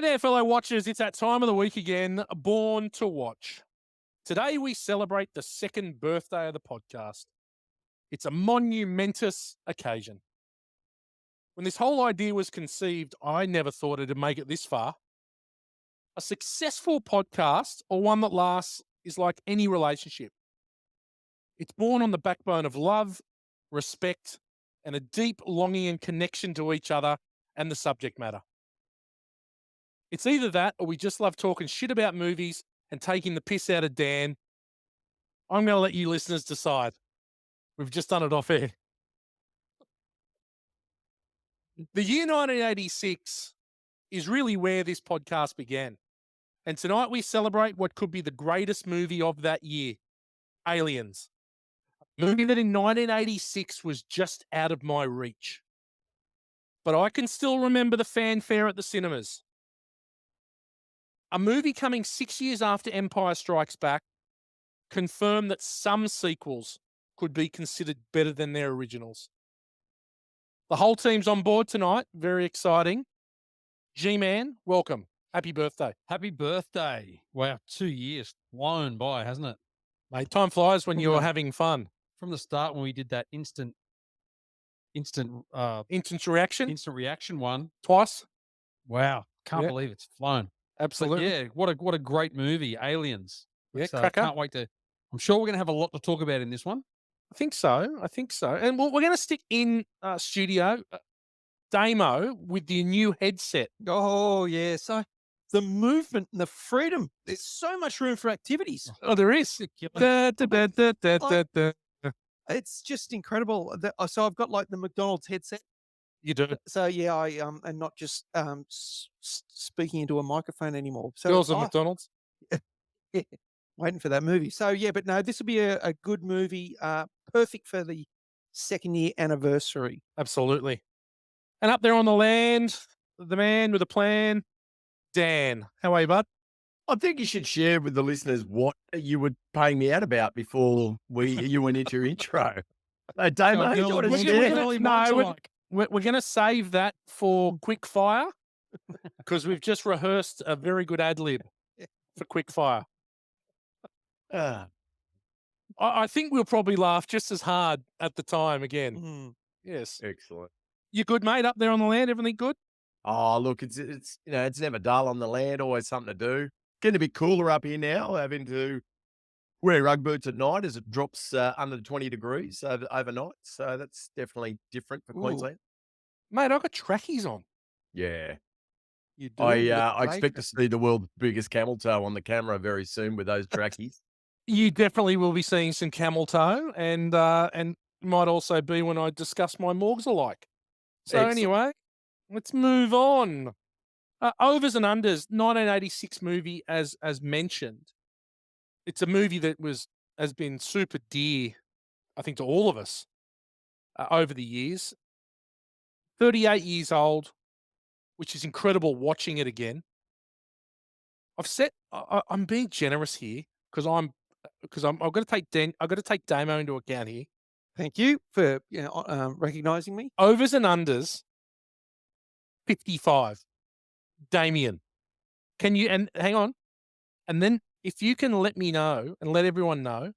Hey there, fellow watchers. It's that time of the week again, Born to Watch. Today we celebrate the second birthday of the podcast. It's a monumentous occasion. When this whole idea was conceived, I never thought it'd make it this far. A successful podcast, or one that lasts, is like any relationship. It's born on the backbone of love, respect, and a deep longing and connection to each other and the subject matter. It's either that or we just love talking shit about movies and taking the piss out of Dan. I'm going to let you listeners decide. We've just done it off air. The year 1986 is really where this podcast began. And tonight we celebrate what could be the greatest movie of that year, Aliens. A movie that in 1986 was just out of my reach. But I can still remember the fanfare at the cinemas. A movie coming 6 years after Empire Strikes Back confirmed that some sequels could be considered better than their originals. The whole team's on board tonight. Very exciting. G-Man, welcome. Happy birthday. Happy birthday. Wow, 2 years flown by, hasn't it? Mate, time flies when you're having fun. From the start when we did that instant Instant reaction? instant reaction one. Twice? Wow, can't Yeah. believe it's flown. But Absolutely. yeah, what a great movie, Aliens. Yeah, So cracker. can't wait to. I'm sure we're going to have a lot to talk about in this one. I think so. And we're going to stick in studio Damo with the new headset. Oh, yeah. So the movement and the freedom, there's so much room for activities. Oh, there is. Da, da, da, da, da, da, da. It's just incredible. So I've got like the McDonald's headset. You do. So yeah, I and not just speaking into a microphone anymore. So Girls at McDonald's. yeah, waiting for that movie. So yeah, but no, this will be a good movie, perfect for the second year anniversary. Absolutely. And up there on the land, the man with a plan, Dan. How are you, bud? I think you should share with the listeners what you were paying me out about before you went into your intro. Damo, do you want to share? We're going to save that for quick fire because we've just rehearsed a very good ad lib for quick fire. Ah, I think we'll probably laugh just as hard at the time again. Mm. Yes. excellent. You good, mate? Up there on the land, everything good? Oh, look, it's it's never dull on the land. Always something to do. Getting a bit cooler up here now. Having to wear Ugg boots at night as it drops under 20 degrees overnight. So that's definitely different for Ooh. Queensland. Mate, I've got trackies on. Yeah, You do. I expect to see the world's biggest camel toe on the camera very soon with those trackies. You definitely will be seeing some camel toe and might also be when I discuss my morgues alike. So Excellent. anyway, let's move on. Overs and unders, 1986 movie as mentioned. It's a movie that has been super dear, I think, to all of us over the years. 38 years old, which is incredible watching it again. I'm being generous here because I've got to take Damo into account here. Thank you for recognizing me. Overs and unders, 55. Damien, can you, and hang on, and then if you can let me know and let everyone know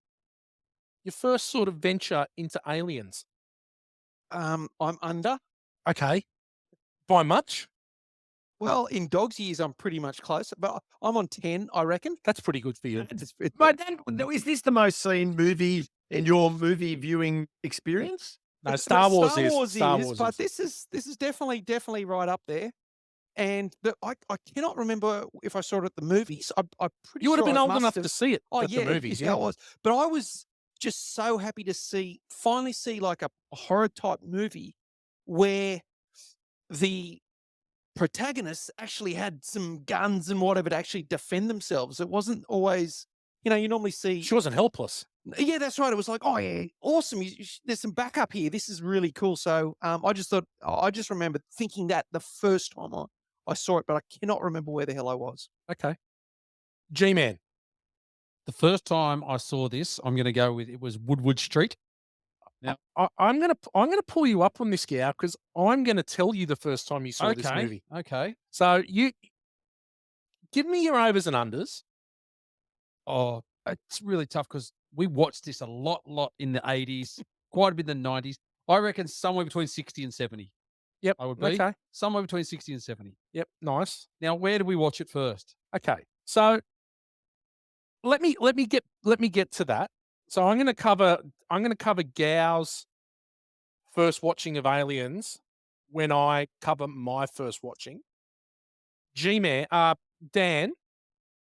your first sort of venture into aliens. I'm under. Okay. By much? Well, in dog's years, I'm pretty much close, but I'm on 10, I reckon. That's pretty good for you. But then, is this the most seen movie in your movie viewing experience? No, Star Wars is. But this is definitely right up there. And I cannot remember if I saw it at the movies. I'm pretty You would have sure been I old must enough have. to see it Oh at yeah, the movies. yeah, I was. But I was just so happy to finally see like a horror type movie where the protagonists actually had some guns and whatever to actually defend themselves. It wasn't always, you normally see. She wasn't helpless. Yeah, that's right. It was like, oh yeah, awesome. There's some backup here. This is really cool. So I just remember thinking that the first time I saw it, but I cannot remember where the hell I was. Okay. G-Man. The first time I saw this, I'm going to go with it was Woodward Street. Now, I'm gonna pull you up on this, Gow, because I'm gonna tell you the first time you saw this movie. Okay. So give me your overs and unders. Oh, it's really tough because we watched this a lot in the 80s, quite a bit in the 90s. I reckon somewhere between 60 and 70. Yep. I would be. Okay. Somewhere between 60 and 70. Yep. Nice. Now, where did we watch it first? Okay. So let me get to that. So I'm going to cover Gow's first watching of Aliens when I cover my first watching. G-Man, Dan,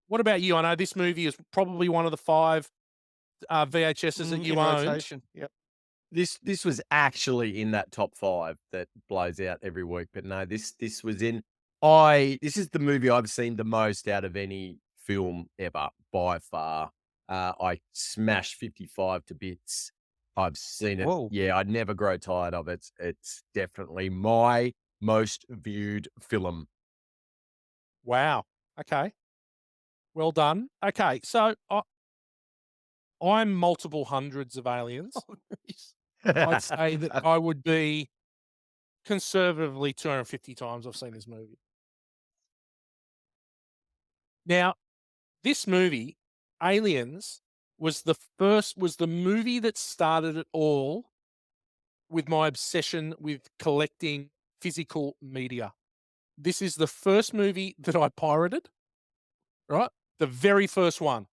what about you? I know this movie is probably one of the 5 VHSs that you in owned. rotation. Yep. This was actually in that top 5 that blows out every week. But no, this was in. This is the movie I've seen the most out of any film ever by far. I smashed 55 to bits. I've seen it. Whoa. Yeah, I'd never grow tired of it. It's definitely my most viewed film. Wow. Okay. Well done. Okay. So I'm multiple hundreds of Aliens. I'd say that I would be conservatively 250 times I've seen this movie. Now, this movie, Aliens, was the movie that started it all with my obsession with collecting physical media. This is the first movie that I pirated, right? The very first one.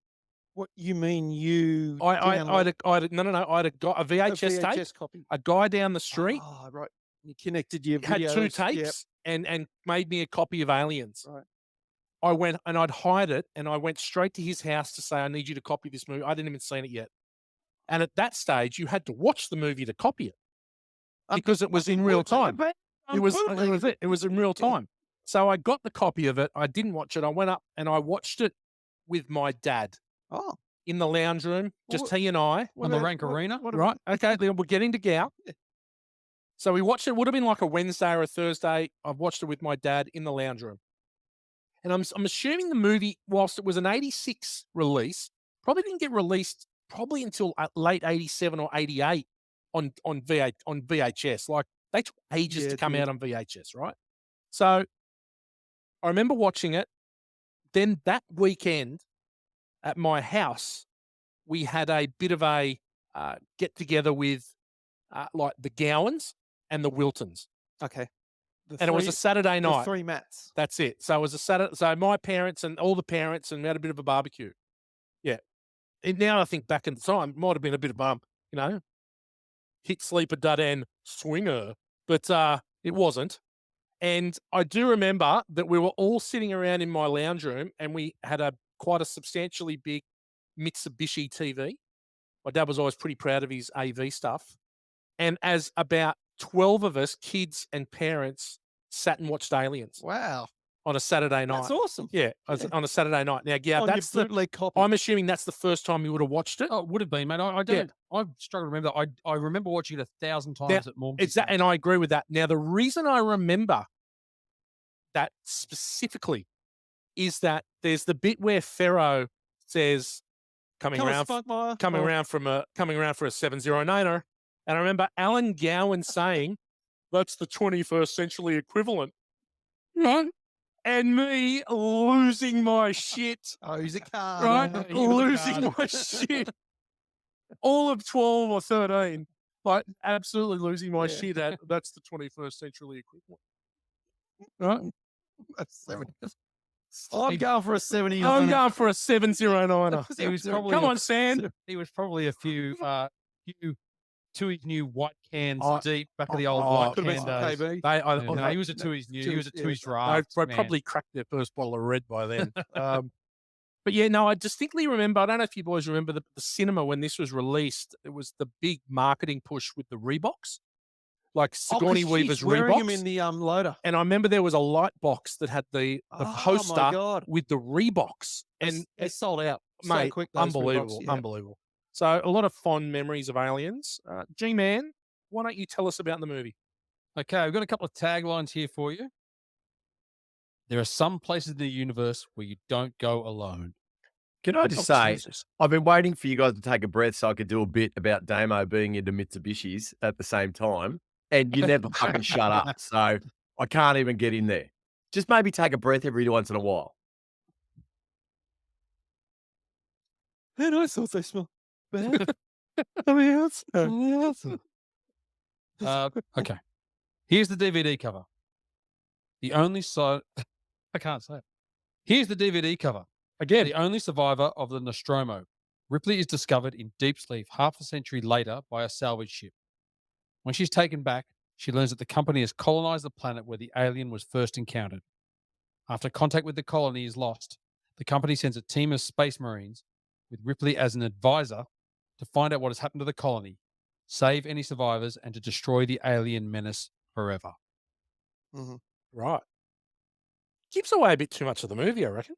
What you mean you? I had a VHS tape, copy. a guy down the street Oh, right. You connected your had 2 videos. tapes and made me a copy of Aliens. Right. I went and I'd hide it and I went straight to his house to say, I need you to copy this movie. I didn't even seen it yet. And at that stage, you had to watch the movie to copy it because it was in real time. It was in real time. So I got the copy of it. I didn't watch it. I went up and I watched it with my dad Oh, in the lounge room, just he and I. On the Rank Arena? Right. Okay. Then we're getting to Gow. So we watched it. Would have been like a Wednesday or a Thursday. I've watched it with my dad in the lounge room. And I'm assuming the movie, whilst it was an 86 release, probably didn't get released probably until late 87 or 88 on VHS. Like they took ages to come out on VHS, right? So I remember watching it. Then that weekend at my house, we had a bit of a get together with like the Gowans and the Wiltons. okay. It was a Saturday night. 3 mats. That's it. So it was a Saturday. So my parents and all the parents, and we had a bit of a barbecue. Yeah. And now I think back in the time, it might have been a bit of hit sleeper dud and swinger, but it wasn't. And I do remember that we were all sitting around in my lounge room and we had quite a substantially big Mitsubishi TV. My dad was always pretty proud of his AV stuff. And as about 12 of us, kids and parents, sat and watched Aliens. Wow. On a Saturday night. That's awesome. Yeah, on a Saturday night. Now, yeah, that's the bootleg copy. I'm assuming that's the first time you would have watched it. Oh, it would have been, mate. I don't. I struggle to remember. I remember watching it 1,000 times at Morgan's. Exactly, and I agree with that. Now, the reason I remember that specifically is that there's the bit where Ferro says, coming around for a 709er, and I remember Alan Gowan saying, "That's the 21st century equivalent," right? And me losing my shit. Oh, he's a car. Right? Losing my shit. All of 12 or 13. Like, absolutely losing my shit at that's the 21st century equivalent. Right? I'm going for a 70. I'm going for a 709er. He was probably Come on, Sam. He was probably a few Tui's new white cans deep back of the old white could have can been days. KB. No, he was a Tui's new. He was a Tui's They draft. probably cracked their first bottle of red by then. But yeah, no, I distinctly remember, I don't know if you boys remember the cinema when this was released, it was the big marketing push with the Reeboks, like Sigourney Weaver's wearing Reeboks. him in the loader. And I remember there was a light box that had the Oh, my poster God. with the Reeboks. And They sold out. mate, so quick, those unbelievable, Reeboks, yeah. unbelievable. So a lot of fond memories of Aliens. G-Man, why don't you tell us about the movie? Okay, we've got a couple of taglines here for you. There are some places in the universe where you don't go alone. Can I just say, I've been waiting for you guys to take a breath so I could do a bit about Damo being into Mitsubishis at the same time, and you never fucking shut up. So I can't even get in there. Just maybe take a breath every once in a while. And I thought they smelled bad on the outside. Okay. Here's the DVD cover. The only I can't say it. Here's the DVD cover. Again, The only survivor of the Nostromo. Ripley is discovered in deep sleep half a century later by a salvage ship. When she's taken back, she learns that the company has colonized the planet where the alien was first encountered. After contact with the colony is lost, the company sends a team of space marines with Ripley as an advisor to find out what has happened to the colony, save any survivors, and to destroy the alien menace forever. right. Gives away a bit too much of the movie, I reckon.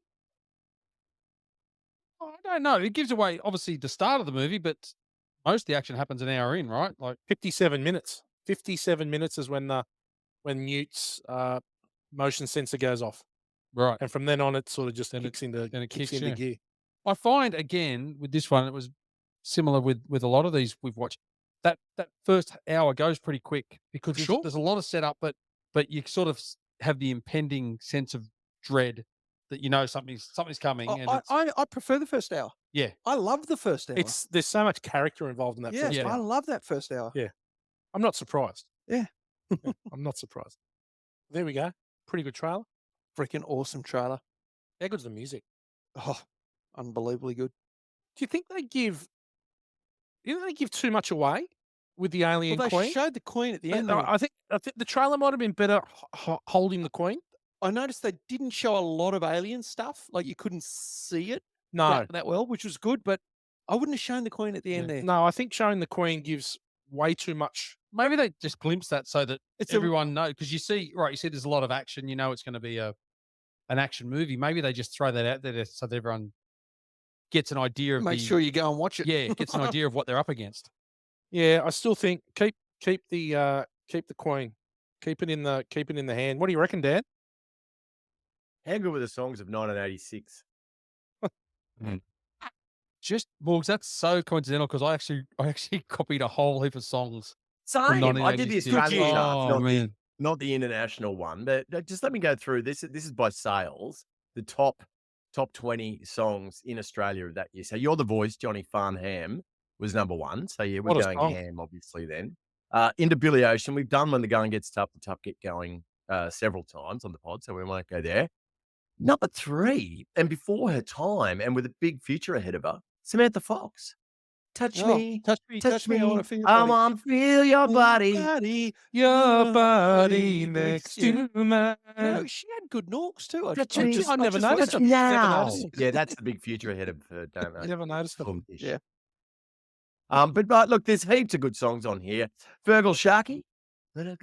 I don't know. It gives away, obviously, the start of the movie, but most of the action happens an hour in, right? Like 57 minutes. 57 minutes is when Newt's motion sensor goes off. Right. And from then on, it sort of just Then it- kicks into, then it kicks kicks, into yeah. gear. I find, again, with this one, it was similar with a lot of these we've watched. That first hour goes pretty quick because Sure. there's a lot of setup, but you sort of have the impending sense of dread that you know something's coming. And I prefer the first hour. yeah, I love the first hour. There's so much character involved in that yeah, first Yeah. I hour. love that first hour. Yeah. I'm not surprised. Yeah. Yeah, I'm not surprised. There we go. Pretty good trailer. Freaking awesome trailer. How good's the music? Oh, unbelievably good. Do you think they give too much away with the alien Well, they queen? showed the queen at the end. I think the trailer might have been better holding the queen. I noticed they didn't show a lot of alien stuff. Like you couldn't see it No, that well, which was good. But I wouldn't have shown the queen at the end there. no. I think showing the queen gives way too much. maybe they just glimpse that so that It's everyone knows, because you see there's a lot of action. You know, it's going to be an action movie. Maybe they just throw that out there so that everyone gets an idea of Make sure you go and watch it. yeah, gets an idea of what they're up against. Yeah, I still think keep the queen, keep it in the hand. What do you reckon, Dad? How good were the songs of 1986? Just Morgs, that's so coincidental because I actually copied a whole heap of songs. Same. From I did the 1986. Australian charts, Oh, man. not the international one. But just let me go through this. This is by sales, the top 20 songs in Australia of that year. So You're the Voice, Johnny Farnham was number one. So yeah, we're What a going song. ham, obviously. Then Into Billy Ocean, we've done When the Going Gets Tough, the Tough Get Going several times on the pod, so we won't go there. Number 3, and before her time, and with a big future ahead of her, Samantha Fox. Touch Oh, me, touch me, touch me. I want to feel your I body. want to feel your body. Body. Your body next to mine. No, she had good norks too. I Touch I me, just- I I never just noticed watched it. it. Never Now. noticed it. Yeah, that's the big future ahead of her, don't I know. never noticed it. Yeah. But look, there's heaps of good songs on here. Fergal Sharkey.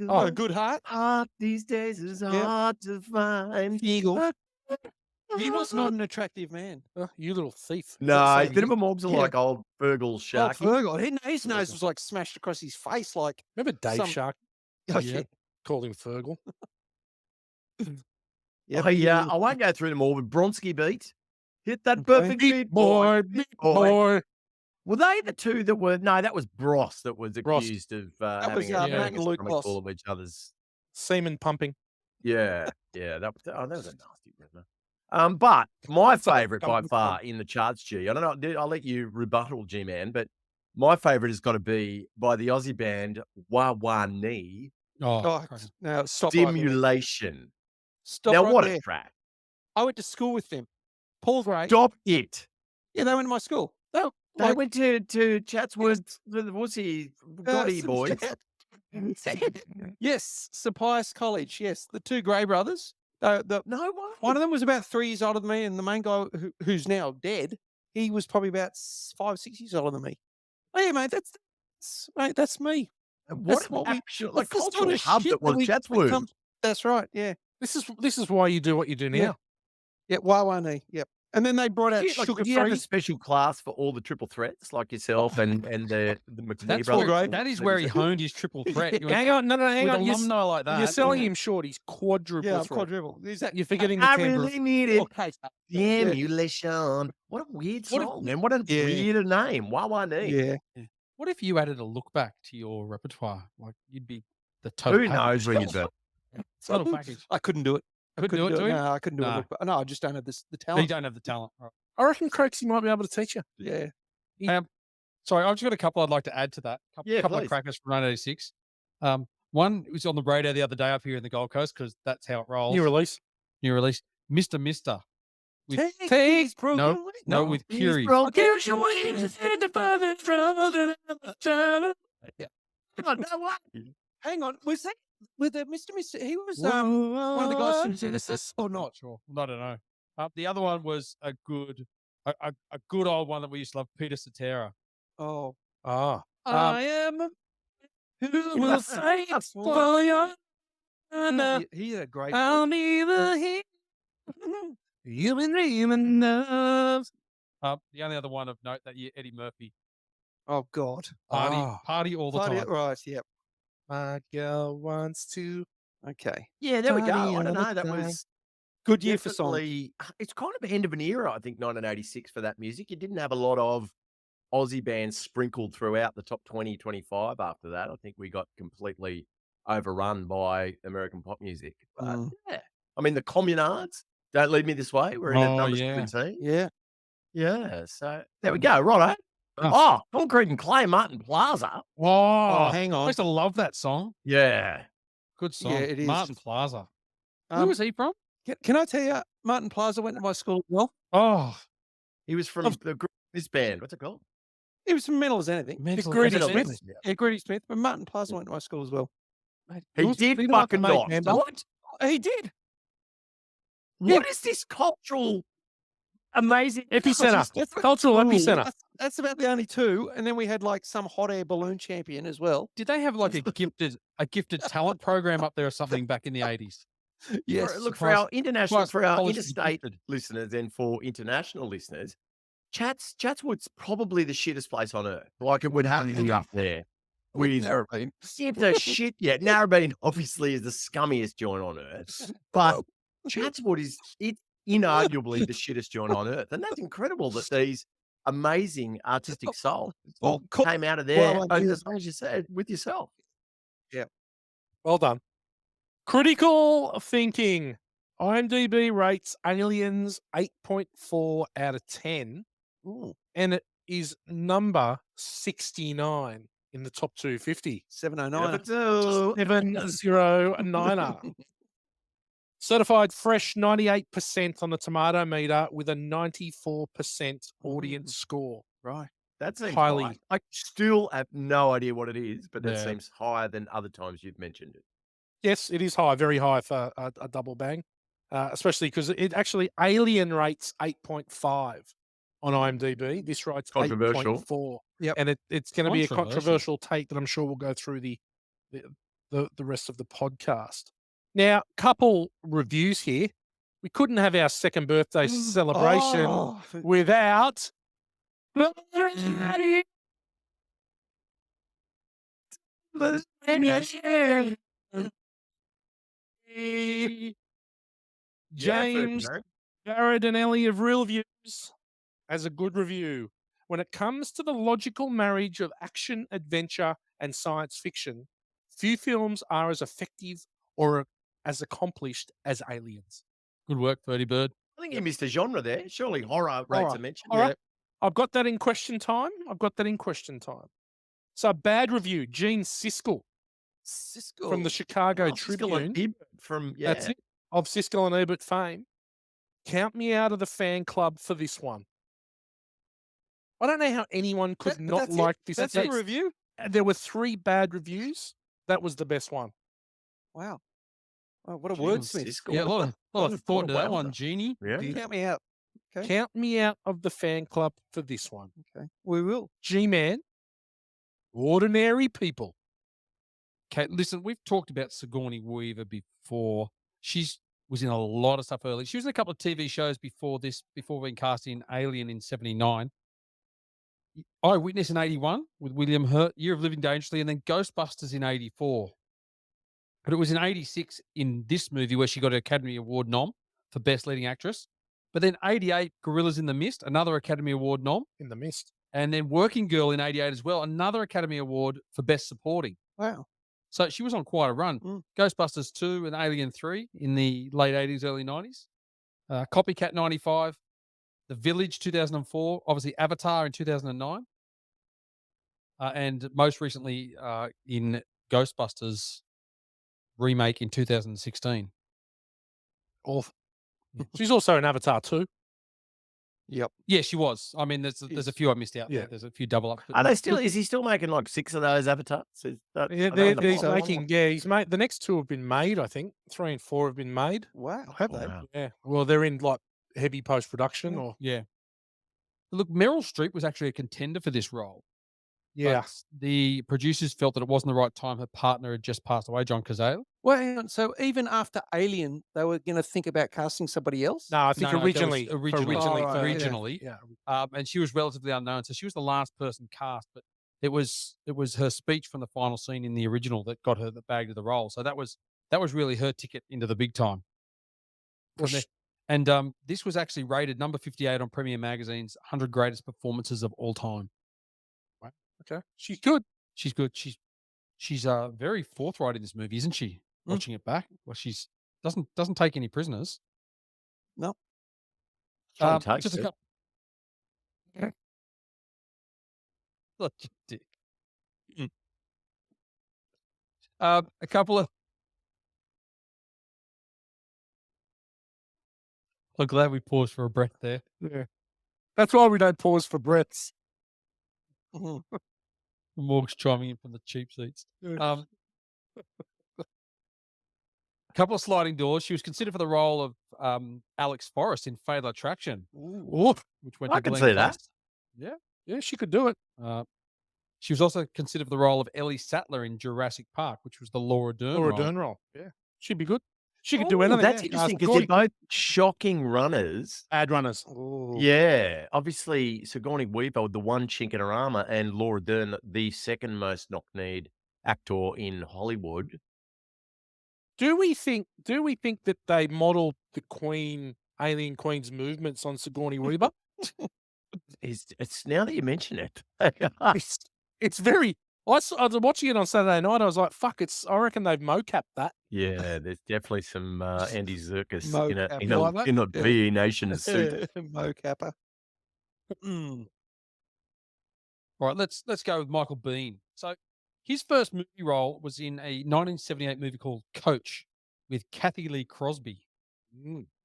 Oh, a good heart. Heart these days is Yeah. hard to find. Eagle. He was not an attractive man. You little thief. Is No, that he's the a bit same of a mobs Yeah. like old Fergal Oh, Sharkey. Fergal. His nose was like smashed across his face. Like, Remember Dave Some- Shark oh, Yeah. yeah. called him Fergal? Yep. I won't go through them all, but Bronski Beat. Hit that perfect beat, boy. Beat boy. boy. Were they the two that were? No, that was Bros that was Bros. accused of That was, having Matt a and Luke Boss. all of each other's. Semen pumping. Yeah, that was a nasty rumor. But my favourite by Come- far in the charts, G. I don't know. I'll let you rebuttal, G-Man, but my favourite has got to be by the Aussie band Wah Wah Nee, Oh, Oh, cracking. no, stop right there. Stimulation. Stop Now, right what there. a track! I went to school with them. Paul Gray. Stop it. Yeah, they went to my school. They Like- went to Chatswood. What's he? Gotti boys. Yes, Sir Pius College. Yes, the two Gray brothers. No one. One of them was about 3 years older than me, and the main guy who's now dead, he was probably about 5, 6 years older than me. Oh yeah, mate, that's me. What That's an what we- actual That's the cultural sort of hub shit that was we Chatswood. become- That's right. Yeah. This is why you do what you do now. Yeah. Yeah. Wah-wah-nee. Yep. And then they brought out Yeah, like, sugar do you have a free. special class for all the triple threats like yourself and the McNee That's brothers? where, that is where he honed his triple threat. You went, Hang on, no, hang with on. alumni like that. You're selling him short. He's quadruple Yeah, threat. quadruple. Is that You're forgetting the I timbre. really needed okay? stimulation. What a weird What if- song, man. What a Yeah. weird name. Wah Wah Nee. Yeah. What if you added a look back to your repertoire? Like you'd be the total Who knows where you'd be? total package. I couldn't do it. I Couldn't do it, do you? No, I couldn't do Nah. it. No, I just don't have the You talent. don't have the talent. Right. I reckon Croaksy might be able to teach you. Yeah. Sorry, I've just got a couple I'd like to add to that. Yeah, Couple of please. crackers from 1986. One was on the radio the other day up here in the Gold Coast because that's how it rolls. New release. New release. Mr. Mister. With Take no, with Curie. Oh, no way. Hang on. Was that with the Mr. Mister? He was one of the guys from Genesis or not? Sure. I don't know. The other one was a good old one that we used to love, Peter Cetera. Oh. Ah. I am a who will fight for your honor. He had a great I'll be the hero you've been dreaming of. The only other one of note that year, Eddie Murphy. Oh God. Party all the time. Right, yep. My girl wants to. Okay. Yeah, there we go. Party I don't all know. the That time. was Good year for songs. definitely. It's kind of the end of an era, I think, 1986 for that music. You didn't have a lot of Aussie bands sprinkled throughout the top 20, 25 after that. I think we got completely overrun by American pop music. But yeah, I mean, the Communards, Don't Lead Me This Way, we're in at Oh, number yeah. 17. Yeah. Yeah, so there we go. Right. Oh, Concrete and Clay, Martin Plaza. Whoa. hang I on. used to love that song. Yeah. Good song. Yeah, it is. Martin Plaza. Where Um, was he from? Can I tell you, Martin Plaza went to my school as well. Oh, He was from the group, this band. What's it called? He was from Mental as anything. Mental Greedy as Smith. anything. Yeah. Yeah, Greedy Smith. But Martin Plaza went to my school as well. He did fucking not. What? He did. What is this cultural amazing Epicenter. That's Cultural epicenter. That's about the only two. And then we had like some hot air balloon champion as well. Did they have like a gifted talent program up there or something back in the 80s? Yes. Look, for our international, surprised for our college was interstate gifted. listeners and for international listeners, Chatswood's probably the shittest place on earth. Like it would have to be up there. With Narrabeen. the shit, yeah. Narrabeen obviously is the scummiest joint on earth, but Chatswood is inarguably the shittest joint on earth, and that's incredible that these amazing artistic souls Well, came out of there, well, as you said, with yourself. Well done. Critical thinking. IMDb rates Aliens 8.4 out of 10, and it is number 69 in the top 250. 709. 709er. Certified fresh 98% on the tomato meter with a 94% audience score. Right. That seems Highly. high. I still have no idea what it is, but that Yeah. seems higher than other times you've mentioned it. Yes, it is high, very high for a double bang, especially because it actually Alien rates 8.5 on IMDb. This rates Controversial. 8.4. Yep. And it's going to be a Controversial. controversial take that I'm sure we'll go through the rest of the podcast. Now, couple reviews here. We couldn't have our second birthday celebration Oh, without James, Jared, and Ellie of Real Views as a good review. When it comes to the logical marriage of action, adventure, and science fiction, few films are as effective or as accomplished as Aliens. Good work, Birdie Bird. I think you missed a genre there. Surely horror rates are mentioned. All right. I've got that in question time. So, bad review. Gene Siskel Cisco. from the Chicago Oh, Siskel and Tribune. Ebert from That's it. Of Siskel and Ebert fame. Count me out of the fan club for this one. I don't know how anyone could not like this. That's a review? There were 3 bad reviews. That was the best one. Wow. Oh, what a Gene wordsmith. Siskel. Yeah, a lot of thought into that Wow. one, Genie. Yeah. Count me out. Okay. Count me out of the fan club for this one. Okay. We will. G-Man, ordinary people. Okay, listen, we've talked about Sigourney Weaver before. She was in a lot of stuff early. She was in a couple of TV shows before being cast in Alien in 79. Eyewitness in 81 with William Hurt, Year of Living Dangerously, and then Ghostbusters in 84. But it was in 86 in this movie where she got an Academy Award nom for Best Leading Actress. But then 88, Gorillas in the Mist, another Academy Award nom. In the mist. And then Working Girl in 88 as well, another Academy Award for Best Supporting. Wow. So she was on quite a run. Ghostbusters 2 and Alien 3 in the late 80s, early 90s. Copycat 95. The Village 2004, obviously Avatar in 2009, and most recently in Ghostbusters remake in 2016. Awful. She's also in Avatar 2. Yep. Yeah, she was. I mean, there's a few I missed out Yeah. there. There's a few double ups. Are they still? Is he still making like 6 of those avatars? Is that, Yeah, are they in the he's pipeline? making. Yeah, he's made. The next 2 have been made. I think 3 and 4 have been made. Wow. Have they? Wow. Yeah. Well, they're in like heavy post production, Yeah. or Yeah. Look, Meryl Streep was actually a contender for this role. yeah. But the producers felt that it wasn't the right time. Her partner had just passed away, John Cazale. Well, hang on. So even after Alien, they were going to think about casting somebody else? No, I think No, that was originally, originally, Oh, right, yeah. originally, yeah. and she was relatively unknown, so she was the last person cast. But it was her speech from the final scene in the original that got her the bag to the role. So that was really her ticket into the big time. Well, From there. And this was actually rated number 58 on Premiere Magazine's 100 Greatest Performances of All Time. Okay, she's good. She's good. She's very forthright in this movie, isn't she? Mm. Watching it back, well, she's doesn't take any prisoners. No. Trying to Just taste a it. couple. Look, you dick. Mm. A couple of. I'm glad we paused for a breath there. Yeah, that's why we don't pause for breaths. Mhm. Morg's chiming in from the cheap seats. Yeah. A couple of sliding doors. She was considered for the role of Alex Forrest in Fatal Attraction, Ooh, which went I to can Glenn see that. Close. Yeah. yeah, she could do it. She was also considered for the role of Ellie Sattler in Jurassic Park, which was the Laura Dern Laura role. Dern role. Yeah, she'd be good. She could do Oh, anything. that's yeah. interesting because Sigourney- they're both shocking runners. ad runners. Ooh. Yeah, obviously Sigourney Weaver with the one chink in her armor, and Laura Dern, the second most knock-kneed actor in Hollywood. Do we think that they modelled the Alien Queen's movements on Sigourney Weaver? It's now that you mention it. It's very. I was watching it on Saturday night. I was like, "Fuck!" I reckon they've mocapped that. Yeah, there's definitely some Andy Serkis Mocap. You like that? in a Yeah. VE Nation suit. Mo Kappa. Mm. All right, let's go with Michael Biehn. So his first movie role was in a 1978 movie called Coach with Kathy Lee Crosby.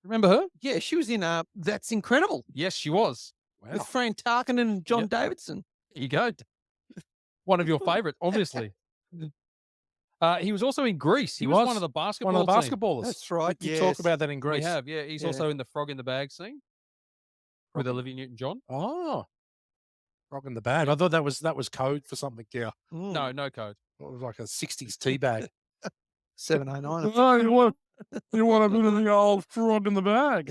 Remember her? Yeah, she was in That's Incredible Yes, she was. with Fran Tarkenton and John Yep. Davidson. There you go. One of your favorites, obviously. He was also in Greece. He was one of the basketball One of the team. basketballers. That's right. You talk yes. about that in We Greece. have, yeah. He's Yeah. also in the Frog in the Bag scene with Olivia Newton-John. Oh, Rock in the Bag. I thought that was code for something. Yeah, Mm. No code. it was like a '60s tea bag. 709. Oh, you want a bit of the old Frog in the Bag?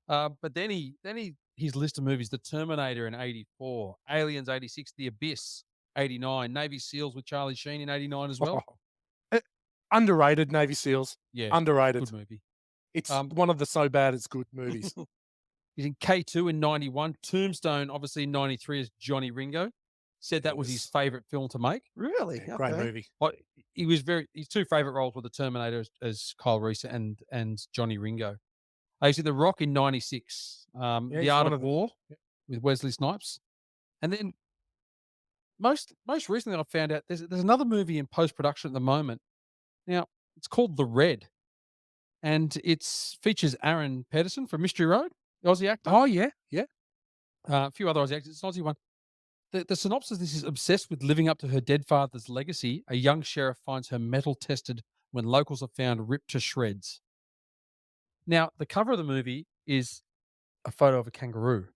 Yeah. But then his list of movies: The Terminator in '84, Aliens '86, The Abyss '89, Navy SEALs with Charlie Sheen in '89 as well. Underrated Navy SEAls. Yeah, Underrated. good movie. It's Um, one of the so bad it's good movies. He's in K2 in '91, Tombstone obviously in '93 as Johnny Ringo. Said that was his Yes. favorite film to make. Really? Yeah, great Okay. movie. But his two favorite roles were The Terminator as Kyle Reese and Johnny Ringo. He's in The Rock in '96, Yeah, The he's Art one of of the- War with Wesley Snipes, and then most recently I found out there's another movie in post production at the moment. Now it's called The Red, and it's features Aaron Pedersen from Mystery Road, the Aussie actor. Oh yeah, yeah. A few other Aussie actors. It's an Aussie one. The synopsis: This is obsessed with living up to her dead father's legacy. A young sheriff finds her metal tested when locals are found ripped to shreds. Now, the cover of the movie is a photo of a kangaroo.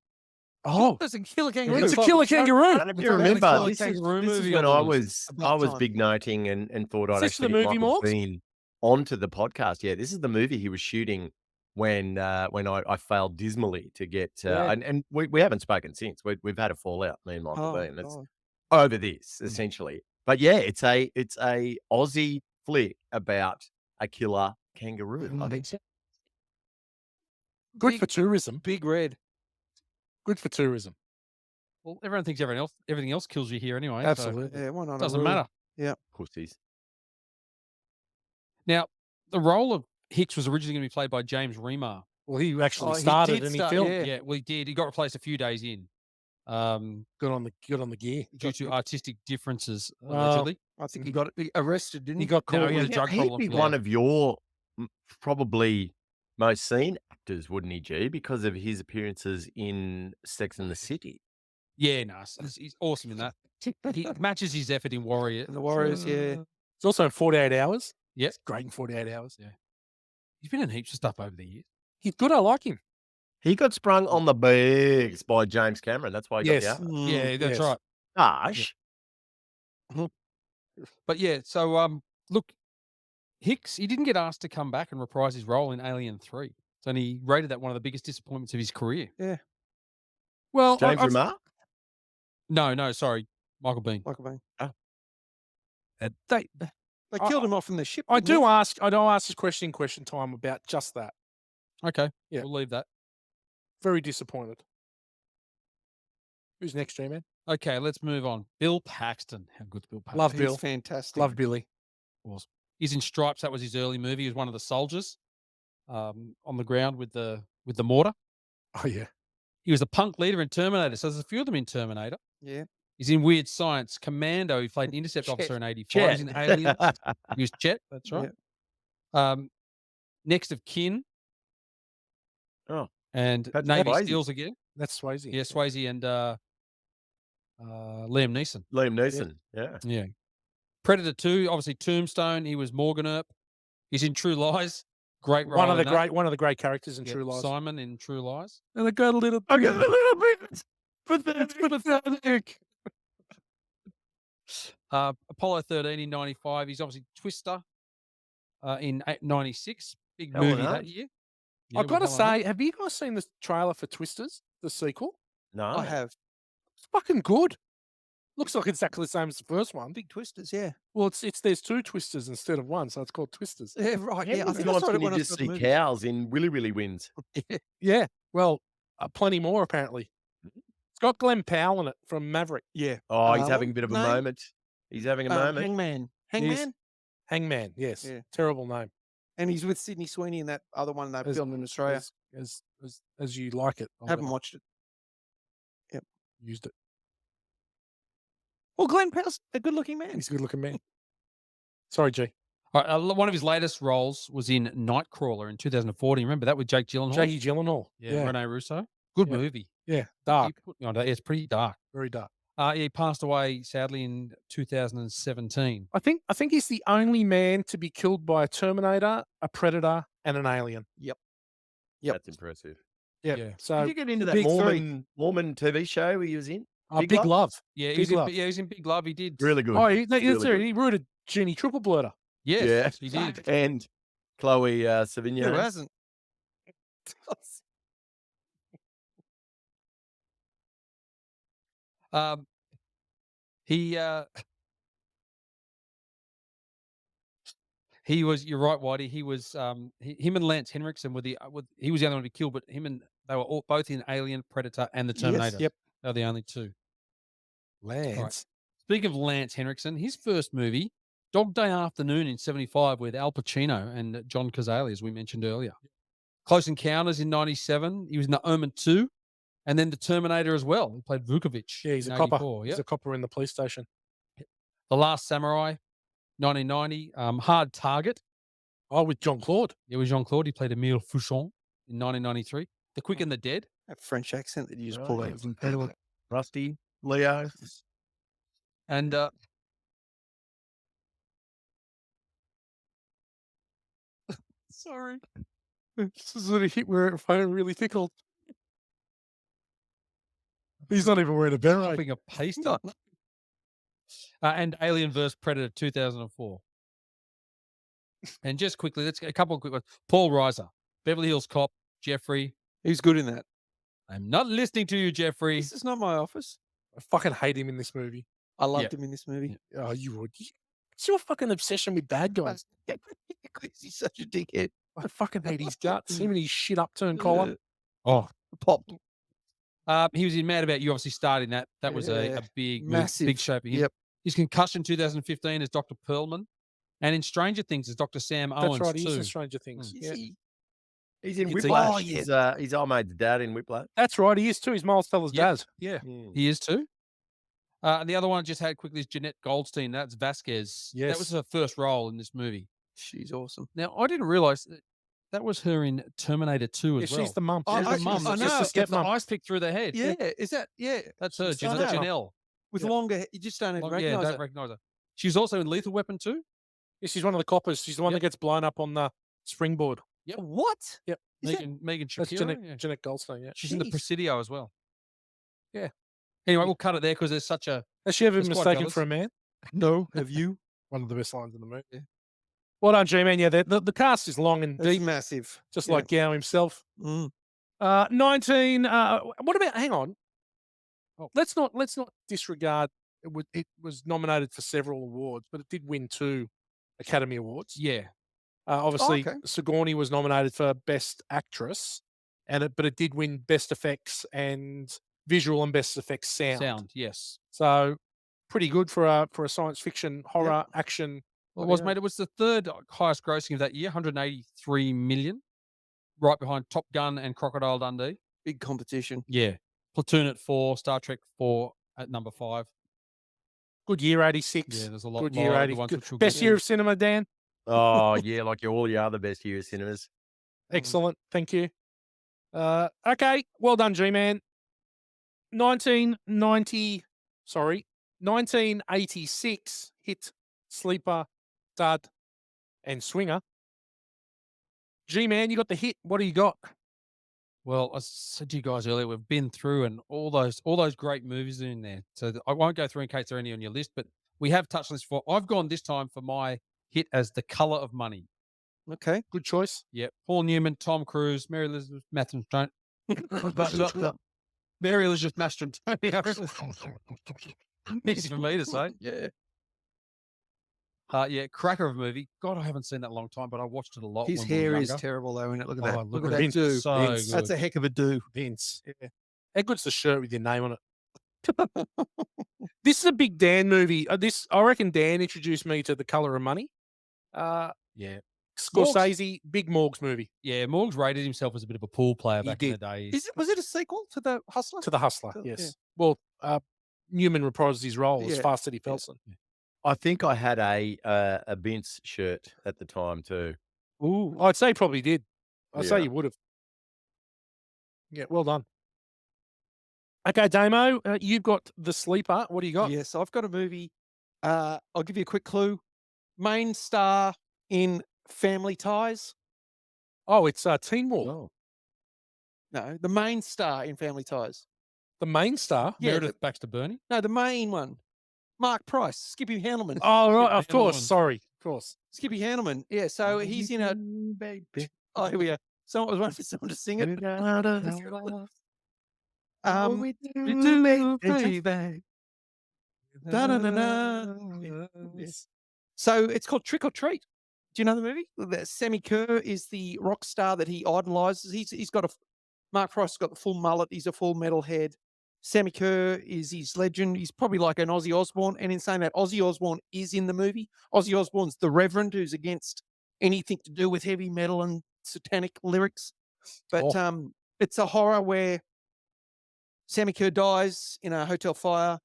Oh, That's a killer kangaroo. it's a killer kangaroo. I don't know if you It's remember, like this is kangaroo movie when on I the was About time. big noting and thought Is I'd this the actually get movie, Michael Morgs? Biehn onto the podcast. Yeah, this is the movie he was shooting when I failed dismally to get Yeah. and we haven't spoken since. We've had a fallout, me and Michael Oh, Biehn. It's God. over this essentially. But yeah, it's a Aussie flick about a killer kangaroo. I think so. Good Big- for tourism. Big Red. Good for tourism. Well, everyone thinks everything else kills you here anyway. Absolutely. Yeah, why not? So a it doesn't roo? matter. Pussies. Now, the role of Hicks was originally going to be played by James Remar, Well, he actually Oh, he started did and he start, filmed. yeah. Yeah, well, he did. He got replaced a few days in, Good on the gear. due to artistic differences, Well, allegedly. I think he got arrested, didn't He he? got No, caught he had with a drug He'd problem. be Yeah. one of your probably most seen actors, wouldn't he, G? Because of his appearances in Sex and the City. Yeah, no, he's awesome in that. He matches his effort in Warrior. And the Warriors, yeah. It's also in 48 Hours. Yeah. It's great in 48 Hours. Yeah. He's been in heaps of stuff over the years. He's good. I like him. He got sprung on the bigs by James Cameron. That's why he Yes. got the Oscar. Yeah, that's yes. right. Gosh. But yeah, so look, Hicks, he didn't get asked to come back and reprise his role in Alien 3. So and he rated that one of the biggest disappointments of his career. Well, James Remar? No, sorry, Michael Biehn. Michael Bay. they, They killed him off in the ship. I didn't do ask this question in question time about just that. Okay, Yeah. we'll leave that. Very disappointed. Who's next, G-Man? Okay, let's move on. Bill Paxton. How good's Bill Paxton? Love they? Bill. He's fantastic. Love Billy. Awesome. He's in Stripes. That was his early movie. He was one of the soldiers on the ground with the mortar. Oh, yeah. He was a punk leader in Terminator. So there's a few of them in Terminator. Yeah. He's in Weird Science. Commando. He played an intercept officer in 85. He's in Aliens. He was Chet. That's right. Next of Kin. Oh. And Patrick Navy Swayze. SEALs again. That's Swayze. Yeah, Swayze and Liam Neeson. Liam Neeson. Yeah. Yeah. Predator 2, obviously Tombstone. He was Morgan Earp. He's in True Lies. Great role. One of in that. the great characters in Yeah, True Lies. Simon in True Lies. And I got a little I got a little bit. But that's pathetic. Apollo 13 in 95. He's obviously Twister in 96. Big Helen movie Hunt. that year. Yeah, I've with got to Helen Hunt. say, have you guys seen the trailer for Twisters, the sequel? No. I have. It's fucking good. Looks like exactly the same as the first one. Big twisters, yeah. Well, it's there's two Twisters instead of one, so it's called Twisters. Yeah, right. Yeah, I How think many I times saw can it you when I just saw the see movie. cows in Willy Willy Wins? Yeah. Well, plenty more apparently. It's got Glenn Powell in it from Maverick. Yeah. Oh, he's having a what bit of a name? moment. He's having a moment. Hangman. Yes. Hangman? Hangman. Yes. Yeah. Terrible name. And he's with Sydney Sweeney in that other one they As- filmed in Australia. As you like it. I've Haven't never watched it. used it. Well, Glenn Powell's a good-looking man. He's a good looking man. Sorry, G. All right, one of his latest roles was in Nightcrawler in 2014. Remember that with Jake Gyllenhaal? Jackie Gyllenhaal. Yeah. Rene Russo. Good Yeah. movie. Yeah. Dark. He put me on that. It's pretty dark. Very dark. He passed away sadly in 2017. I think he's the only man to be killed by a Terminator, a Predator, and an alien. Yep. That's impressive. Yeah. Did So you get into that big three. Mormon TV show he was in? Big Big Love. Yeah, Big Love. he was in Big Love. He did. Really good. Oh, Really good. he rooted Jenny Triple Blurter. Yes, he did. And Chloe Who Sevigny. hasn't? He was. You're right, Whitey. He was. Him and Lance Henriksen were he was the only one to be killed, but they were both in Alien, Predator, and the Terminator. Yep. They were the only two. Lance. Speaking of Lance Henriksen, his first movie, Dog Day Afternoon in '75, with Al Pacino and John Cazale, as we mentioned earlier. Close Encounters in '97. He was in The Omen 2, and then The Terminator as well. He played Vukovic. Yeah, he's a in copper. 84, He's yep. a copper in the police station. The Last Samurai, 1990. Hard Target. Oh, with John Claude. It was Jean-Claude. He played Emile Fouchon in 1993. The Quick and the Dead. That French accent that you just Right. pulled out was incredible. Rusty, Leo. And Sorry. This is a hit where I'm really tickled. He's not even wearing a beret. copying a paste. No, And Alien vs. Predator 2004. And just quickly, let's get a couple of quick ones. Paul Reiser, Beverly Hills Cop, Jeffrey. He's good in that. I'm not listening to you, Jeffrey. This is not my office. I fucking hate him in this movie. I loved him in this movie. Oh, you would. It's your fucking obsession with bad guys. Because he's such a dickhead. I fucking hate his guts. Him and his shit upturned collar. Oh, Pop. he was in Mad About You. Obviously, starred in that. That was a Yeah. big, Massive. big show for him. Yep. His Concussion 2015 as Dr. Perlman, and in Stranger Things as Dr. Sam Owens That's right. He's too. in Stranger Things. Is Yeah. he? He's in It's Whiplash. easy. He's old mate's dad in Whiplash. That's right. He is too. He's Miles Teller's Yep. dad. Yeah, Mm. he is too. And the other one I just had quickly is Jeanette Goldstein. That's Vasquez. That was Yes. her first role in this movie. She's awesome. Now, I didn't realize that was her in Terminator 2 as Yeah, well. she's the mum. Oh, She's I- the mum. I that know. gets the Stepmom. ice pick through their head. Yeah, is that? Yeah, That's her. She's the stepmom. Janelle. with Yeah. longer. You just don't even Yeah, recognize don't her. recognize her. She's also in Lethal Weapon 2. Yeah, she's one of the coppers. She's the one Yep. that gets blown up on the springboard. Yep. What? Yep. Is that- Megan That's Shapiro. Jeanette Goldstein. Yeah. She's in the Jeez. Presidio as well. Yeah. Anyway, we'll cut it there because there's such a. Has she ever been They're squad mistaken brothers. for a man? No, have you? One of the best lines in the movie. Yeah. Well done, G-Man. Yeah, the cast is long and That's deep, massive. just Yeah. like Gow himself. Mm. 19. What about? Hang on. Oh. Let's not disregard. It was nominated for several awards, but it did win 2 Academy Awards. Yeah. Obviously, okay. Sigourney was nominated for Best Actress, but it did win Best Effects and Visual and Best Effects Sound. Yes. So pretty good for a science fiction horror action. Well, it was, Yeah. mate. It was the third highest grossing of that year, 183 million, right behind Top Gun and Crocodile Dundee. Big competition. Yeah. Platoon at 4, Star Trek 4 at number 5. Good year, 86. Yeah, there's a lot. Good year, of 80. the ones Good- which we'll Best get year to. of cinema, Dan. Oh, yeah, like all your other best year cinemas. Excellent. Thank you. Okay. Well done, G-Man. 1986 hit Sleeper, Dud, and Swinger. G-Man, you got the hit. What do you got? Well, I said to you guys earlier, we've been through and all those great movies are in there. So I won't go through in case there are any on your list, but we have touched on this before. I've gone this time for my hit as The Color of Money. Okay. Good choice. Yep. Paul Newman, Tom Cruise, Mary Elizabeth Mastrantonio. Mary Elizabeth Mastrantonio. Easy for me to say. Yeah. Yeah, cracker of a movie. God, I haven't seen that in a long time, but I watched it a lot. His when we were hair is younger. terrible though, isn't it? Look at Oh, that. look Look at at that Vince. do. So Vince. good. That's a heck of a do. Vince. Yeah. How good's the shirt with your name on it? This is a big Dan movie. I reckon Dan introduced me to The Color of Money. Yeah. Scorsese, big Morgs movie. Yeah, Morgs rated himself as a bit of a pool player He back in the did. day. Was it a sequel to The Hustler? To The Hustler, Yeah. yes. Well, Newman reprised his role as Yeah. Fast Eddie Felson. I think I had a Vince shirt at the time too. Ooh, I'd say he probably did. I'd say Yeah. you would have. Yeah, well done. Okay, Damo, you've got The Sleeper. What do you got? Yes, I've got a movie. I'll give you a quick clue. Main star in Family Ties. Oh, it's Teen Wolf. Oh. No, the main star in Family Ties. The main star. Yeah, Meredith Baxter Burney. No, the main one. Mark Price, Skippy Handelman. Oh, right, of Hang on. course. Sorry, of course. Skippy Handelman. Yeah, so he's in a. baby. Oh, here we go. Someone was waiting for someone to sing it. We do, baby. Da-da-da-da. Yes. So it's called Trick or Treat. Do you know the movie? Sammy Kerr is the rock star that he idolizes. He's got Mark Price has got the full mullet. He's a full metal head. Sammy Kerr is his legend. He's probably like an Ozzy Osbourne. And in saying that, Ozzy Osbourne is in the movie. Ozzy Osbourne's the Reverend who's against anything to do with heavy metal and satanic lyrics. But it's a horror where Sammy Kerr dies in a hotel fire,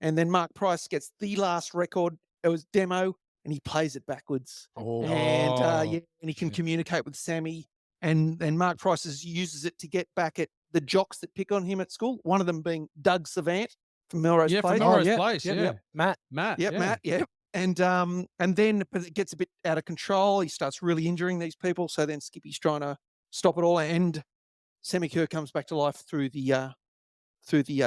and then Mark Price gets the last record. It was demo, and he plays it backwards. Oh, And and he can communicate with Sammy. And Mark Price uses it to get back at the jocks that pick on him at school. One of them being Doug Savant from Melrose Yeah, Place. from Melrose yeah, Place. yeah, Yeah. yeah. Matt. Matt. Yep, yeah. Matt. Yep. And then but it gets a bit out of control. He starts really injuring these people. So then Skippy's trying to stop it all. And Sammy Kerr comes back to life through the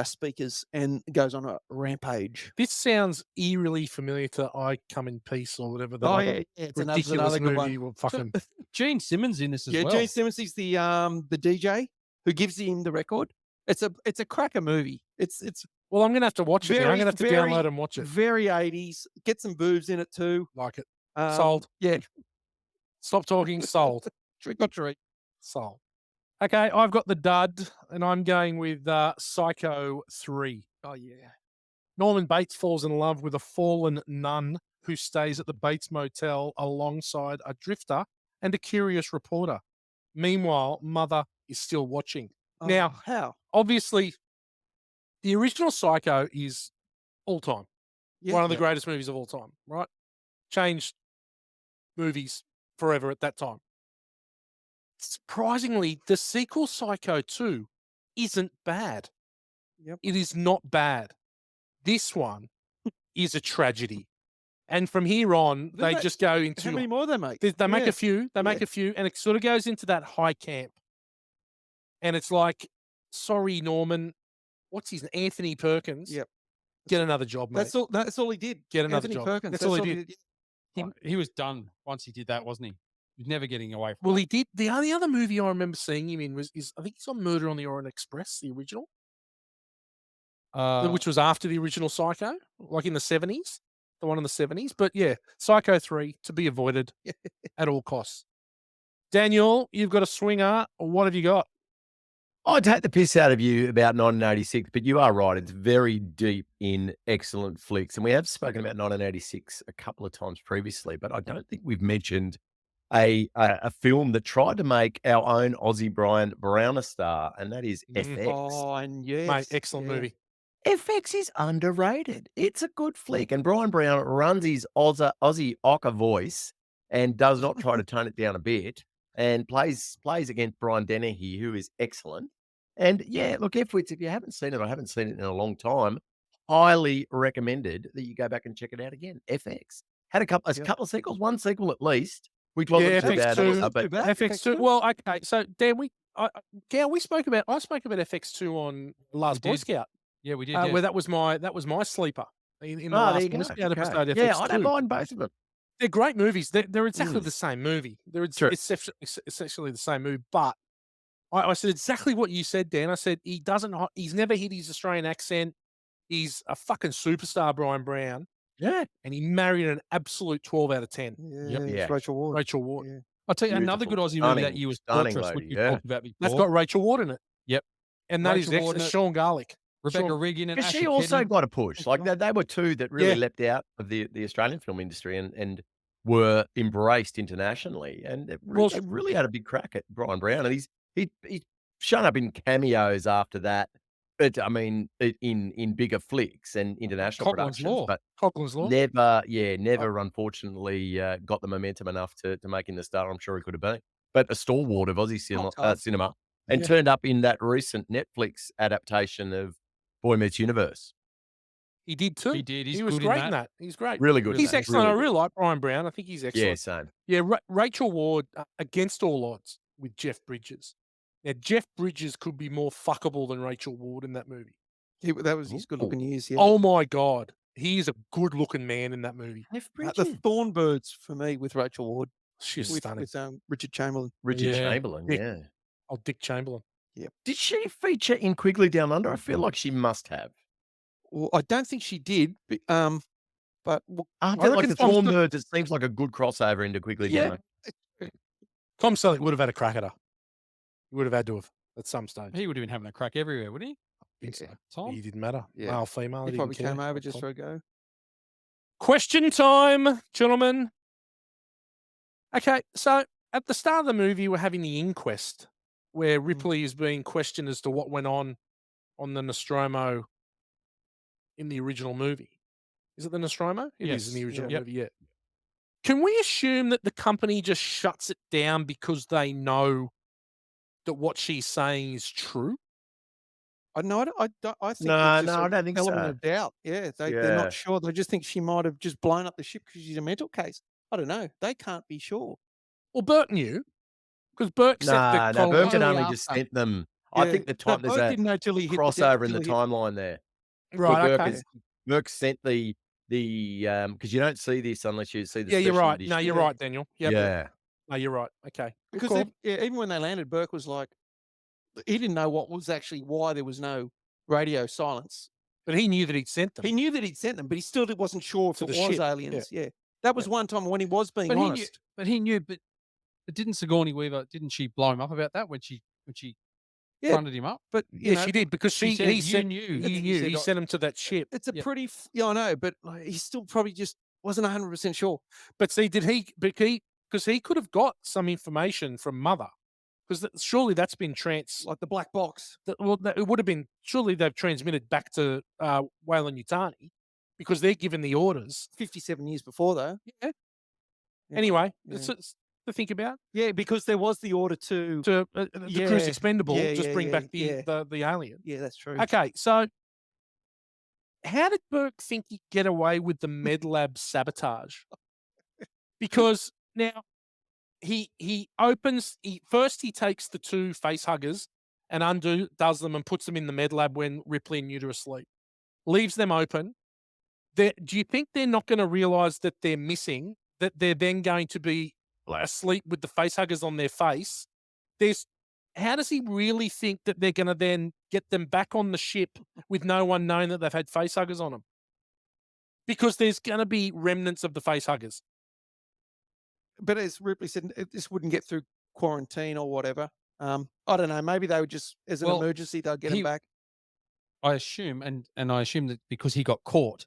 speakers and goes on a rampage. This sounds eerily familiar to I Come in Peace or whatever. Oh yeah, it's ridiculous another good movie. one. Will fucking Gene Simmons in this as Yeah, well. Gene Simmons is the DJ who gives him the record. It's a cracker movie. It's well, I'm gonna have to watch it. Now. I'm Very, gonna have to very- download and watch it. very 80s. Get some boobs in it too. Like it. Um, Sold. Yeah, Stop talking. Sold. trick or treat. Sold. Okay, I've got the dud, and I'm going with Psycho 3. Oh yeah. Norman Bates falls in love with a fallen nun who stays at the Bates Motel alongside a drifter and a curious reporter. Meanwhile, Mother is still watching. Now, Oh, how? obviously, the original Psycho is all time. Yeah. One of the greatest movies of all time, right? Changed movies forever at that time. Surprisingly, the sequel Psycho 2 isn't bad. Yep. It is not bad. This one is a tragedy. And from here on, they they- just go How into many more they make? they make Yeah. a few, make Yeah. a few, and it sort of goes into that high camp. And it's like, sorry, Norman, what's his Anthony Perkins? Yep. Get another job, mate. That's all he did. Get another Anthony job. Perkins. That's all he did. He was done once he did that, wasn't he? He was never getting away from Well, it. he did. The only other movie I remember seeing him in is I think he's on Murder on the Orient Express, the original, which was after the original Psycho, like in the 70s, the one in the 70s. But yeah, Psycho 3 to be avoided at all costs. Daniel, you've got a swinger. What have you got? I'd take the piss out of you about 1986, but you are right. It's very deep in excellent flicks. And we have spoken about 1986 a couple of times previously, but I don't think we've mentioned a film that tried to make our own Aussie Brian Brown a star, and that is FX. Oh, and yes. Mate, excellent movie. FX is underrated. It's a good flick. And Brian Brown runs his Aussie ochre voice and does not try to tone it down a bit and plays against Brian Dennehy, who is excellent. And yeah, look, if you haven't seen it, I haven't seen it in a long time, highly recommended that you go back and check it out again. FX had a couple of sequels, one sequel at least, which wasn't Yeah, too bad. FX2. but FX2. Well, okay. So Dan, I spoke about FX2 on Last Boy did. Scout. Yeah, we did. Where that was my sleeper in the there Last you Boy go. Scout Okay. episode. Yeah, FX2. I don't mind both of them. They're great movies. They're exactly the same movie. They're True. essentially the same movie. But I said exactly what you said, Dan. I said he's never hit his Australian accent. He's a fucking superstar, Brian Brown. Yeah. And he married an absolute 12 out of 10. Yeah, Yeah. it's Rachel Ward. Rachel Ward. Yeah. I'll tell you another good Beautiful. Aussie movie that Stunning, year was stunning Fortress, which lady, you yeah. talked about before. That's got Rachel Ward in it. Yep. And that is Rachel Ward excellent. in it. Sean Garlick. Rebecca Sean- Regan and But Ashley she also Kenny. got a push. Like they were two that really Yeah. leapt out of the Australian film industry and were embraced internationally. And they really had a big crack at Brian Brown. And he's shown up in cameos after that. But I mean, in bigger flicks and international Coughlin's productions, Law. but Coghlan's Law. never unfortunately got the momentum enough to making the star I'm sure he could have been. But a stalwart of Aussie cinema, and turned up in that recent Netflix adaptation of Boy Meets Universe. He did too. He did. He's He was good in great in that. that. He's great. Really good. in He's that, excellent. I really really good. like Brian Brown. I think he's excellent. Yeah, same. Yeah, Rachel Ward against all odds with Jeff Bridges. Now, Jeff Bridges could be more fuckable than Rachel Ward in that movie. That was his good-looking years. Yeah. Oh my God. He is a good-looking man in that movie. The Thornbirds for me with Rachel Ward. She's with, stunning. with Richard Chamberlain. Richard Yeah. Chamberlain, Dick. yeah. Oh, Dick Chamberlain. Did she feature in Quigley Down Under? I feel like she must have. Well, I don't think she did, but well, After like reckon the Tom Thornbirds, it seems like a good crossover into Quigley Down Under. Tom Selleck would have had a crack at her. He would have had to have at some stage. He would have been having a crack everywhere, wouldn't he? I think so. Tom? He didn't matter. Yeah. Male, female. he He probably didn't care. came over just for a go. Question time, gentlemen. Okay, so at the start of the movie, we're having the inquest where Ripley is being questioned as to what went on the Nostromo in the original movie. Is it the Nostromo? It is in the Yes. original Yep. movie, yeah. Can we assume that the company just shuts it down because they know that what she's saying is true? I think No, there's just no, I an don't think element so. of doubt. Yeah, they're Yeah. not sure. They just think she might have just blown up the ship because she's a mental case. I don't know. They can't be sure. Well, Burke knew because Burke said No, the Burke had only only just after. sent them. I Yeah. think the No, time there's Burke a didn't know till he hit the deck, crossover in the till he hit- timeline there. right. Burke, Okay. Burke sent the because you don't see this unless you see the Yeah, you're special right. edition. No, you're Yeah. right, Daniel. Yep. Yeah. No, you're right. Okay. Good Because call. even when they landed, Burke was like, he didn't know what was actually why there was no radio silence. But he knew that he'd sent them. He knew that he'd sent them, but he still wasn't sure if To it the was ship. aliens. Yeah. That was one time when he was being But he knew. honest. But he knew. But didn't Sigourney Weaver? Didn't she blow him up about that when she Yeah. fronted him up? But Yeah, she did because she said, he "You sent knew." He He knew. said, He "I- sent him to that ship. it's a Yeah. pretty, I know, but like, he still probably just wasn't 100% sure. But see, did he? Because he could have got some information from Mother Because surely that's been Like the black box. it would have been, surely they've transmitted back to Weyland-Yutani because they're given the orders. 57 years before, though. Yeah. Yeah. Anyway, Yeah. it's to think about. Yeah, because there was the order to The crew's expendable, just bring back the alien. Yeah, that's true. Okay, so how did Burke think he'd get away with the med lab sabotage? Because now he first takes the 2 face huggers and does them and puts them in the med lab when Ripley and Newt are asleep. Leaves them open. Do you think they're not going to realize that they're missing, that they're then going to be asleep with the face huggers on their face? How does he really think that they're going to then get them back on the ship with no one knowing that they've had face huggers on them? Because there's going to be remnants of the face huggers. But as Ripley said, this wouldn't get through quarantine or whatever. I don't know. Maybe they would just, as an emergency, they'll get him back. I assume, and I assume that because he got caught,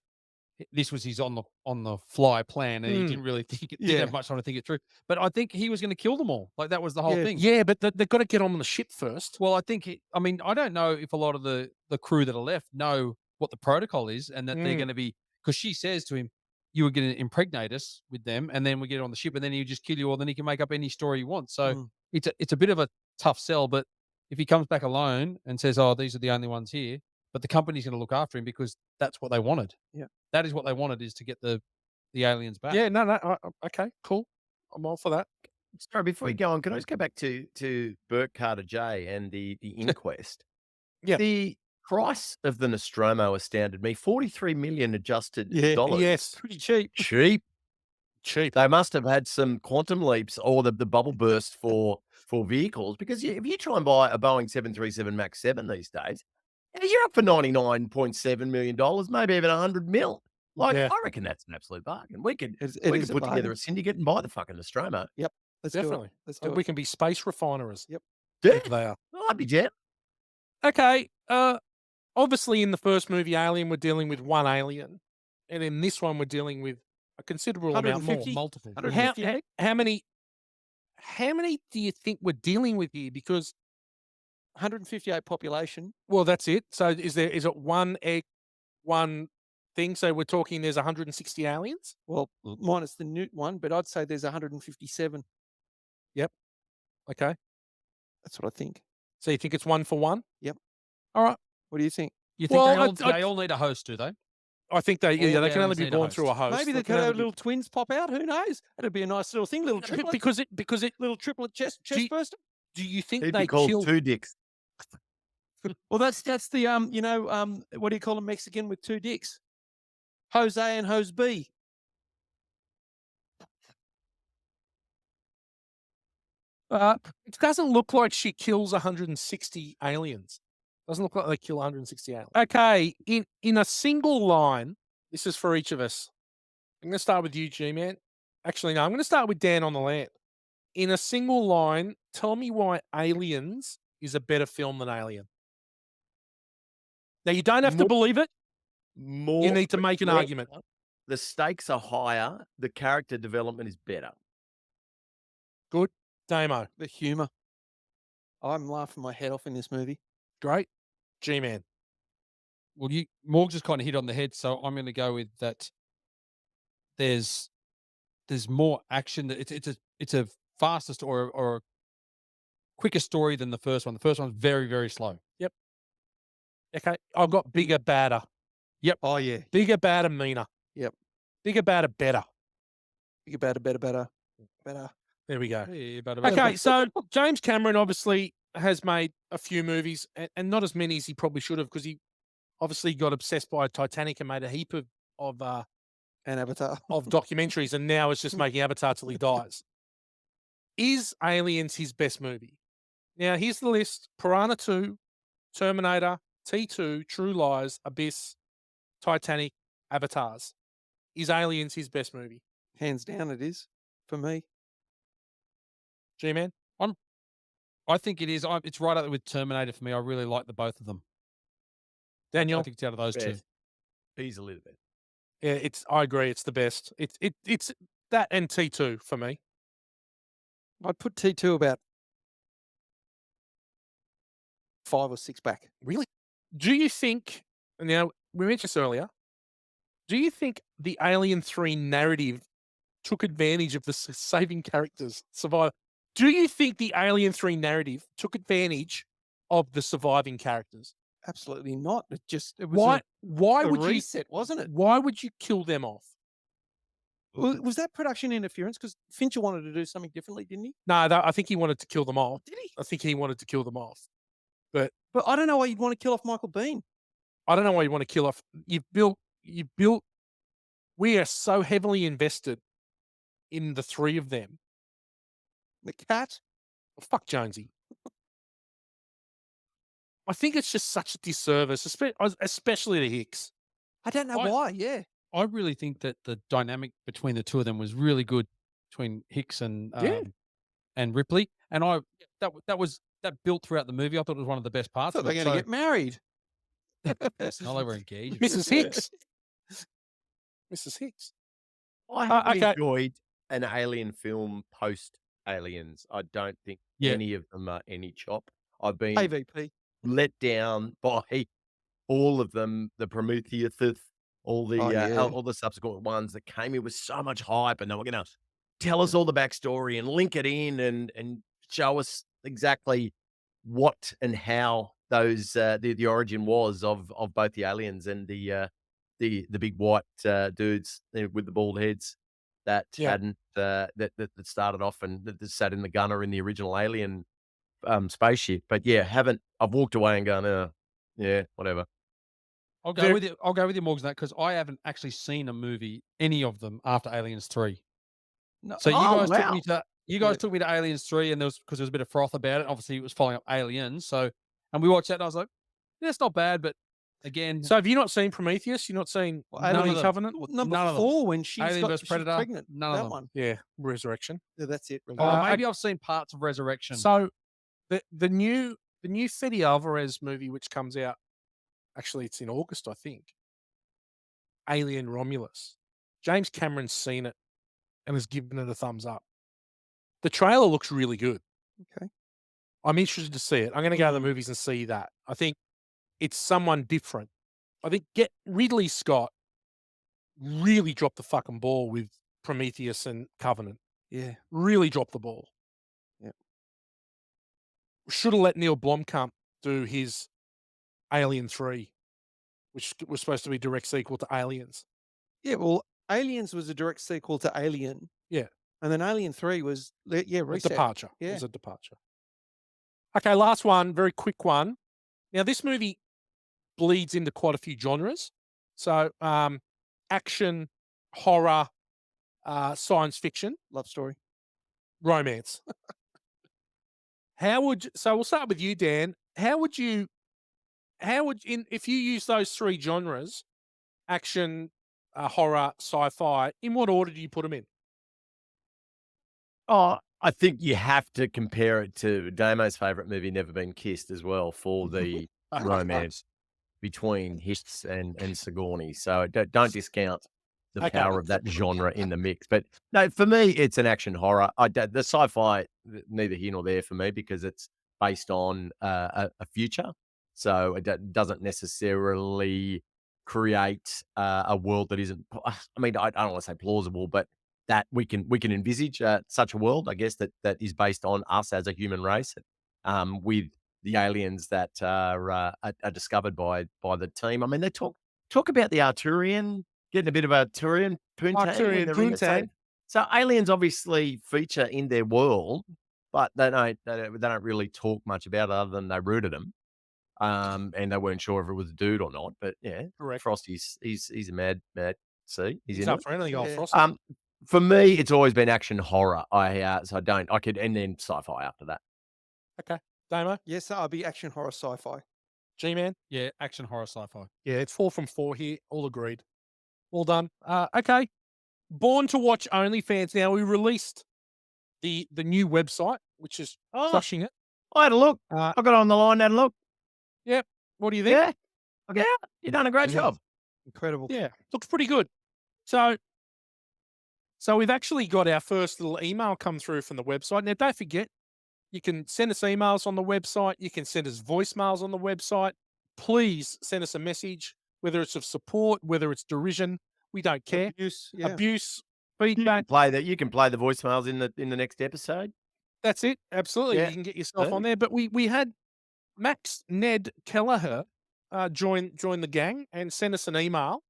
this was his on the fly plan, and he didn't really didn't have much time to think it through. But I think he was going to kill them all. Like that was the whole thing. Yeah, but they've got to get on the ship first. Well, I think I don't know if a lot of the crew that are left know what the protocol is, and that they're going to be, because she says to him, "You were going to impregnate us with them, and then we get on the ship, and then he'll just kill you, or then he can make up any story he wants." So it's a bit of a tough sell. But if he comes back alone and says, "Oh, these are the only ones here," but the company's going to look after him because that's what they wanted. Yeah, that is what they wanted, is to get the aliens back. Yeah, no, okay, cool. I'm all for that. Sorry, before you go on, can I just go back to Burke Carter J and the inquest? Yeah. The price of the Nostromo astounded me. 43 million adjusted dollars. Yes, pretty cheap. Cheap. They must have had some quantum leaps or the bubble burst for vehicles, because if you try and buy a Boeing 737 MAX 7 these days, you're up for $99.7 million, maybe even 100 mil. Like, I reckon that's an absolute bargain. We could put together a syndicate and buy the fucking Nostromo. Yep, Definitely. Let's do it. We can be space refinerers. Yep. Yeah, They are. I'd be jet. Okay. Obviously, in the first movie, Alien, we're dealing with one alien, and in this one, we're dealing with a considerable amount more. 150? Multiple. How many do you think we're dealing with here? Because 158 population. well, that's it. So is it one egg, one thing? So we're talking there's 160 aliens? Well, minus the Newt one, but I'd say there's 157. Yep. Okay. That's what I think. So you think it's 1 for 1? Yep. All right. What do you think? You think Well, they all need a host, do they? I think they All can only aliens be need a born through a host. Maybe they could have little twins pop out. Who knows? That'd be a nice little thing. Little triplet. because it Little triplet chest Do you- burster. do you think He'd they be called killed 2 dicks. Well, that's the what do you call a Mexican with 2 dicks? Jose and Jose B. It doesn't look like she kills 160 aliens. Doesn't look like they kill 160 aliens. Okay, in a single line, this is for each of us. I'm going to start with you, G-Man. Actually, no, I'm going to start with Dan on the land. In a single line, tell me why Aliens is a better film than Alien. Now, you don't have to believe it. You need to make an argument. The stakes are higher. The character development is better. Good. Damo. The humor. I'm laughing my head off in this movie. Great. G-Man. Well, Morg just kind of hit on the head, so I'm going to go with that. There's more action. It's a faster story or a quicker story than the first one. The first one's very, very slow. Yep. Okay. I've got bigger, badder. Yep. Oh yeah. Bigger, badder, meaner. Yep. Bigger, badder, better. Bigger, better. There we go. Hey, better. Okay, so James Cameron obviously has made a few movies, and not as many as he probably should have, because he obviously got obsessed by Titanic and made a heap of And Avatar. of documentaries, and now is just making Avatar till he dies. Is Aliens his best movie? Now, here's the list: Piranha 2, Terminator, T2, True Lies, Abyss, Titanic, Avatars. Is Aliens his best movie? Hands down, it is for me. G-Man? I think it is. It's right up there with Terminator for me. I really like the both of them. Daniel? I think it's out of those two. Best. Easily the best. Yeah, I agree. It's the best. It's that and T2 for me. I'd put T2 about 5 or 6 back. Really? Do you think, now we mentioned this earlier, do you think the Alien 3 narrative took advantage of the saving characters survive? Do you think the Alien 3 narrative took advantage of the surviving characters? Absolutely not. It was Why a would you reset, wasn't it? why would you kill them off? Was that production interference? Because Fincher wanted to do something differently, didn't he? No, I think he wanted to kill them off. Did he? I think he wanted to kill them off. But I don't know why you'd want to kill off Michael Biehn. I don't know why you want to kill off. You built. We are so heavily invested in the three of them. The cat. Well, fuck Jonesy. I think it's just such a disservice, especially to Hicks. I don't know why. Yeah. I really think that the dynamic between the two of them was really good between Hicks and Ripley, and that built throughout the movie. I thought it was one of the best I parts. thought Of they're it. going to get married. It's not like we're engaged. Mrs. Hicks. Mrs. Hicks. I haven't okay. enjoyed an Alien film post Aliens. I don't think any of them are any chop. I've been AVP. let down by all of them. The Prometheus, all the all the subsequent ones that came in with so much hype, and they were going to tell us all the backstory and link it in and show us exactly what and how those the origin was of both the aliens and the big white dudes with the bald heads that hadn't that started off and that sat in the gunner in the original Alien spaceship. But I've walked away and gone, whatever. I'll go with you. I'll go with you, Morgan, that because I haven't actually seen a movie, any of them, after Aliens 3. No. So you guys took me to Aliens 3, and there was a bit of froth about it. Obviously, it was following up Aliens. So, and we watched that, and I was like, it's not bad, but again. So have you not seen Prometheus? You're not seen Alien Covenant? Number 4 when she's Alien vs. Predator, pregnant. none of that them. one. Yeah, Resurrection. Yeah, that's it. Maybe I've seen parts of Resurrection. So the new Fede Alvarez movie, which comes out, actually it's in August, I think. Alien Romulus. James Cameron's seen it and has given it a thumbs up. The trailer looks really good. Okay. I'm interested to see it. I'm going to go to the movies and see that. I think it's someone different. I think Ridley Scott really dropped the fucking ball with Prometheus and Covenant. Yeah. Really dropped the ball. Yeah. Should have let Neil Blomkamp do his Alien 3, which was supposed to be a direct sequel to Aliens. Yeah, well, Aliens was a direct sequel to Alien. Yeah. And then Alien 3 was, reset. A departure. Yeah. It was a departure. Okay, last one, very quick one. Now, this movie bleeds into quite a few genres. So, action, horror, science fiction, Love story. romance. So we'll start with you, Dan. If you use those three genres, action, horror, sci-fi, in what order do you put them in? Oh, I think you have to compare it to Damo's favourite movie, Never Been Kissed, as well, for the romance between Hicks and Sigourney. So don't discount the power of that genre in the mix. But no, for me, it's an action horror. The sci-fi, neither here nor there for me, because it's based on a future. So it doesn't necessarily create a world that isn't, I mean, I don't want to say plausible, but that we can envisage such a world, I guess, that is based on us as a human race, with the aliens that are discovered by the team. I mean, they talk about the Arturian, getting a bit of Arturian poontang. So aliens obviously feature in their world, but they don't really talk much about it other than they rooted them. And they weren't sure if it was a dude or not. But yeah, Correct. Frosty's he's a mad C. He's up for anything, old Frosty. For me, it's always been action horror. And then sci-fi after that. Okay. Damo? Yes, I'll be action horror sci-fi. G-Man? Yeah, action horror sci-fi. Yeah, it's 4 from 4 here. All agreed. Well done. Okay. Born to Watch OnlyFans. Now, we released the new website, which is crushing it. I had a look. I got on the line and had a look. Yep. What do you think? Yeah. Okay. You've done a great job. Incredible. Yeah. Looks pretty good. So we've actually got our first little email come through from the website. Now, don't forget, You can send us emails on the website. You can send us voicemails on the website. Please send us a message, whether it's of support, whether it's derision. We don't care. Abuse, yeah. Abuse, You feedback. you can play the voicemails in the next episode. That's it. Absolutely. Yeah, You can get yourself on perfect. there. But we had Max Ned Kelleher join the gang and send us an email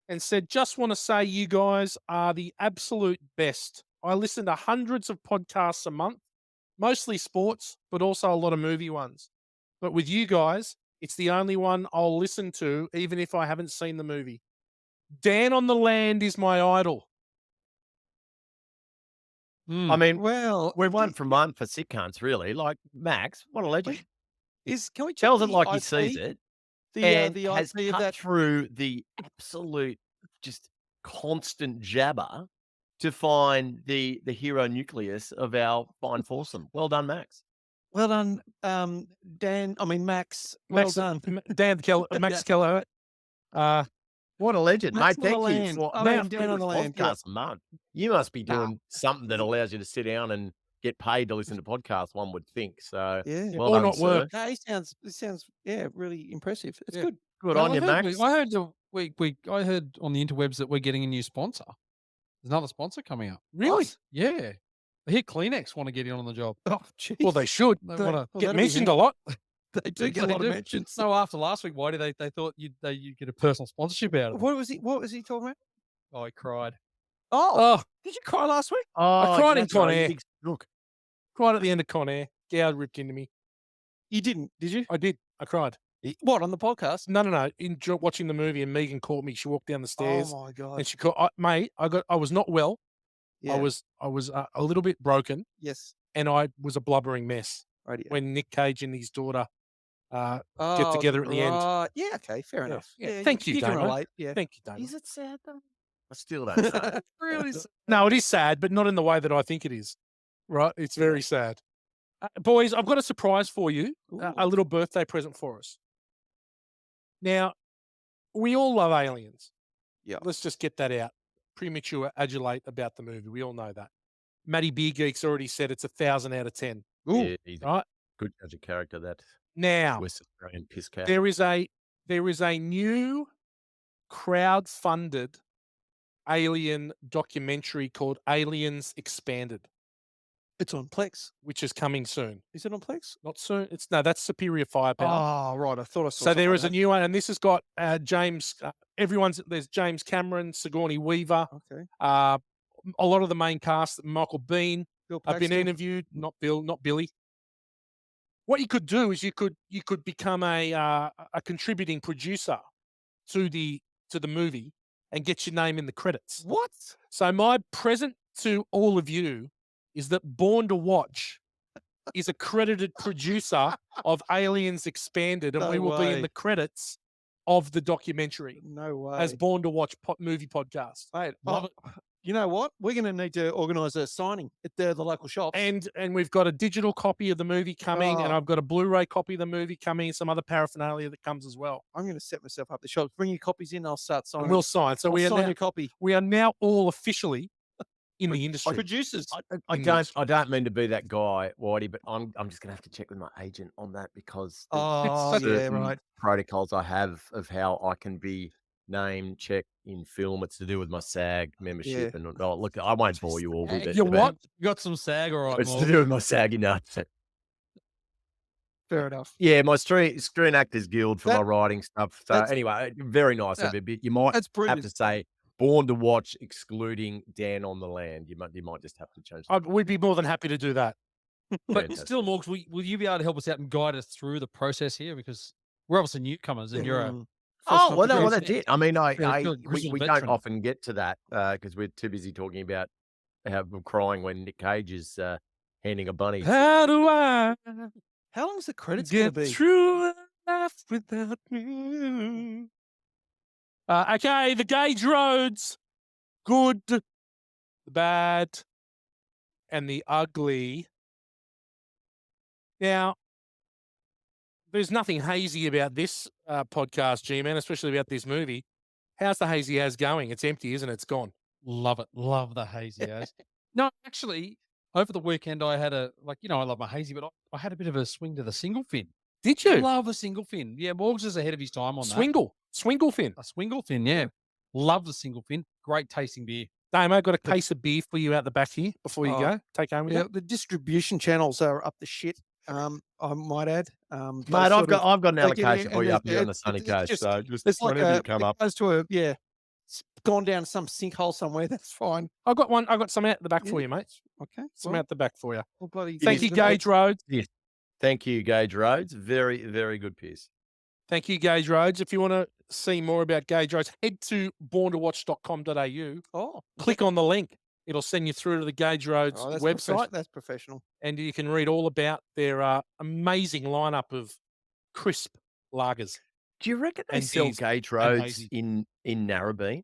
and said, just want to say you guys are the absolute best. I listen to hundreds of podcasts a month, mostly sports, but also a lot of movie ones. But with you guys, it's the only one I'll listen to, even if I haven't seen the movie. Dan on the Land is my idol. I mean, Well, we're one from one for sick cunts, really. Like Max, what a legend. can we check Tells it the like he IP? sees it, The and has IP of cut that. through the absolute just constant jabber to find the hero nucleus of our fine foursome. Well done, Max. Well done, Dan. I mean, Max. Well Max, done. Max Kelleher. What a legend, Max mate. on the Thank you land. for I mean, Dan on the land, yeah. podcast a month. You must be doing something that allows you to sit down and get paid to listen to podcasts, one would think. So Yeah. well Or done, not sir. work. No, it sounds really impressive. It's Yeah. good. Good Well, on you, Max. I heard I heard on the interwebs that we're getting a new sponsor. There's another sponsor coming up. Really? What? Yeah. I hear Kleenex want to get in on the job. Oh, geez. Well, they should. They They- want well, Get that'd be mentioned a handy. lot. They do get a They lot of do. mentions. No, after last week, why did they thought you get a personal sponsorship out of it? What was he talking about? Oh, I cried. Oh, Did you cry last week? Oh, cried in that's right, Con you Air. big snook. cried at the end of Con Air. Gowd ripped into me. You didn't, did you? I did. I cried. What, on the podcast? No. Watching the movie, and Megan caught me. She walked down the stairs, Oh my god. and she caught mate. I was not well. Yeah. I was a little bit broken, Yes. and I was a blubbering mess Radio. when Nick Cage and his daughter get Oh, together at the end. right. Yeah, okay, fair Yeah, enough. yeah. Thank you, You can Damo. relate, yeah. Thank you, Damo. Is it sad though? I still don't know. Really No, it is sad, but not in the way that I think it is. Right? It's very sad. Boys, I've got a surprise for you. A little birthday present for us. Now, we all love aliens. Yeah. Let's just get that out. Premature adulate about the movie. We all know that. Matty Beer Geek's already said it's 1,000 out of 10. Yeah, he's a Right? good judge of character, that Now, West Australian piss cat. there is a new crowd-funded alien documentary called Aliens Expanded, It's on Plex. which is coming soon. Is it on Plex? Not soon. That's Superior Firepower. Oh, right. I thought I saw So there is a something new one, and this has got James. There's James Cameron, Sigourney Weaver, like that. Okay. a lot of the main cast. Michael Bean Bill have been Paxton. interviewed. Not Billy. What you could do is you could become a contributing producer to the movie and get your name in the credits. What? So my present to all of you is that Born to Watch is a credited producer of Aliens Expanded, and No we will be in way. the credits of the documentary No way. as Born to Watch movie podcast. Mate, Love it. You know what? We're going to need to organise a signing at the local shops. And we've got a digital copy of the movie coming, and Oh. I've got a Blu-ray copy of the movie coming, and some other paraphernalia that comes as well. I'm going to set myself up at the shops. Bring your copies in. I'll start signing. And we'll sign. So I'll we sign are your copy. now all officially in the industry. Producers. I in don't mean to be that guy, Whitey, but I'm just gonna have to check with my agent on that because there's Oh, yeah, certain right. protocols I have of how I can be name checked in film. It's to do with my SAG membership, and look, I won't bore you all with it. Your but what? You got some SAG, all right, It's to Morg. do with my SAG, Fair enough. Yeah, my Screen Actors Guild for my That- writing stuff. So that's- anyway, very nice of it. But you might That's have brilliant. to say Born to Watch, excluding Dan on the Land. You might just have to change. We'd be more than happy to do that. But Fantastic. still, Morgs, will you be able to help us out and guide us through the process here? Because we're obviously newcomers, and you're a Mm. Oh, well, time that's it. I mean, you're a we grizzled don't veteran. often get to that because we're too busy talking about how we're crying when Nick Cage is handing a bunny. How do I How long's the credits going to get be? through life without you? Okay, the gauge roads. Good, the bad, and the ugly. Now, there's nothing hazy about this podcast, G-Man, especially about this movie. How's the hazy as going? It's empty, isn't it? It's gone. Love it. Love the hazy as. No, actually, Over the weekend, I had I love my hazy, but I had a bit of a swing to the single fin. Did you? Love a single fin. Yeah, Morgs is ahead of his time on that. Swingle fin. A swingle fin, yeah. Love the single fin. Great tasting beer. Damo, got a case of beer for you out the back here before you go. Take home with you. The distribution channels are up the shit. I might add. Mate, I've got an allocation for you up here on the sunny coast. Just, So just it's like whenever you come it up. goes to it's gone down some sinkhole somewhere. That's fine. I got some out the back for you, mate. Okay, Some out the back for you. well, bloody Thank you, Gage Roads. Thank you, Gage Roads. Very, very good piss. Thank you, Gage Roads. If you want to see more about Gage Roads, head to borntowatch.com.au. Oh, Click on the link. It'll send you through to the Gage Roads that's website, That's professional. and you can read all about their amazing lineup of crisp lagers. Do you reckon they And sell beers Gage Roads in Narrabeen?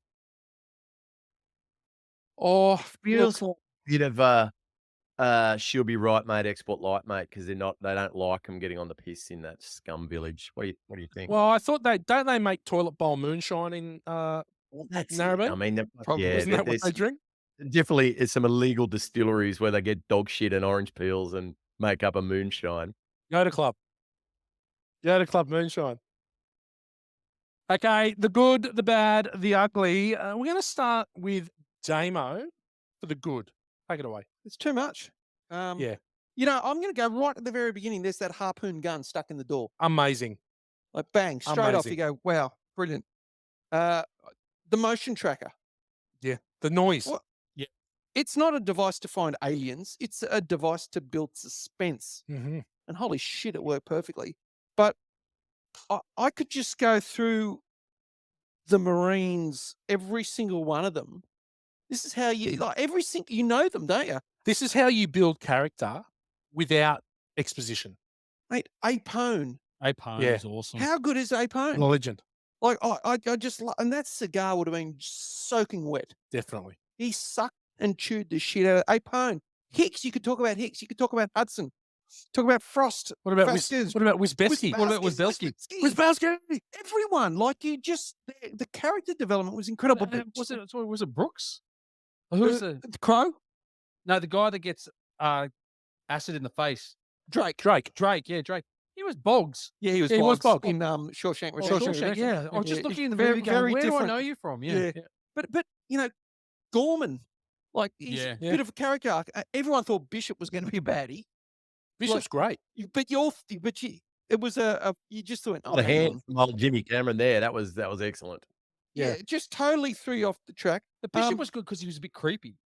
Oh, Feels like a bit of she'll be right, mate. Export light, mate, because they don't like them getting on the piss in that scum village. What do you think? well, I thought they make toilet bowl moonshine in That's Narrabeen? I mean, Probably. Isn't that what there's they drink? definitely some illegal distilleries where they get dog shit and orange peels and make up a moonshine. Go to club. Go to Club Moonshine. Okay, the good, the bad, the ugly. We're going to start with Damo for the good. Take it away. It's too much. Yeah. I'm going to go right at the very beginning. There's that harpoon gun stuck in the door. Amazing. Like bang, straight off. Amazing. You go, wow, brilliant. The motion tracker. Yeah. The noise. What? Yeah. It's not a device to find aliens. It's a device to build suspense. Mm-hmm. And holy shit, it worked perfectly. But I could just go through the Marines, every single one of them. This is how you you know them, don't you? This is how you build character without exposition. Mate, Apone. Apone Yeah. is awesome. How good is Apone? Legend. Like I just and that cigar would have been soaking wet. Definitely. He sucked and chewed the shit out of Apone. Hicks, you could talk about Hicks. You could talk about Hudson. Talk about Frost. What about Vasquez, Wisbesky? What about Wisbelski? Wisbowski. Everyone, like you just the character development was incredible. But Was it Brooks? Who's the Crow? No, the guy that gets acid in the face. Drake. Drake. Yeah, Drake. He was Boggs. Yeah, he was Yeah, he was Boggs Boggs. in Shawshank Oh, Redemption. Shawshank, yeah. I was just looking in the very, movie going, very where do I different. know you from? Yeah. But Gorman, like he's Yeah. a bit of a character arc. Everyone thought Bishop was going to be a baddie. Bishop's great. It was you just thought, The hang hand on. from old Jimmy Cameron there. That was excellent. Yeah, it just totally threw you off the track. The Bishop was good because he was a bit creepy.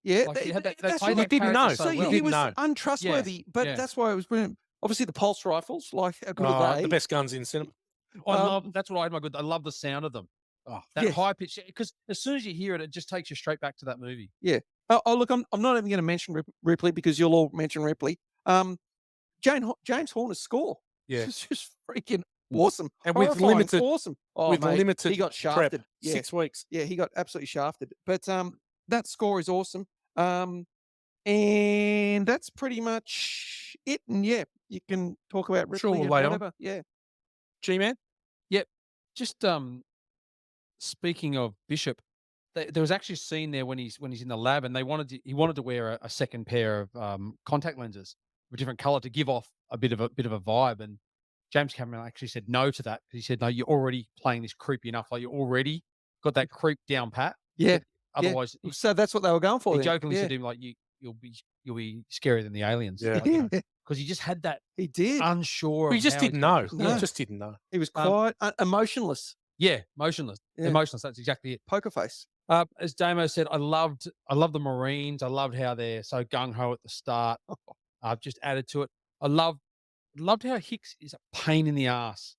Yeah, Like, he had that that's played why- that didn't character know. so So well. he didn't was know. untrustworthy, but yeah. that's why it was brilliant. Obviously, the pulse rifles, like how good are they? The best guns in cinema. That's what I had my good. I love the sound of them. Oh, That Yeah. high pitch, because as soon as you hear it, it just takes you straight back to that movie. Look, I'm not even going to mention Ripley because you'll all mention Ripley. James Horner's score, Yeah. it's just freaking awesome, And with Horrifying, limited- awesome. Oh, with mate, limited he got prep. shafted. Yeah, 6 weeks. yeah, he got absolutely shafted. But that score is awesome. And that's pretty much it. And yeah, you can talk about Ripley Sure, we'll and lay on. whatever. Yeah. G-Man? Just speaking of Bishop, there was actually a scene there when he's in the lab, and he wanted to wear a second pair of contact lenses of a different color to give off a bit of a vibe. And James Cameron actually said no to that because he said, no, you're already playing this creepy enough. Like you already got that creep down pat. Yeah. Otherwise, So that's what they were going for. he then. jokingly yeah. said to him like, you'll be scarier than the aliens. Yeah. Because he just had that He did. unsure. He of just how didn't he's know. gonna do He it. just didn't know. He was quiet, emotionless, Yeah, motionless. Yeah. Emotionless. That's exactly it. poker face. As Damo said, I love the Marines. I loved how they're so gung ho at the start. I've just added to it. I loved how Hicks is a pain in the ass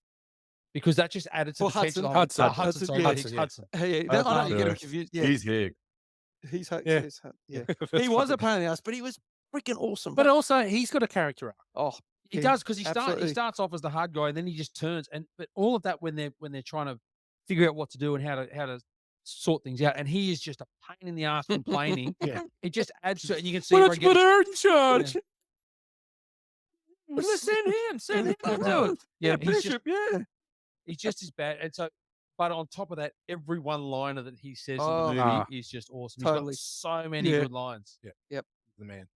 because that just added to Well, the tension. Hudson. Hudson. Hudson, Sorry, yeah. Hicks, Hudson. Hey, I know you get him Yeah. confused. Yeah, He's here. he's Yeah. yeah. That's He was funny. a pain in the ass, but he was freaking awesome. But also, he's got a character arc. oh, He Yeah, does because he absolutely. starts off as the hard guy and then he just turns but all of that when they're trying to figure out what to do and how to sort things out, and he is just a pain in the ass complaining. Yeah. It just adds to it, and you can see Well, where let's he gets- put her in charge. Yeah. Let's send him. Send him. Yeah, to do it. yeah, Bishop, he's just yeah. he's just as bad. And so, but on top of that, every one liner that he says Oh, in the movie ah. is just awesome. Totally. He's got so many Yeah. good lines. The man.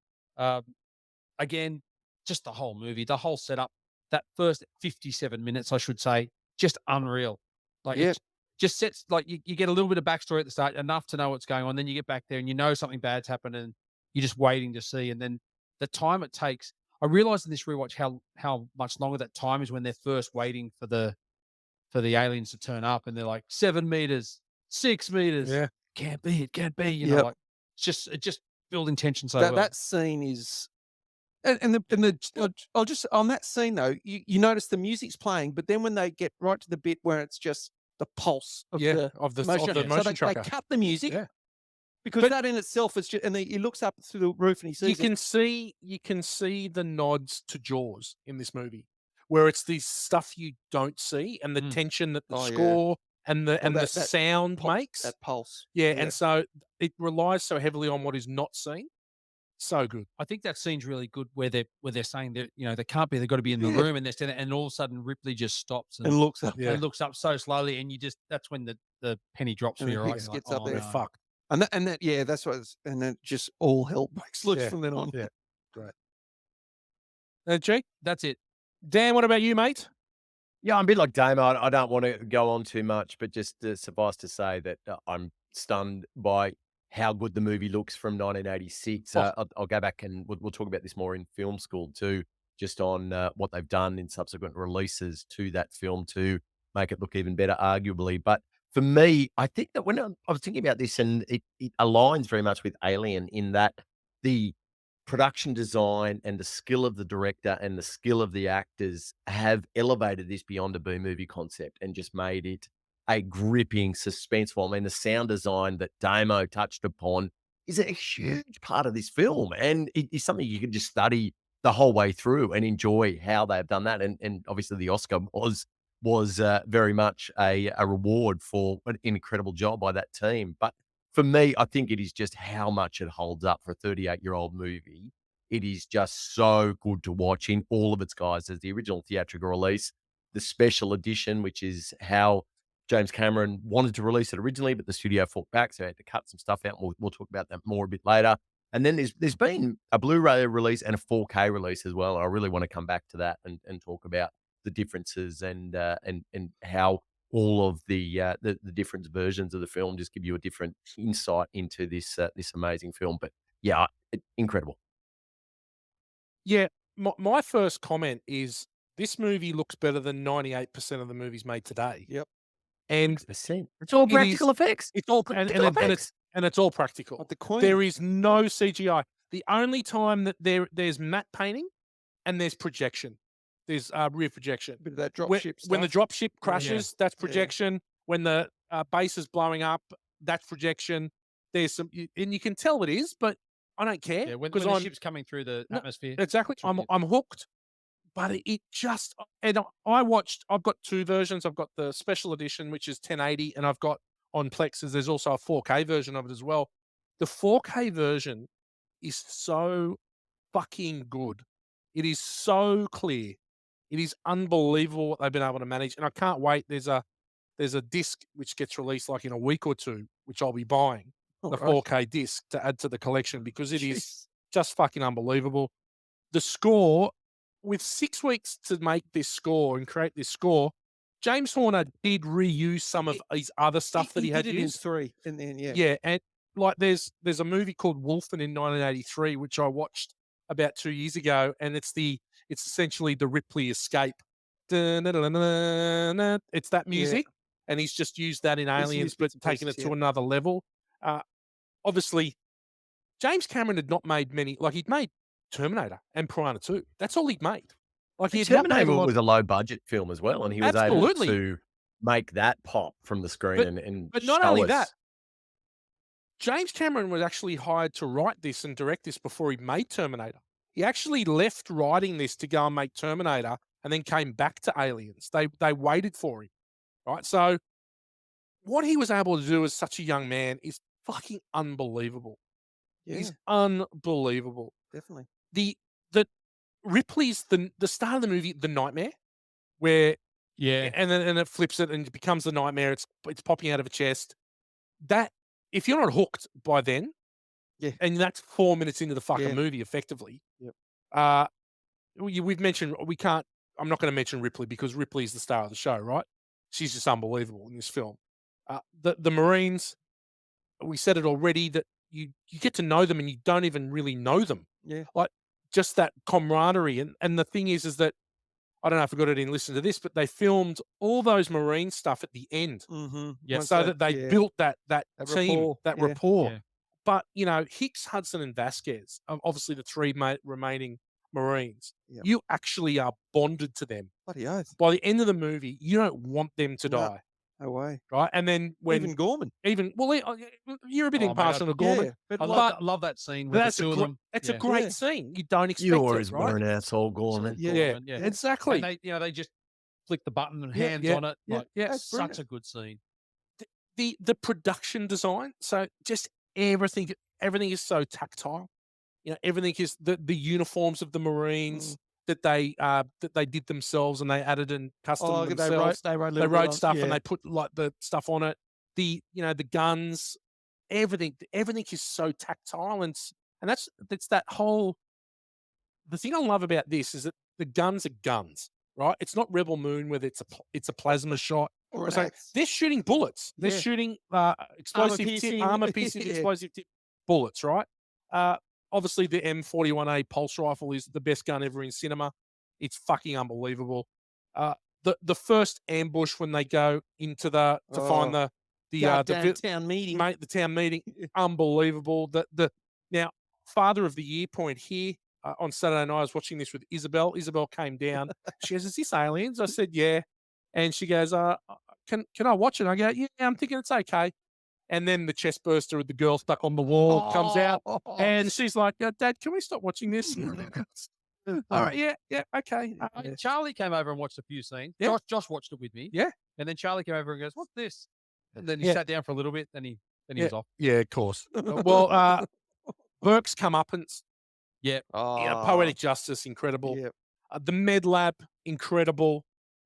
Again, just the whole movie, the whole setup, that first 57 minutes, I should say, just unreal. Like Yeah. it just sets like you get a little bit of backstory at the start, enough to know what's going on. Then you get back there and you know something bad's happened, and you're just waiting to see. And then the time it takes, I realized in this rewatch how much longer that time is when they're first waiting for the aliens to turn up, and they're like 7 meters, 6 meters. Yeah. Can't be, it can't be. You Yep. know, like it just building tension so That well. that scene is, and I'll just on that scene though, you notice the music's playing, but then when they get right to the bit where it's just the pulse of Yeah, the of the motion, motion so they tracker. cut the music, Yeah. because But- that in itself is just, and he looks up through the roof and he You sees can see the nods to Jaws in this movie, where it's this stuff you don't see, and the tension that the Oh, yeah. score and the that sound makes. that pulse. Yeah, and so it relies so heavily on what is not seen. So good. I think that scene's really good where they're saying that, you know, they can't be, they've got to be in the room, and they're standing, and all of a sudden Ripley just stops And looks up, Yeah. and looks up so slowly, and that's when the penny drops And for the your Hicks eyes. gets Like, up oh, there. They're no. fucked. and that yeah, that's what. And then just all hell breaks loose Yeah. from then on. Yeah. G, That's it. Dan, what about you, mate? Yeah, I'm a bit like Damo. I don't want to go on too much, but just suffice to say that I'm stunned by how good the movie looks from 1986. I'll go back and we'll talk about this more in film school too, just on what they've done in subsequent releases to that film to make it look even better, arguably. But for me, I think that when I was thinking about this, and it aligns very much with Alien in that the production design and the skill of the director and the skill of the actors have elevated this beyond a B movie concept and just made it a gripping, suspenseful. I mean, the sound design that Damo touched upon is a huge part of this film, and it is something you can just study the whole way through and enjoy how they've done that. And obviously, the Oscar was very much a reward for an incredible job by that team. But for me, I think it is just how much it holds up for a 38-year-old movie. It is just so good to watch in all of its guises. The original theatrical release, the special edition, which is how James Cameron wanted to release it originally, but the studio fought back, so he had to cut some stuff out. We'll talk about that more a bit later. And then there's been a Blu-ray release and a 4K release as well. I really want to come back to that and talk about the differences and how all of the different versions of the film just give you a different insight into this amazing film. But yeah, incredible. Yeah, my first comment is this movie looks better than 98% of the movies made today. Yep. And 100%. It's all It practical effects. it's all Practical effects. it's all practical. Like the Queen. There is no CGI. The only time that there's matte painting and there's projection. There's rear projection. Bit of that drop When, ship when the stuff. drop ship crashes, that's projection. When the base is blowing up, that's projection. There's and you can tell it is, but I don't care Yeah, when because the I'm ship's coming through the No, atmosphere. exactly. That's right, I'm hooked, but it just and I've got two versions. I've got the special edition, which is 1080, and I've got on Plexes. There's also a 4K version of it as well. The 4K version is so fucking good. It is so clear. It is unbelievable what they've been able to manage, and I can't wait. There's a disc which gets released like in a week or two, which I'll be buying the Alright. 4K disc to add to the collection because it is Jeez. just fucking unbelievable. The score, with 6 weeks to make this score and create this score, James Horner did reuse some of his other stuff that he had did it in used. 3, and then Yeah, and like there's a movie called Wolfen in 1983, which I watched about 2 years ago, and it's essentially the Ripley escape. Dun-dun-dun-dun-dun. It's that music, and he's just used that in He's Aliens, used but bits and taken it pieces, to another level. Obviously, James Cameron had not made many. Like he'd made Terminator and Piranha 2. That's all he'd made. Like he had not made Terminator a lot. was a low budget film as well, and he was Absolutely. able to make that pop from the screen and But not show only us. that, James Cameron was actually hired to write this and direct this before he made Terminator. He actually left writing this to go and make Terminator and then came back to Aliens. They waited for him, right? So what he was able to do as such a young man is fucking unbelievable. yeah, Is unbelievable. definitely. The Ripley's the start of the movie, the nightmare, where Yeah. and then it flips it and it becomes the nightmare. It's popping out of a chest. That if you're not hooked by then, Yeah. And that's 4 minutes into the fucking Yeah. movie, effectively. Yep. We've mentioned we can't. I'm not going to mention Ripley because Ripley is the star of the show, right? She's just unbelievable in this film. The Marines, we said it already that you get to know them and you don't even really know them. Yeah. Like just that camaraderie. And the thing is that I don't know if I got it in listen to this, but they filmed all those Marine stuff at the end. Mm-hmm. So that they built that team, rapport. that Yeah. rapport. Yeah. But, Hicks, Hudson, and Vasquez, obviously the three remaining Marines, Yep. you actually are bonded to them. Bloody oath. By the end of the movie, you don't want them to No. die, No way. right? And then when Even Gorman. you're a bit Oh, mate, impartial to Gorman. Yeah. But I like, love that scene But with the that's two of them. it's Yeah. a great Yeah. scene. You don't expect You it, always right? were an asshole, Gorman. Yeah. Gorman, Yeah, exactly. And they just flick the button and Yeah, hands yeah, on it. yeah, Like, yeah. That's such brilliant. a good scene. The production design, so just everything is so tactile. Everything is the uniforms of the Marines that they did themselves and they added and custom themselves. They wrote, They wrote stuff and they put like the stuff on it. The guns, everything is so tactile and that's that whole. The thing I love about this is that the guns are guns, right? It's not Rebel Moon where it's a plasma shot. Or an So axe. they're shooting bullets. They're Yeah. shooting explosive tip, piercing. armor piercing, Yeah. explosive tip bullets, right? Obviously, the M41A pulse rifle is the best gun ever in cinema. It's fucking unbelievable. The first ambush when they go into to find the town meeting. mate, the town meeting, unbelievable. Now, Father of the Year point here on Saturday night. I was watching this with Isabel. Isabel came down. She goes, "Is this Aliens?" I said, "Yeah," and she goes, "Can I watch it?" I go, "Yeah, I'm thinking it's okay." And then the chest burster with the girl stuck on the wall comes out, and she's like, "Dad, can we stop watching this?" All right, yeah, okay. Charlie came over and watched a few scenes. Yeah. Josh watched it with me. Yeah. And then Charlie came over and goes, "What's this?" And then he Yeah. sat down for a little bit. Then he was off. Yeah, of course. Well, Burke's comeuppance, poetic justice, incredible. Yeah. The med lab, incredible.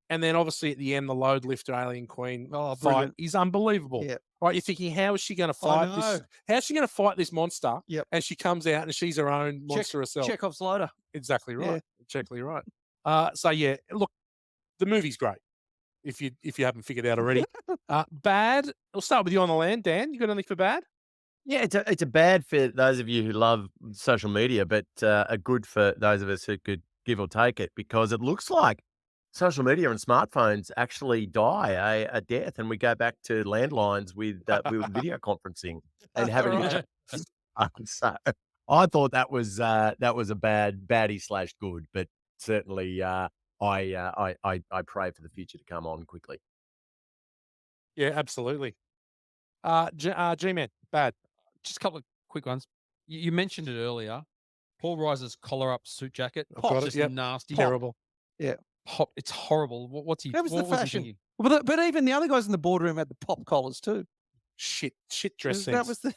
And then obviously at the end, the load lifter alien queen fight brilliant. is unbelievable. Yeah. Right, you're thinking, how is she going to fight this? know. How's she going to fight this monster? Yep. And she comes out and she's her own monster herself. Chekhov's loader. Exactly right. Yeah. Exactly right. So yeah, look, the movie's great. If you haven't figured out already. Bad. We'll start with you on the land, Dan. You got anything for bad? Yeah, it's a bad for those of you who love social media, but a good for those of us who could give or take it, because it looks like social media and smartphones actually die a death, and we go back to landlines with video conferencing and having. So I thought that was a baddie / good, but certainly I pray for the future to come on quickly. Yeah, absolutely. G-Man, bad. Just a couple of quick ones. You mentioned it earlier. Paul Reiser's collar-up suit jacket. I've got it, Just yep. nasty. Terrible. Pop. It's horrible. What's he? That was the what was he fashion. thinking? But even the other guys in the boardroom had the pop collars too. Shit dress That sense.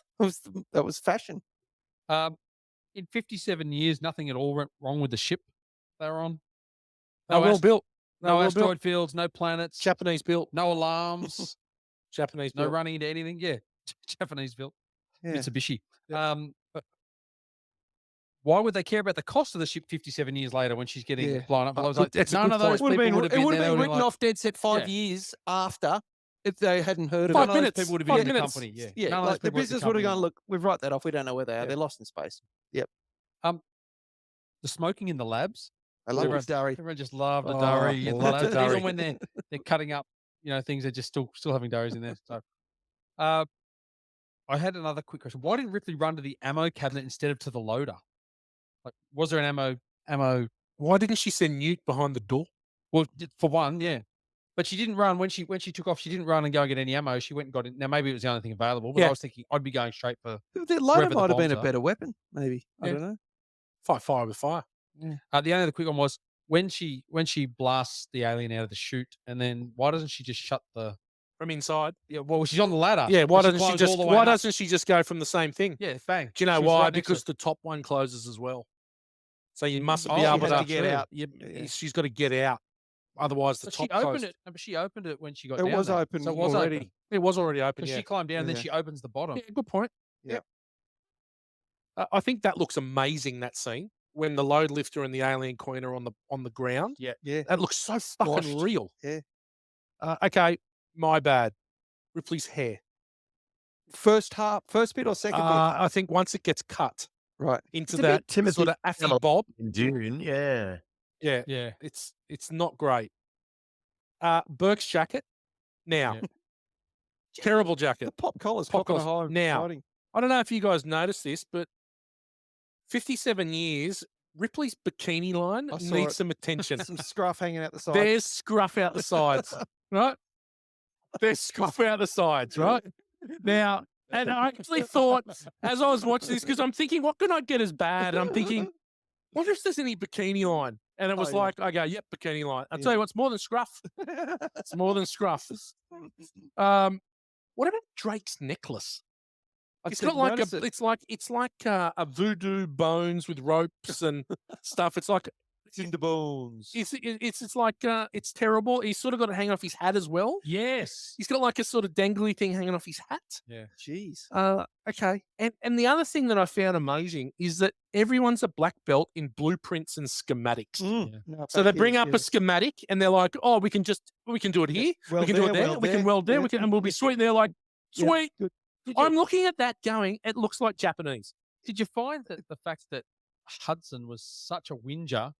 was fashion. In 57 years, nothing at all went wrong with the ship they were on. well built. No well asteroid built. fields, no planets, Japanese built. no alarms, Japanese no built. running into anything. Yeah, Japanese built. Yeah. Mitsubishi. Yep. Why would they care about the cost of the ship 57 years later when she's getting blown up? Well, I was like, that's a none good of those point. people would have been there. They would've written like, off dead set 5 Yeah. years after if they hadn't heard of Five it. none of those minutes. people would have 5 been in the minutes. company. Yeah, Yeah, None of those like the people were at business would have company. gone, look, we've wrote that off. We don't know where they are. Yeah. They're lost in space. The smoking in the labs. I love Everyone- it, Dari. Everyone just loved a Oh, durry in the loved a labs. durry. Even when they're cutting up, things, they're just still having durries in there. So, I had another quick question. Why didn't Ripley run to the ammo cabinet instead of to the loader? Like, was there an ammo? Why didn't she send Newt behind the door? Well, for one, yeah. But she didn't run when she took off. She didn't run and go and get any ammo. She went and got it. Now maybe it was the only thing available. But Yeah. I was thinking I'd be going straight for. The loader Wherever the might have been bombs a are. better weapon, maybe. I Yeah. don't know. Fight fire with fire. The only other quick one was when she blasts the alien out of the chute, and then why doesn't she just shut the? From inside. Yeah, well, she's on the ladder. Yeah, why but doesn't she climbs just all the way up. doesn't she just go from the same thing? Yeah, bang. Do you know She was why? right next to Because the top one closes as well. So you mustn't Oh, be she able has to to get out. Yeah. She's got to get out. Otherwise, the But top she opened closed. it. No, but she opened it when she got It down was there. open So it was already. open. It was already open. Because Yeah. she climbed down, then Yeah. she opens the bottom. Yeah, good point. I think that looks amazing, that scene, when the load lifter and the alien queen are on the ground. Yeah. That looks so fucking Squashed. real. Yeah. Okay, my bad. Ripley's hair. First bit or second bit? I think once it gets cut Right. into It's a that bit Timothy sort of affy Chalamet bob, in Dune, yeah. yeah, Yeah. it's not great. Burke's jacket. Now, Yeah. terrible jacket. The pop collar's Pop copping a collars. high Now, rating. I don't know if you guys noticed this, but 57 years, Ripley's bikini line I saw needs it. some attention. Some scruff hanging out the side. There's scruff out the sides, right? There's scruff out the sides, right? Now, and I actually thought, as I was watching this, because I'm thinking, what can I get as bad? And I'm thinking, wonder if there's any bikini line. And it was Oh, yeah. like, I go, yep, bikini line. I'll Yeah. tell you what, it's more than scruff. It's more than scruff. What about Drake's necklace? It's got like it's like a voodoo bones with ropes and stuff. It's like Cinder bones. it's like it's terrible. He's sort of got it hanging off his hat as well. Yes. He's got like a sort of dangly thing hanging off his hat. Yeah. Jeez. Okay. And the other thing that I found amazing is that everyone's a black belt in blueprints and schematics. Mm. No, So they back bring is- up yeah. a schematic and they're like, oh, we can do it here. Well we can do it there, there. well We can there, weld there. yeah. We can, and we'll be sweet. And they're like, Yeah, sweet. good. I'm looking at that going, it looks like Japanese. Did you find that the fact that Hudson was such a whinger,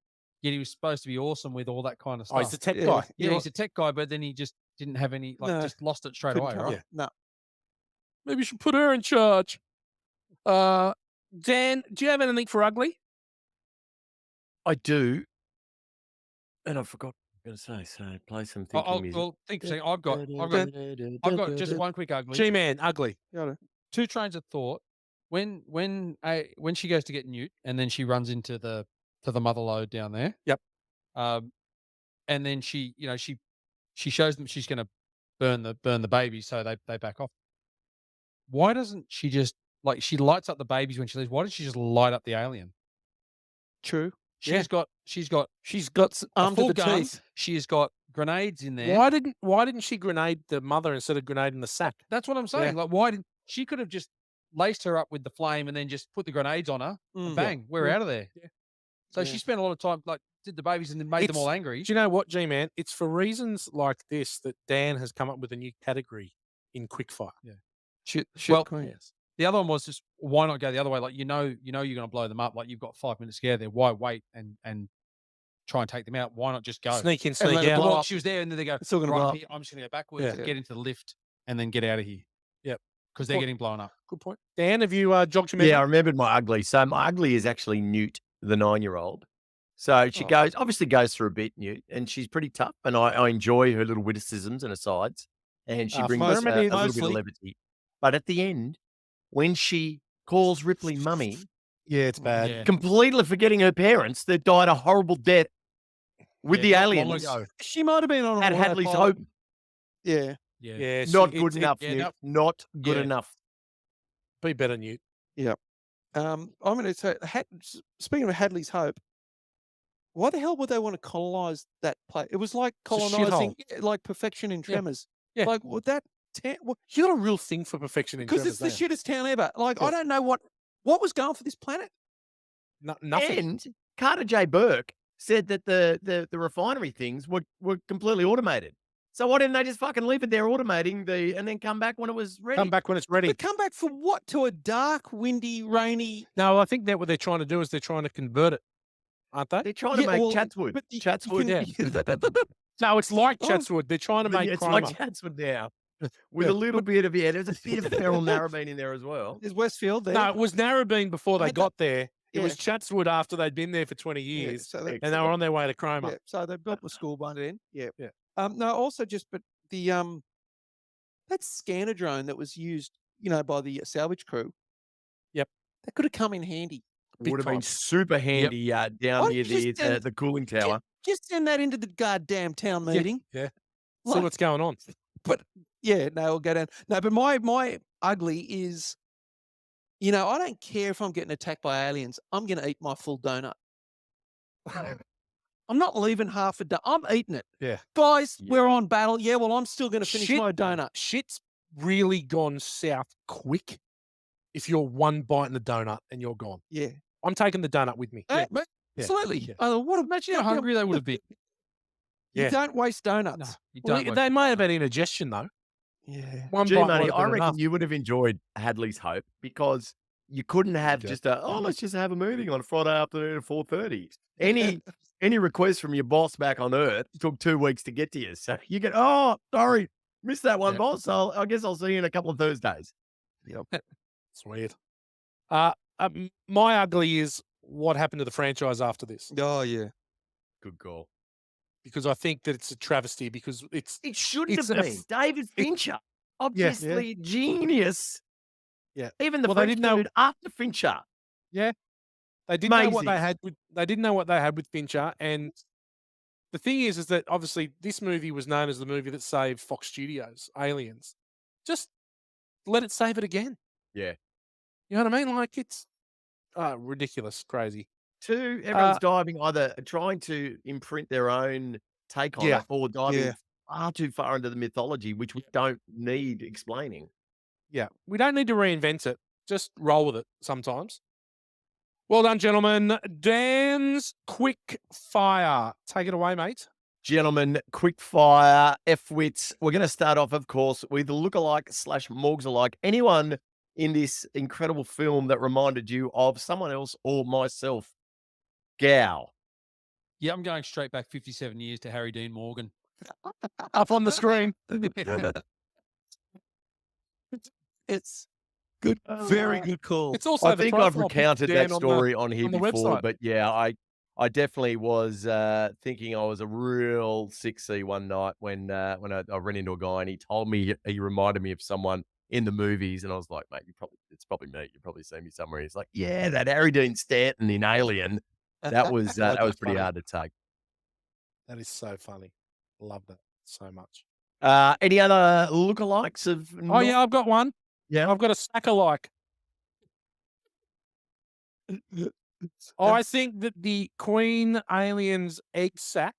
yet he was supposed to be awesome with all that kind of stuff? Oh, he's a tech Yeah. guy. Yeah, he's a tech guy, but then he just didn't have any, No. just lost it straight Couldn't away, come- right? Yeah. No. Maybe you should put her in charge. Dan, do you have anything for ugly? I do. And I forgot what I was going to say, so play some thinking music. Well, think for a second. I've got just one quick ugly. G-Man, ugly. Got it. Two trains of thought. When she goes to get Newt, and then she runs into the mother lode down there. Yep. And then she shows them she's going to burn the baby, so they back off. Why doesn't she just she lights up the babies when she leaves? Why doesn't she just light up the alien? True. She's got Armed to full the gun. teeth. She's got grenades in there. Why didn't she grenade the mother instead of grenading the sack? That's what I'm saying. Why didn't she could have just laced her up with the flame and then just put the grenades on her and bang, we're out of there. Yeah. So Yeah. she spent a lot of time did the babies and then made them all angry. Do you know what, G-Man? It's for reasons like this that Dan has come up with a new category in quickfire. Yeah. Shit Well, queen. Yes. The other one was just why not go the other way? You're going to blow them up. You've got 5 minutes to get there. Why wait and try and take them out? Why not just go? Sneak in, And sneak let it out. blow Well, up. she was there, and then they go. It's all gonna right blow up up. here, I'm just going to go backwards, Yeah. get into the lift, and then get out of here. Yep. Because they're getting blown up. Good point. Dan, have you jogged your memory? Yeah, I remembered my ugly. So my ugly is actually Newt, the 9-year-old. So she obviously goes through a bit, Newt, and she's pretty tough. And I enjoy her little witticisms and asides. And she brings a little bit mostly. of levity. But at the end, when she calls Ripley mummy, Yeah, it's bad. Yeah. completely forgetting her parents that died a horrible death with the not aliens long ago. She might have been on at Hadley's autopilot. Hope. Yeah. Yeah. Yeah, Not good enough, Yeah, Newt. no, Not good Yeah. enough. be better, Newt. I'm going to say, speaking of Hadley's Hope, why the hell would they want to colonize that place? It was like It's a colonizing, like Perfection in Yeah. Tremors. Yeah. Like, would that You got a real thing for perfection in because it's Tremors, the don't you? shittest town ever. Like, I Yeah. don't know what was going for this planet. Nothing. And Carter J. Burke said that the refinery things were completely automated. So why didn't they just fucking leave it there automating and then come back when it was ready? Come back when it's ready. But come back for what? To a dark, windy, rainy. No, I think that what they're trying to do is they're trying to convert it, aren't they? They're trying to Yeah, make well, Chatswood. but you Chatswood. can- No, it's like Oh. Chatswood. They're trying to make It's Cromer. like Chatswood now. With Yeah. a little bit of there's a bit of feral narrabeen in there as well. There's Westfield there. No, it was Narrabeen before they Had got there. It Yeah. was Chatswood after they'd been there for 20 Yeah, years, so they, and they were on their way to Cromer. yeah, so they built the school by then. Yeah. Yeah. No, also but the that scanner drone that was used, by the salvage crew. Yep. That could have come in handy. big Would have been time. super handy down Why near don't you just the cooling tower. Just send that into the goddamn town meeting. Yeah. See Like- what's going on. Yeah, no, it'll go down. No, but my ugly is, I don't care if I'm getting attacked by aliens. I'm going to eat my full donut. I'm not leaving half a donut. I'm eating it. Yeah. Guys, Yeah. we're on battle. Yeah, well, I'm still going to finish Shit. my donut. Shit's really gone south quick if you're one bite in the donut and you're gone. Yeah. I'm taking the donut with me. Mate, Yeah. absolutely. Yeah. Imagine how hungry they would have been. You Yeah. don't waste No, donuts. you Well, don't. waste they it. may have had indigestion though. Yeah. One Gee, bite Money, might have I been reckon enough. you would have enjoyed Hadley's Hope because you couldn't have Okay. just let's just have a meeting on Friday afternoon at 4:30. Any request from your boss back on Earth took 2 weeks to get to you. So you get, sorry, missed that one, Yeah. boss. I guess I'll see you in a couple of Thursdays. It's weird. My ugly is what happened to the franchise after this, Oh, yeah. Good call. because I think that it's a travesty because it's It shouldn't It's have a been. f- David Fincher, obviously genius. Yeah. Even the Well, they French didn't know- dude after Fincher. they didn't know what Amazing. they had with they didn't know what they had with Fincher, and the thing is that obviously this movie was known as the movie that saved Fox Studios, Aliens. Just let it save it again. Yeah. You know what I mean? Like it's ridiculous, crazy. Two, everyone's diving either trying to imprint their own take on Yeah. it or diving Yeah. far too far into the mythology, which we don't need explaining. Yeah, we don't need to reinvent it. Just roll with it sometimes. Well done, gentlemen. Dan's quick fire. Take it away, mate. Gentlemen, quick fire, F-wits. We're going to start off, of course, with lookalike / morgues alike. Anyone in this incredible film that reminded you of someone else or myself? Gow. Yeah, I'm going straight back 57 years to Harry Dean Morgan. Up on the screen. It's good. Very good call. It's also I the think I've profile picture, recounted Dan, that on story on here on the before, website. but yeah, I definitely was thinking I was a real 6C one night when I ran into a guy and he told me he reminded me of someone in the movies, and I was like, mate, it's probably me. You've probably seen me somewhere. He's like, yeah, that Harry Dean Stanton in Alien. That was pretty funny. hard to take. That is so funny. Love that so much. Any other lookalikes of? Oh yeah, I've got one. Yeah. I've got a sack-alike. I think that the Queen Alien's egg sack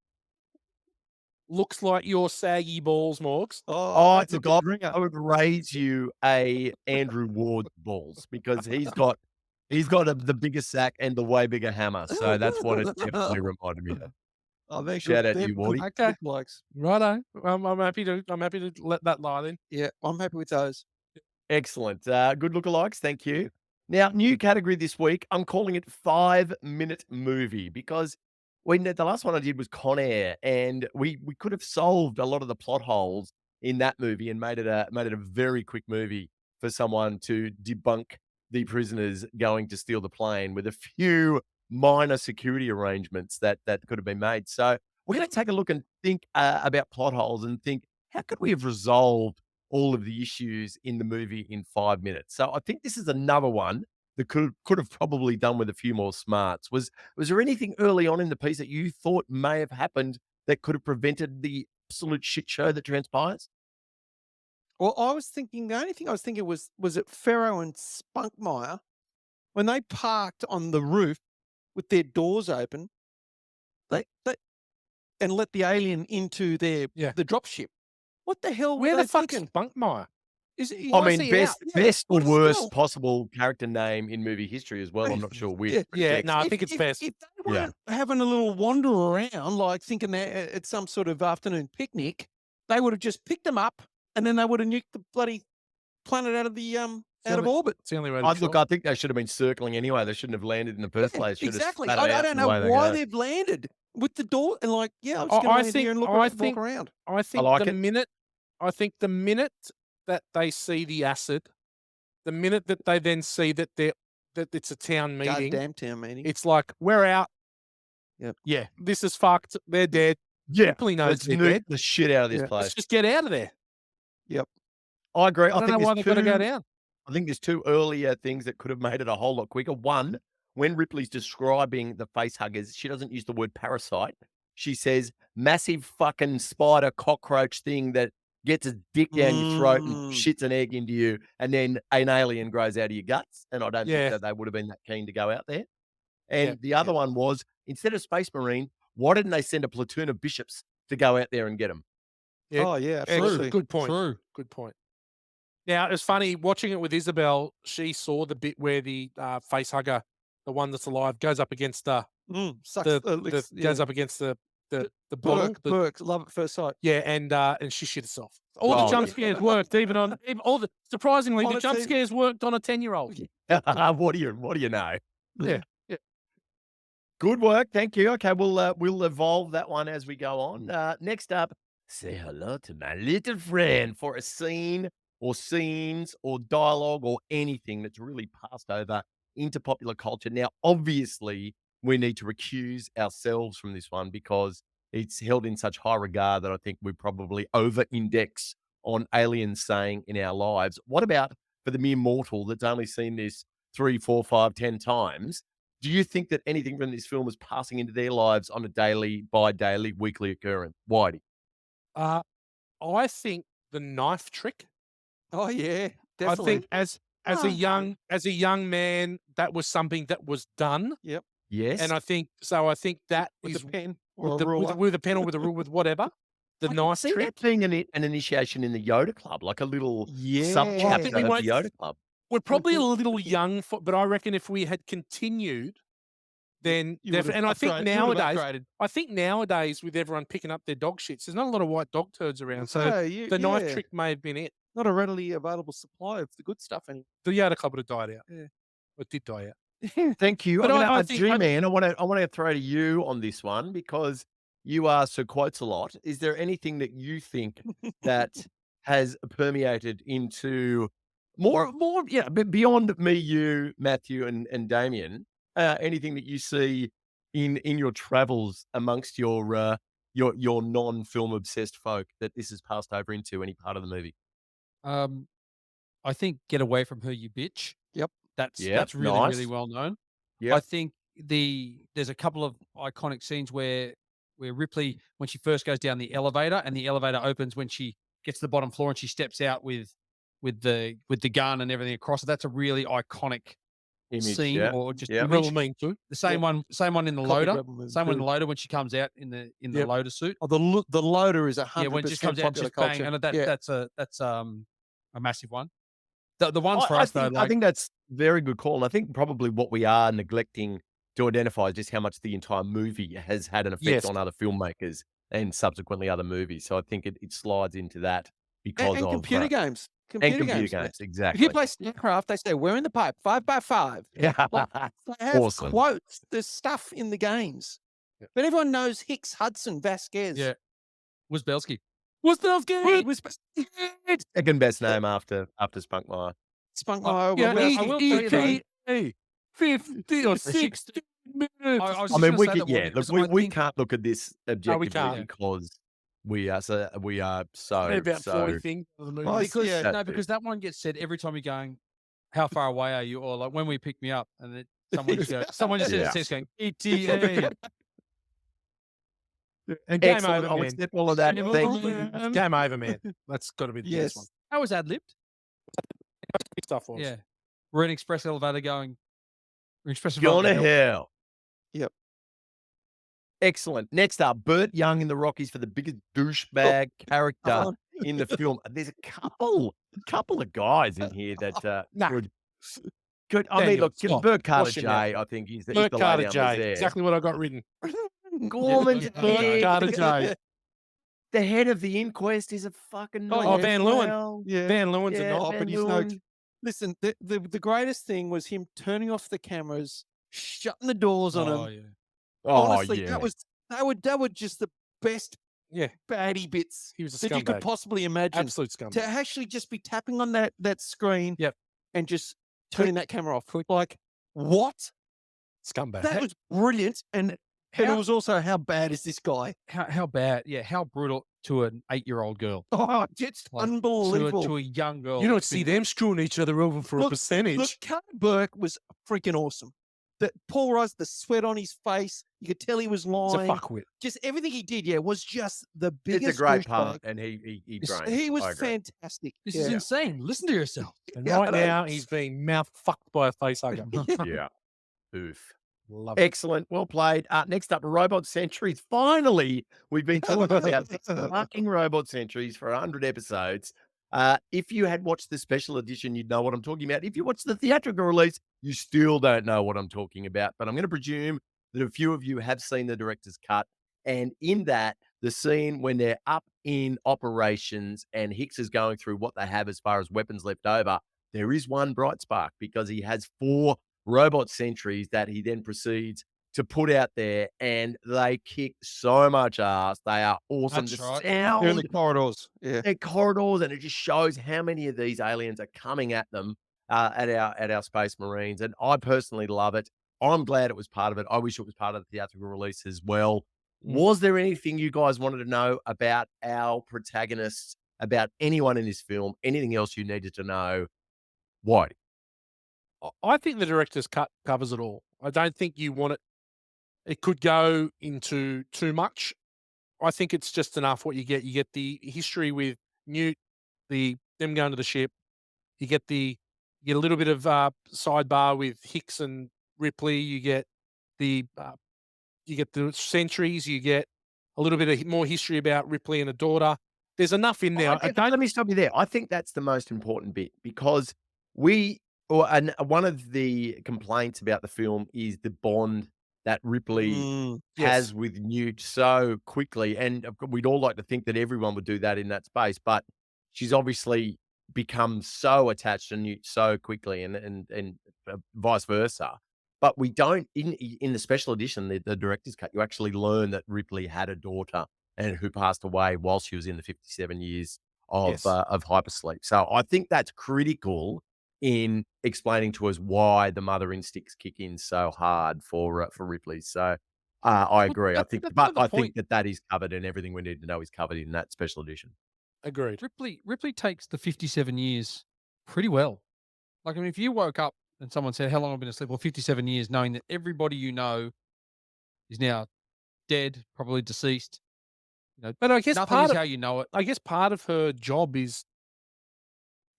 looks like your saggy balls, Morgs. Oh, that's a look, good ringer. I would raise you a Andrew Ward balls because he's got the biggest sack and the way bigger hammer. So that's what it definitely reminded me of. Oh, they're Shout good. out to They're you, good Wardy. Okay. lookalikes. Righto. I'm happy to let that lie then. Yeah, I'm happy with those. Excellent. Good lookalikes. Thank you. Now, new category this week. I'm calling it 5-minute movie because the last one I did was Con Air, and we could have solved a lot of the plot holes in that movie and made it a very quick movie for someone to debunk the prisoners going to steal the plane with a few minor security arrangements that could have been made. So we're going to take a look and think about plot holes and think, how could we have resolved all of the issues in the movie in 5 minutes? So I think this is another one that could have probably done with a few more smarts. Was there anything early on in the piece that you thought may have happened that could have prevented the absolute shit show that transpires? Well, I was thinking, the only thing I was thinking was it Ferro and Spunkmeyer when they parked on the roof with their doors open, they and let the alien into the dropship. What the hell? Where were the they fuck's thinking? Spunkmeyer? Is I why is mean, he out? best or What is the worst hell? possible character name in movie history as well. I'm not sure which. but Yeah, it's no, I think it's best. If they weren't having a little wander around, like thinking they're at some sort of afternoon picnic, they would have just picked them up and then they would have nuked the bloody planet out of the out of orbit. It's the only way to Look, I think they should have been circling anyway. They shouldn't have landed in the first place. Should have Exactly. spat it I out don't the know way they why go. they've landed with the door and like, yeah, I'm I- just going I to land think- here and I walk think- around. I think like the it. minute that they see the acid, the minute that they then see that it's a town meeting, Goddamn town meeting. it's like we're out. Yep. Yeah, this is fucked. They're dead. Yeah, Ripley knows let's they're nuke dead. the shit out of this Yeah. place. Let's just get out of there. I agree. I don't know why they've got to go down. I think there's two earlier things that could have made it a whole lot quicker. One, when Ripley's describing the face huggers, she doesn't use the word parasite. She says massive fucking spider cockroach thing that gets its dick down your throat and shits an egg into you, and then an alien grows out of your guts. And I don't Yeah. think that they would have been that keen to go out there. And Yeah, the other one was, instead of Space Marine, why didn't they send a platoon of bishops to go out there and get them? Yeah. Oh, yeah, Excellent. absolutely. Good point. True. Good point. Now, it's funny watching it with Isabel. She saw the bit where the face hugger, the one that's alive, goes up against Sucks, the goes up against the bottle. Burke, love at first sight. Yeah, and she shit herself. All the Oh, jump scares worked, even all the surprisingly, On the a jump TV scares worked on a 10-year-old. what do you know? Yeah. Good work. Thank you. Okay, we'll evolve that one as we go on. Next up, say hello to my little friend for a scene or scenes or dialogue or anything that's really passed over into popular culture. Now, obviously, we need to recuse ourselves from this one because it's held in such high regard that I think we probably over-index on aliens saying in our lives. What about for the mere mortal that's only seen this 3, 4, 5, 10 times? Do you think that anything from this film is passing into their lives on a daily, bi-daily, weekly occurrence? Whitey? I think the knife trick. Oh yeah, definitely. I think as a young man, that was something that was done, Yes. and I think that with is a pen or with a ruler. with a pen or with a rule with whatever. The I can knife see trick. that being an initiation in the Yoda Club, like a little Yeah. sub-chapter think we of the won't- Yoda Club. We're probably a little young for, but I reckon if we had continued, then You would've and I think upgraded- you would've nowadays, upgraded. with everyone picking up their dog shits, there's not a lot of white dog turds around. So No, the knife trick may have been it. Not a readily available supply of the good stuff anymore. The Yoda Club would have died out. Yeah. It did die out. Thank you. But I think- G-Man, I want to throw to you on this one because you are so quotes a lot. Is there anything that you think that has permeated into more, beyond me, you, Matthew, and Damien? Anything that you see in your travels amongst your non-film obsessed folk that this has passed over into any part of the movie? I think "Get Away from Her, You Bitch." Yep. That's really nice. really well known. Yeah. I think there's a couple of iconic scenes where Ripley, when she first goes down the elevator and the elevator opens when she gets to the bottom floor and she steps out with the gun and everything across it. That's a really iconic Image, scene yeah. or just Yeah. image. Rebel mean too. The same one in the Copy loader. Rebel movie Same one in too. the loader when she comes out in the Yep. loader suit. Oh, the loader is 100% Yeah, when it just comes out and popular just bang, culture. and Yeah. that's a massive one. The ones for I us though, think, I like think that's a very good call. And I think probably what we are neglecting to identify is just how much the entire movie has had an effect Yes. on other filmmakers and subsequently other movies. So I think it slides into that because And of computer games. and computer games. If Exactly. you play StarCraft, they say, "We're in the pipe, 5x5." Yeah. They have Awesome. quotes. There's stuff in the games. Yeah. But everyone knows Hicks, Hudson, Vasquez. yeah, Wisbelski. What's the He was Second best name after Spunkmeyer. Spunkmeyer. Yeah, I will tell you though, ETA 50 or 60 minutes. I was I just mean, gonna we say could, that yeah. one Look, because I we think- can't look at this objectively can't. because we are so about 40 so. things of the movie. Oh, because yeah. That's no, it. because that one gets said every time you're going, "How far away are you?" Or like when we pick me up, and then someone just Yeah. says going ETA. And game Excellent. over, I'll man. accept all of that. Game Thank you. over, Game over, man. That's got to be the Yes. best one. That was ad libbed. Stuff was. Yeah, we're in express elevator going. Express Gone to elevator. hell. Yep. Excellent. Next up, Burt Young in the Rockies for the biggest douchebag character in the film. There's a couple of guys in here that would. Good. I mean, Daniel, look, stop. Burt Carter Wash J. your mouth. I think he's the Burt Carter lay down was J. there. Exactly what I got written. Gorman's Burt head. Carter J. The head of the inquest is a fucking. Oh, knob Van as Leeuwen. well. Yeah. Van Leeuwen's Yeah, a knob. Van Van Leeuwen. Leeuwen. Listen, the greatest thing was him turning off the cameras, shutting the doors on Oh him. yeah. Oh Honestly, yeah. that were just the best Yeah, baddie bits he was a that you could scumbag. possibly imagine. Absolute scumbag. To actually just be tapping on that screen, Yep. and just turning that camera off. Like, what? Scumbag. That was brilliant. And it was also, how bad is this guy? How bad? Yeah, how brutal to an 8-year-old girl. Oh, it's Like, unbelievable. to a young girl. You don't that's see been- them screwing each other over for a percentage. Look, Captain Burke was freaking awesome. That Paul Rudd, the sweat on his face, you could tell he was He's a lying. fuckwit. Just everything he did, was just the It's biggest. a great douchebag. part, and he drained. He was I agree. fantastic. This yeah. is insane. Listen to yourself. And Yeah, I right know. now, he's being mouth fucked by a face hugger. Yeah. Oof. Love it. Excellent. Well played. Next up, Robot Centuries. Finally, we've been talking about these fucking Robot Centuries for 100 episodes. If you had watched the special edition, you'd know what I'm talking about. If you watched the theatrical release, you still don't know what I'm talking about. But I'm going to presume that a few of you have seen the director's cut. And in that, the scene when they're up in operations and Hicks is going through what they have as far as weapons left over, there is one bright spark because he has 4 robot sentries that he then proceeds to put out there, and they kick so much ass. They are awesome. That's The right. They're in the sound, corridors. Yeah. their corridors, and it just shows how many of these aliens are coming at them at our Space Marines. And I personally love it. I'm glad it was part of it. I wish it was part of the theatrical release as well. Was there anything you guys wanted to know about our protagonists, about anyone in this film? Anything else you needed to know? Why? I think the director's cut covers it all. I don't think you want it. It could go into too much. I think it's just enough what you get. You get the history with Newt, them going to the ship. You get a little bit of sidebar with Hicks and Ripley. You get the sentries. You get a little bit of more history about Ripley and her daughter. There's enough in there. Let me stop you there. I think that's the most important bit because and one of the complaints about the film is the bond that Ripley has Yes. with Newt so quickly. And we'd all like to think that everyone would do that in that space, but she's obviously become so attached to Newt so quickly and vice versa. But we don't, in the special edition, the director's cut, you actually learn that Ripley had a daughter and who passed away while she was in the 57 years of Yes. of hypersleep. So I think that's critical in explaining to us why the mother instincts kick in so hard for Ripley. So I agree. I think, but I think that is covered, and everything we need to know is covered in that special edition. Agreed. Ripley takes the 57 years pretty well. Like, I mean, if you woke up and someone said, "How long have I been asleep?" Well, 57 years, knowing that everybody you know is now dead, probably deceased. You know, But I guess nothing is how you know it. I guess part of her job is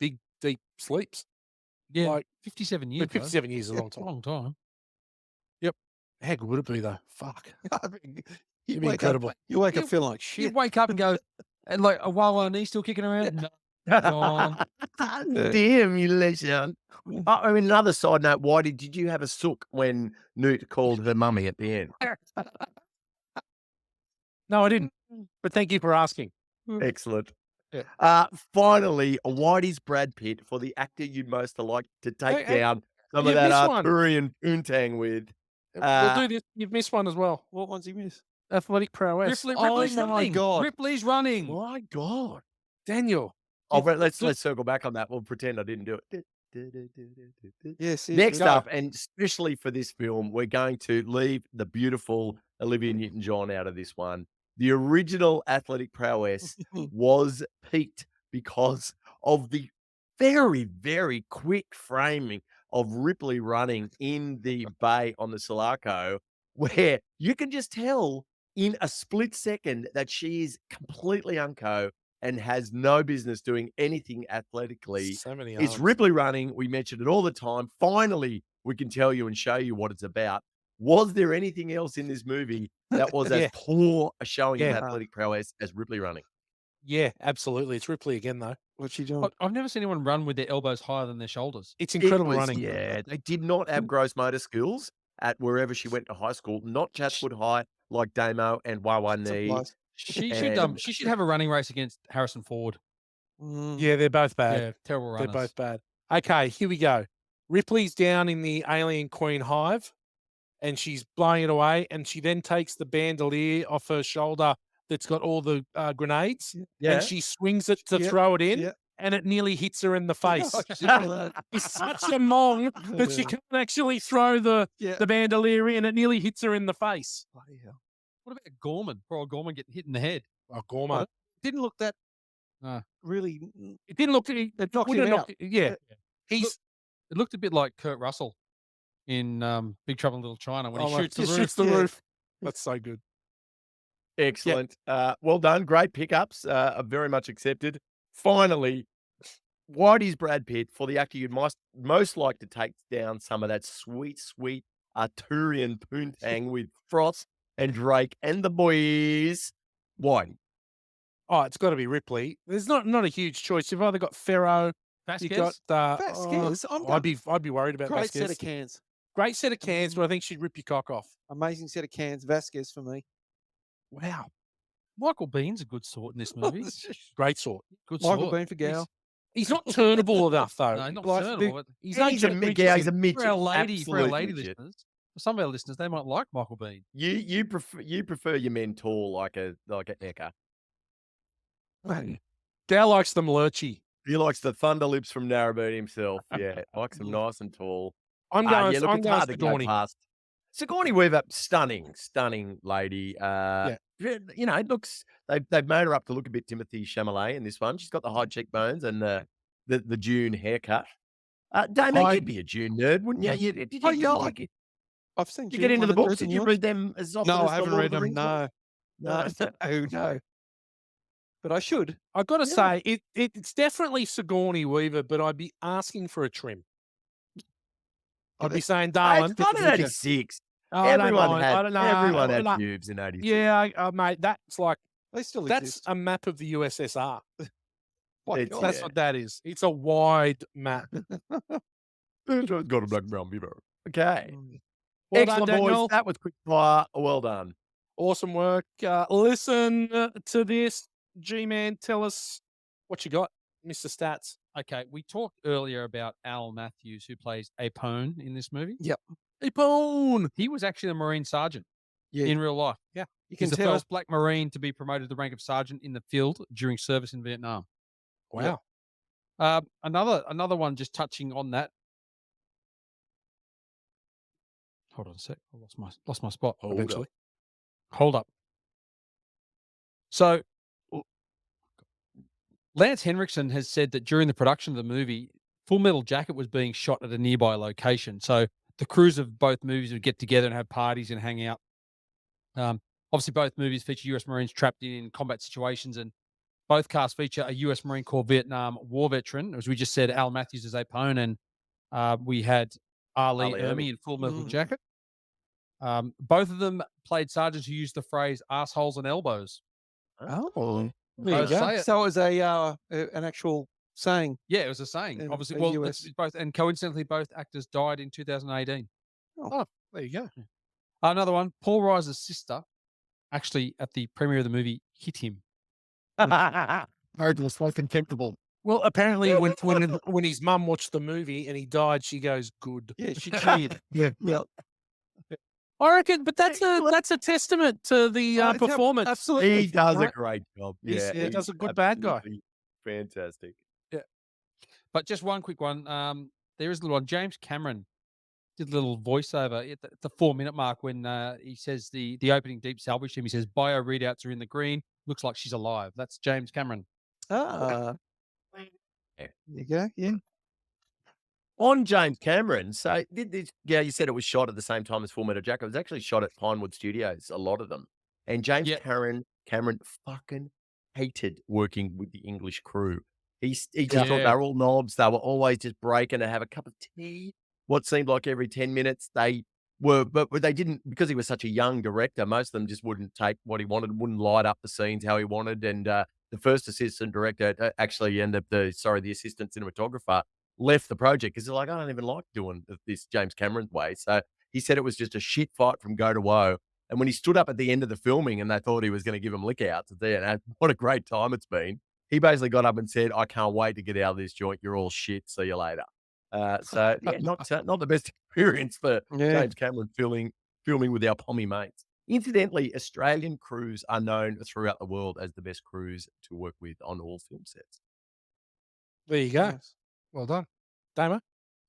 big, deep sleeps. Yeah, Like, 57 years. but 57 years is a long It's a time. long time. How good would it be though? Fuck. You It'd be wake incredible. up, you wake up You- feeling like You shit. wake up and go, and like, a Wawa knee still kicking around? No, gone. Damn you, legend. I mean, another side note, why did you have a sook when Newt called her mummy at the end? No, I didn't. But thank you for asking. Excellent. Yeah. Finally, Whitey's Brad Pitt for the actor you'd most like to take Hey, down some of you've that missed one. Arthurian poontang with. We'll do this. You've missed one as well. What ones he miss? Athletic prowess. Ripley's my running. God. Ripley's running. My God. Daniel. Let's circle back on that. We'll pretend I didn't do it. Yes. Next go. up, and especially for this film, we're going to leave the beautiful Olivia Newton-John out of this one. The original athletic prowess was peaked because of the very, very quick framing of Ripley running in the bay on the Sulaco, where you can just tell in a split second that she is completely unco and has no business doing anything athletically. So many It's arms. Ripley running. We mention it all the time. Finally, we can tell you and show you what it's about. Was there anything else in this movie that was Yeah. as poor a showing Yeah. of athletic prowess as Ripley running? Yeah, absolutely. It's Ripley again though. What's she doing? I've never seen anyone run with their elbows higher than their shoulders. It's incredible It was- running. Yeah, they did not have gross motor skills at wherever she went to high school. Not Chatswood High like Damo and Wawa Nee. Supplies. She And- should have a running race against Harrison Ford. Yeah, they're both bad. Yeah, terrible They're runners. both bad. Okay, here we go. Ripley's down in the alien queen hive and she's blowing it away. And she then takes the bandolier off her shoulder that's got all the grenades Yeah. and she swings it to Yep, throw it in yep. and it nearly hits her in the face. Yeah. It's such a mong that she can't actually throw the bandolier in. It nearly hits her in the face. Bloody hell. What about Gorman? Poor old Gorman getting hit in the head. Oh, Gorman. Didn't look that No. really. It didn't look. It knocked wouldn't him have out. knocked- Yeah, he's. It looked a bit like Kurt Russell in Big Trouble in Little China when he shoots the roof. shoots the Yeah. roof. That's so good. Excellent. Well done. Great pickups. Are very much accepted. Finally, Whitey's Brad Pitt for the actor you'd most like to take down some of that sweet, sweet Arthurian poontang with Frost and Drake and the boys. Whitey. Oh, it's got to be Ripley. There's not a huge choice. You've either got Ferro, Vasquez? you got Vasquez, I'm I'd be worried about Great set Vasquez. of cans. Great set of cans, but I think she'd rip your cock off. Amazing set of cans. Vasquez for me. Wow, Michael Bean's a good sort in this movie. great sort. Good Michael sort. Bean for Gal. He's not turnable enough though. No, not Like, turnable, but he's Yeah, no he's a Jack midget. He's a Richardson. midget. for our lady Absolute midget. listeners, for some of our listeners, they might like Michael Bean. You prefer your men tall like a Eka. Gal likes them lurchy. He likes the thunder lips from Narrabeen himself. Yeah, likes them nice and tall. I'm Yeah, going. look, I'm it's going hard to go Sigourney. past. Sigourney Weaver, stunning lady. Yeah. You know, it looks they've made her up to look a bit Timothy Chalamet in this one. She's got the high cheekbones and the June haircut. Damon, you'd be a June nerd, wouldn't you? Did you like it? I've seen. Did you get into the books? and Did you read them as often No, as I haven't the Lord read of the them. Rings ones? No. But I should. I've got to say, it's definitely Sigourney Weaver, but I'd be asking for a trim. I'd be saying, Hey, darling, it's fun in '86. I don't Everyone mind. I don't know. everyone I had don't- pubes in '86. Yeah, mate, that's like They still that's exist. a map of the USSR. My It's- God. That's what that is. It's a wide map. Got a black brown beaver. Okay. Well Excellent, done, boys. Daniel. That was quick fire. Well done. Awesome work. Listen to this. G-Man, tell us what you got, Mr. Stats. Okay, we talked earlier about Al Matthews, who plays Apone in this movie. Ipone. He was actually a Marine sergeant Yeah. in real life. You He's can the tell. first black Marine to be promoted to the rank of sergeant in the field during service in Vietnam. Wow. Another one just touching on that. Hold on a sec. I lost my spot. Eventually. Hold up. So Lance Henriksen has said that during the production of the movie, Full Metal Jacket was being shot at a nearby location. So the crews of both movies would get together and have parties and hang out. Obviously, both movies feature U.S. Marines trapped in combat situations, and both casts feature a U.S. Marine Corps Vietnam War veteran. As we just said, Al Matthews is Apone, and we had Ali Ermey in Full Metal Jacket. Both of them played sergeants who used the phrase "assholes and elbows." Oh, There you go. So it was an actual saying. Yeah, it was a saying. In Obviously, the well, US. it's both, and coincidentally, both actors died in 2018. There you go. Another one, Paul Reiser's sister, actually at the premiere of the movie, hit him. Hardness, like contemptible. Well, apparently, when his mum watched the movie and he died, she goes, "Good." Yeah, she cheered. Yeah. I reckon, but that's a testament to the Oh, it's performance. Absolutely. He does a Right. great job. He Yeah, does a he's good bad guy. absolutely Fantastic. But just one quick one. There is a little one. James Cameron did a little voiceover at the 4-minute mark when he says the opening deep salvage team. He says bio readouts are in the green. Looks like she's alive. That's James Cameron. There you go. Yeah. On James Cameron, so you said it was shot at the same time as Full Metal Jacket. It was actually shot at Pinewood Studios, a lot of them. And James Yeah. Cameron fucking hated working with the English crew. He just thought Yeah. they were all knobs. They were always just breaking to have a cup of tea. What seemed like every 10 minutes they were, but they didn't, because he was such a young director, most of them just wouldn't take what he wanted, wouldn't light up the scenes how he wanted. And the first assistant director actually ended up, the assistant cinematographer left the project because they're like, I don't even like doing this James Cameron's way. So he said it was just a shit fight from go to woe. And when he stood up at the end of the filming and they thought he was going to give him lick outs at the end, what a great time it's been. He basically got up and said, I can't wait to get out of this joint. You're all shit. See you later. So yeah, not the best experience for James Cameron filming with our pommy mates. Incidentally, Australian crews are known throughout the world as the best crews to work with on all film sets. There you go. Nice. Well done, Damo.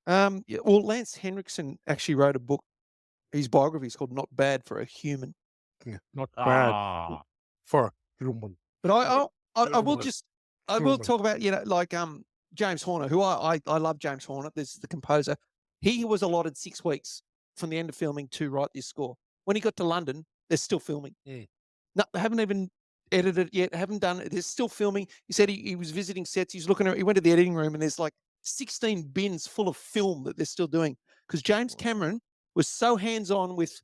Yeah, well, Lance Henriksen actually wrote a book. His biography is called "Not Bad for a Human." Yeah, not bad Ah, for a human. But I will Human. just I will talk about like James Horner, who I love James Horner. This is the composer. He was allotted 6 weeks from the end of filming to write this score. When he got to London, they're still filming. Yeah. No, they haven't even edited it yet. Haven't done it. They're still filming. He said he was visiting sets. He's looking at. He went to the editing room and there's like 16 bins full of film that they're still doing because James Cameron was so hands on with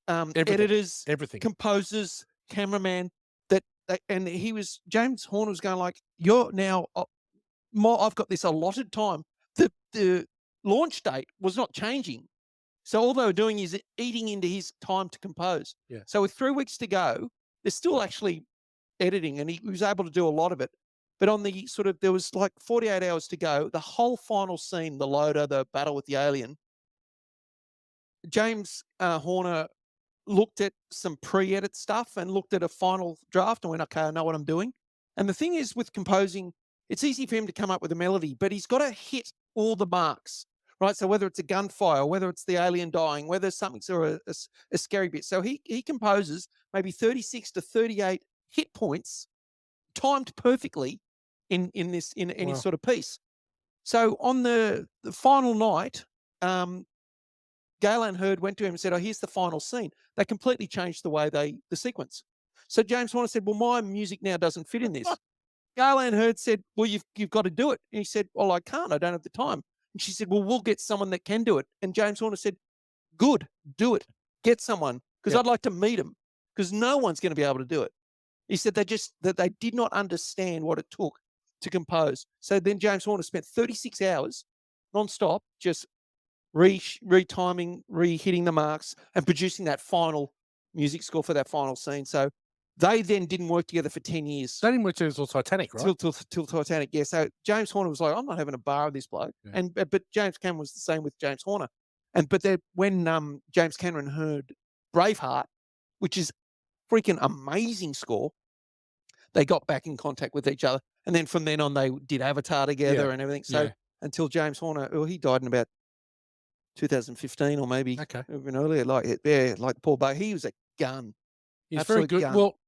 editors, Everything. composers, cameraman, that and James Horner was going like, "You're now, I've got this allotted time." The launch date was not changing, so all they were doing is eating into his time to compose. Yeah. So with 3 weeks to go, they're still actually editing, and he was able to do a lot of it. But on the there was like 48 hours to go. The whole final scene, the loader, the battle with the alien, James Horner looked at some pre-edit stuff and looked at a final draft and went, "Okay, I know what I'm doing." And the thing is with composing, it's easy for him to come up with a melody, but he's got to hit all the marks, right? So whether it's a gunfire, whether it's the alien dying, whether something's a scary bit. So he composes maybe 36 to 38 hit points timed perfectly in any Wow. sort of piece. So on the final night, Galen Hurd went to him and said, "Oh, here's the final scene." They completely changed the way the sequence. So James Horner said, "Well, my music now doesn't fit in this." Galen Hurd said, "Well, you've got to do it." And he said, "Well, I can't. I don't have the time." And she said, "Well, we'll get someone that can do it." And James Horner said, "Good, do it. Get someone, because Yep. I'd like to meet him, because no one's going to be able to do it." He said that they did not understand what it took to compose. So then James Horner spent 36 hours nonstop, just retiming, re-hitting the marks, and producing that final music score for that final scene. So they then didn't work together for 10 years. That in which it was Titanic, right? Till Titanic, yeah. So James Horner was like, "I'm not having a bar with this bloke." Yeah. But James Cameron was the same with James Horner. But then when James Cameron heard Braveheart, which is freaking amazing score, they got back in contact with each other. And then from then on, they did Avatar together and everything. So until James Horner, he died in about 2015 or maybe Okay. even earlier. Like Paul Bay, he was a gun. He's very Absolute good. gun. Well,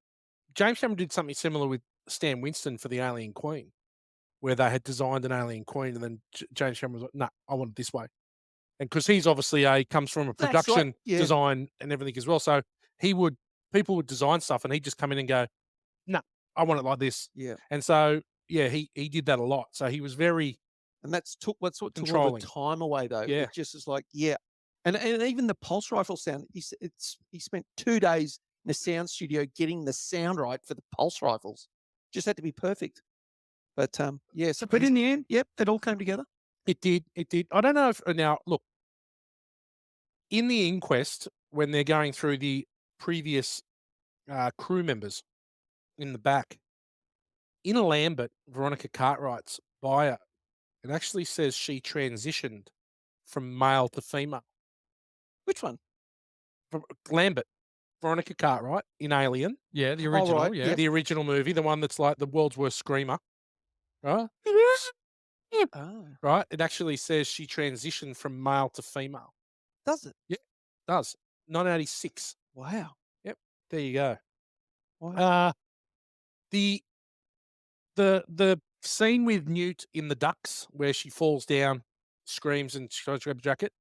James Cameron did something similar with Stan Winston for the Alien Queen, where they had designed an Alien Queen, and then James Cameron was like, "No, I want it this way." And because he's obviously comes from a That's right, production yeah. design and everything as well, so people would design stuff, and he'd just come in and go, "No, I want it like this." Yeah. And so he did that a lot. So he was very And that's what took all controlling. the time away, though. Yeah. It just is like, yeah. And even the pulse rifle sound, he spent 2 days in a sound studio getting the sound right for the pulse rifles. Just had to be perfect. But yeah, so but in the end, yep, it all came together. It did. I don't know if now look, in the inquest when they're going through the previous crew members in the back, in Lambert, Veronica Cartwright's bio, it actually says she transitioned from male to female. Which one? Lambert, Veronica Cartwright in Alien. Yeah, the original. right, Yeah. The original movie, the one that's like the world's worst screamer. Right? Oh, Right? It actually says she transitioned from male to female. does it? It does. 1986. Wow. There you go. Wow. The scene with Newt in the ducks where she falls down, screams, and she tries to grab a jacket.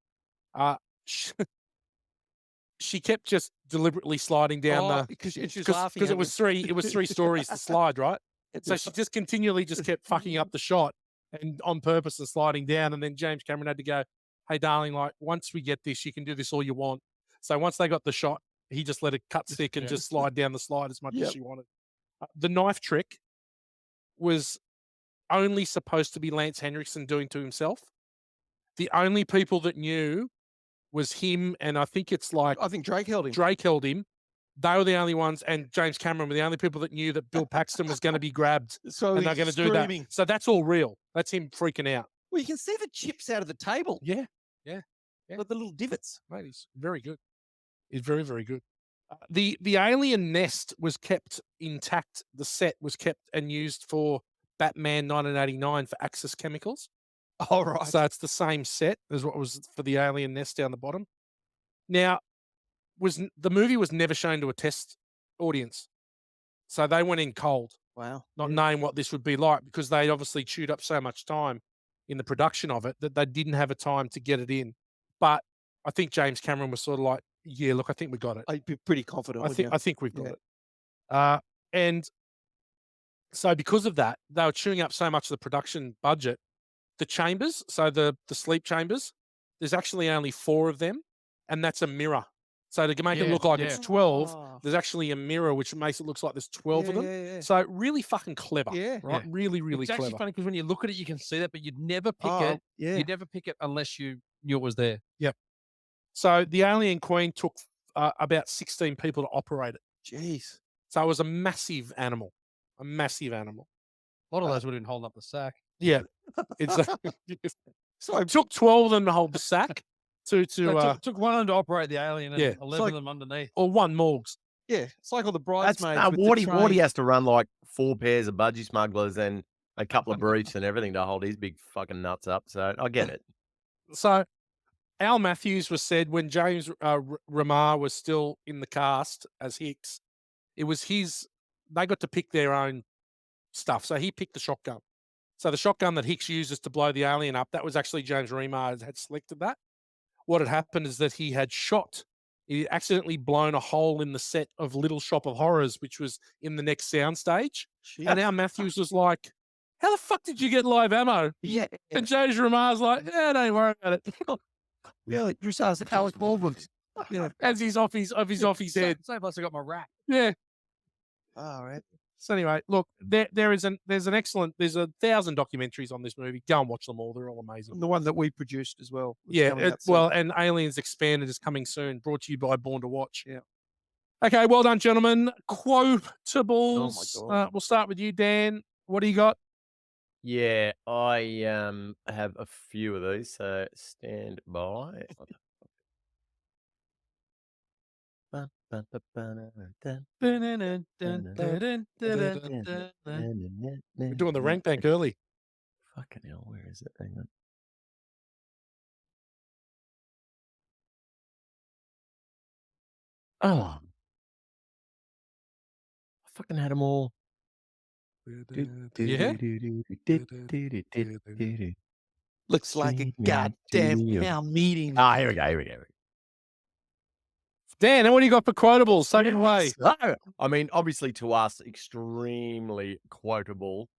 She kept just deliberately sliding down because she was because laughing. it was three stories to slide, right? So she just continually just kept fucking up the shot and on purpose and sliding down. And then James Cameron had to go, "Hey, darling, like once we get this, you can do this all you want." So once they got the shot, he just let it cut stick and just slide down the slide as much as she wanted. The knife trick was only supposed to be Lance Henriksen doing to himself. The only people that knew was him, and I think it's like I think Drake held him. Drake held him. They were the only ones, and James Cameron were the only people that knew that Bill Paxton was going to be grabbed So and they're going to do that. So that's all real. That's him freaking out. Well, you can see the chips out of the table. Yeah. Like the little divots. Mate, he's very good. He's very, very good. The alien nest was kept intact. The set was kept and used for Batman 1989 for Axis Chemicals. All right. So it's the same set as what was for the alien nest down the bottom. Now, the movie was never shown to a test audience. So they went in cold, Wow. not knowing what this would be like, because they'd obviously chewed up so much time in the production of it that they didn't have a time to get it in. But I think James Cameron was sort of like, "Yeah, look, I think we got it. I'd be pretty confident. I think we've got it." And so because of that, they were chewing up so much of the production budget. The chambers, so the sleep chambers, there's actually only 4 of them, and that's a mirror. So to make it Yeah, look like yeah. it's 12, Ah. there's actually a mirror which makes it look like there's 12 of them. Yeah. So really fucking clever. Yeah. Right? Yeah. Really, really It's actually clever. funny because when you look at it, you can see that, but you'd never pick Oh, it. yeah. You'd never pick it unless you knew it was there. So the Alien Queen took about 16 people to operate it. Jeez. So it was a massive animal. A massive animal. A lot of those would have been holding up the sack. Yeah. It's So it took 12 of them to hold the sack So it took one of them to operate the alien and Yeah. 11 of them underneath. or one Morgs. yeah, it's like all the That's bridesmaids with Wardy. the Wardy train. has to run like 4 pairs of budgie smugglers and a couple of briefs and everything to hold his big fucking nuts up. So I get it. So Al Matthews was said when James Remar was still in the cast as Hicks, it was they got to pick their own stuff. So he picked the shotgun. So the shotgun that Hicks uses to blow the alien up, that was actually James Remar had selected that. What had happened is that he accidentally blown a hole in the set of Little Shop of Horrors, which was in the next soundstage. And Al Matthews was like, how the fuck did you get live ammo? Yeah. And James Remar's like, yeah, don't worry about it. Yeah, just ask Alex Baldwin. Yeah. As he's off his head. Same place I got my rack. Yeah. All right. So anyway, look, there's 1,000 documentaries on this movie. Go and watch them all. They're all amazing. And the one that we produced as well. was Yeah, coming out soon. well, and Aliens Expanded is coming soon, brought to you by Born to Watch. Yeah. Okay, well done, gentlemen. Quotables. Oh, my God. We'll start with you, Dan. What do you got? Yeah, I have a few of these, so stand by. We're doing the rank bank early. Fucking hell, where is it? Hang on. Oh. I fucking had them all. Yeah? Looks like a Streaming goddamn to you. town meeting. Ah, here we go. Dan, what do you got for quotables? Take it away. So, I mean, obviously to us, extremely quotable.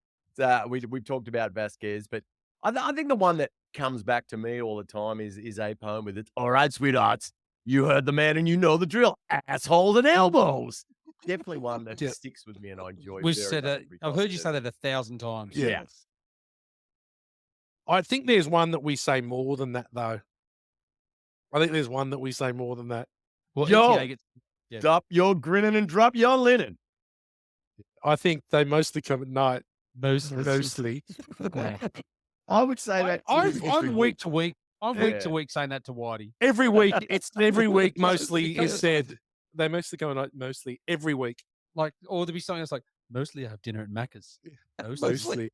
We've talked about Vasquez, but I think the one that comes back to me all the time is a poem with it. All right, sweethearts, you heard the man and you know the drill. Assholes and elbows. Definitely one that Yeah. sticks with me and I enjoy. We've very said much it. every I've time heard you I say do that 1,000 times. Yeah. Yes. I think there's one that we say more than that, though. I think there's one that we say more than that. Well, Yo. ETA gets Yeah. Stop your grinning and drop your linen. I think they mostly come at night. mostly. I would say that. I'm week to week. I'm week Yeah. to week saying that to Whitey. Every week, every week mostly is said. They mostly come at night, mostly, every week. Like, or to be something that's like, mostly I have dinner at Macca's. Mostly.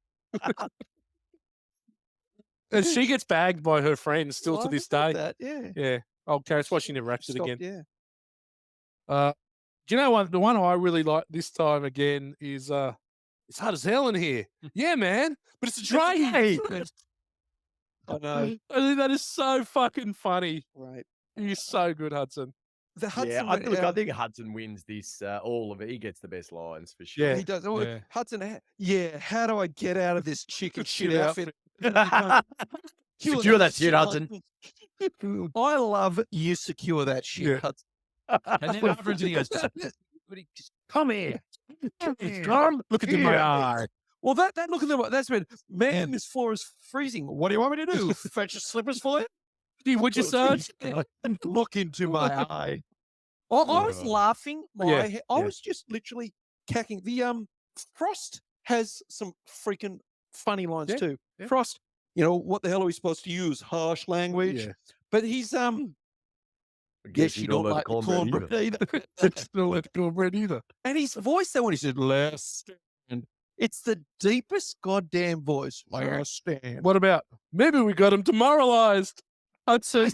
And she gets bagged by her friends still to I this thought day. that, yeah. Yeah. Okay, that's why she never acted Stopped, again. Yeah. Do you know what? The one I really like this time again is it's hot as hell in here. Yeah, man. But it's a train. I know. I think that is so fucking funny. Right. He's so good, Hudson. The Hudson. Yeah, went I out- think Hudson wins this. All of it. He gets the best lines for sure. Yeah. He does. Oh, Yeah. Hudson. Yeah. How do I get out of this chicken shit outfit? Secure that shit, Hudson. I love you secure that shit, Yeah. Hudson. And then afterwards he goes, Come here. here. Come. Look into my Here. eye. Well, that look at the that's when man, this floor is freezing. What do you want me to do? Fetch your slippers for you? Would you, Sarge? Look into my eye. I was laughing. Yeah, I yeah. was just literally cacking. The Frost has some freaking funny lines Yeah, too. yeah. Frost, you know what the hell are we supposed to use? Harsh language. Yeah. But he's Yes, you don't like the cornbread either. Don't let it go bread either. And his voice though when he said last stand, it's the deepest goddamn voice. Last stand. What about maybe we got him demoralized? Hudson.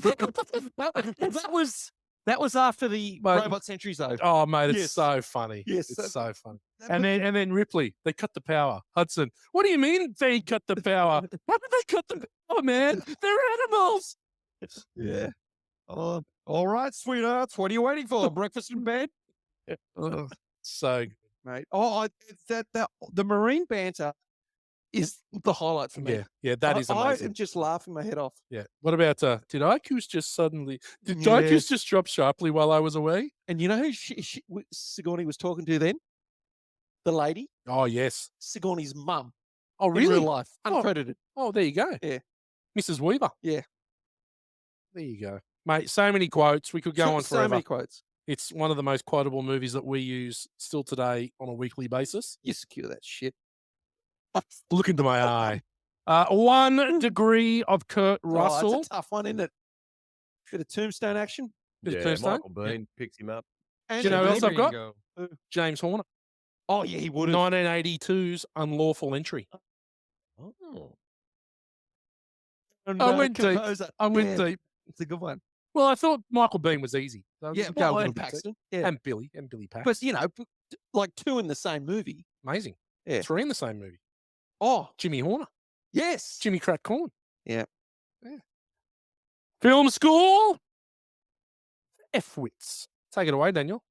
That was after the Mate. robot centuries though. Oh, mate, it's Yes. so funny. Yes, It's that- so funny. That And then Ripley, they cut the power. Hudson, what do you mean they cut the power? Why did they cut the power, man? They're animals. Yeah. All right, sweethearts. What are you waiting for? Breakfast in bed? So Mate. Oh, the Marine banter is the highlight for me. Yeah, yeah, that is I amazing. am just laughing my head off. Yeah. What about did IQs just IQs just drop sharply while I was away? And you know who Sigourney was talking to then? The lady, Oh yes. Sigourney's mum. Oh In really? real life, uncredited. Oh, there you go. Yeah. Mrs. Weaver. Yeah. There you go, mate. So many quotes. We could go on So forever. many quotes. It's one of the most quotable movies that we use still today on a weekly basis. You secure that shit. Look into my eye. 1 degree of Kurt Russell. Oh, it's a tough one, isn't it? Bit of tombstone action. Bit of Yeah, Tombstone. Michael Bean picks him up. And you know who else I've got? Go. James Horner. Oh yeah, he would have. 1982's Unlawful Entry. Oh. And, I went deep. composer. I went Yeah, deep. It's a good one. Well, I thought Michael Bean was easy. So Yeah, just go a well, little and bit deep. Paxton. Yeah, And Billy Pax. but you know, like two in the same movie. Amazing. Yeah. 3 in the same movie. Oh Jimmy Horner. yes, Jimmy Crack Corn. Yeah. Film school. F-wits. Take it away, Daniel.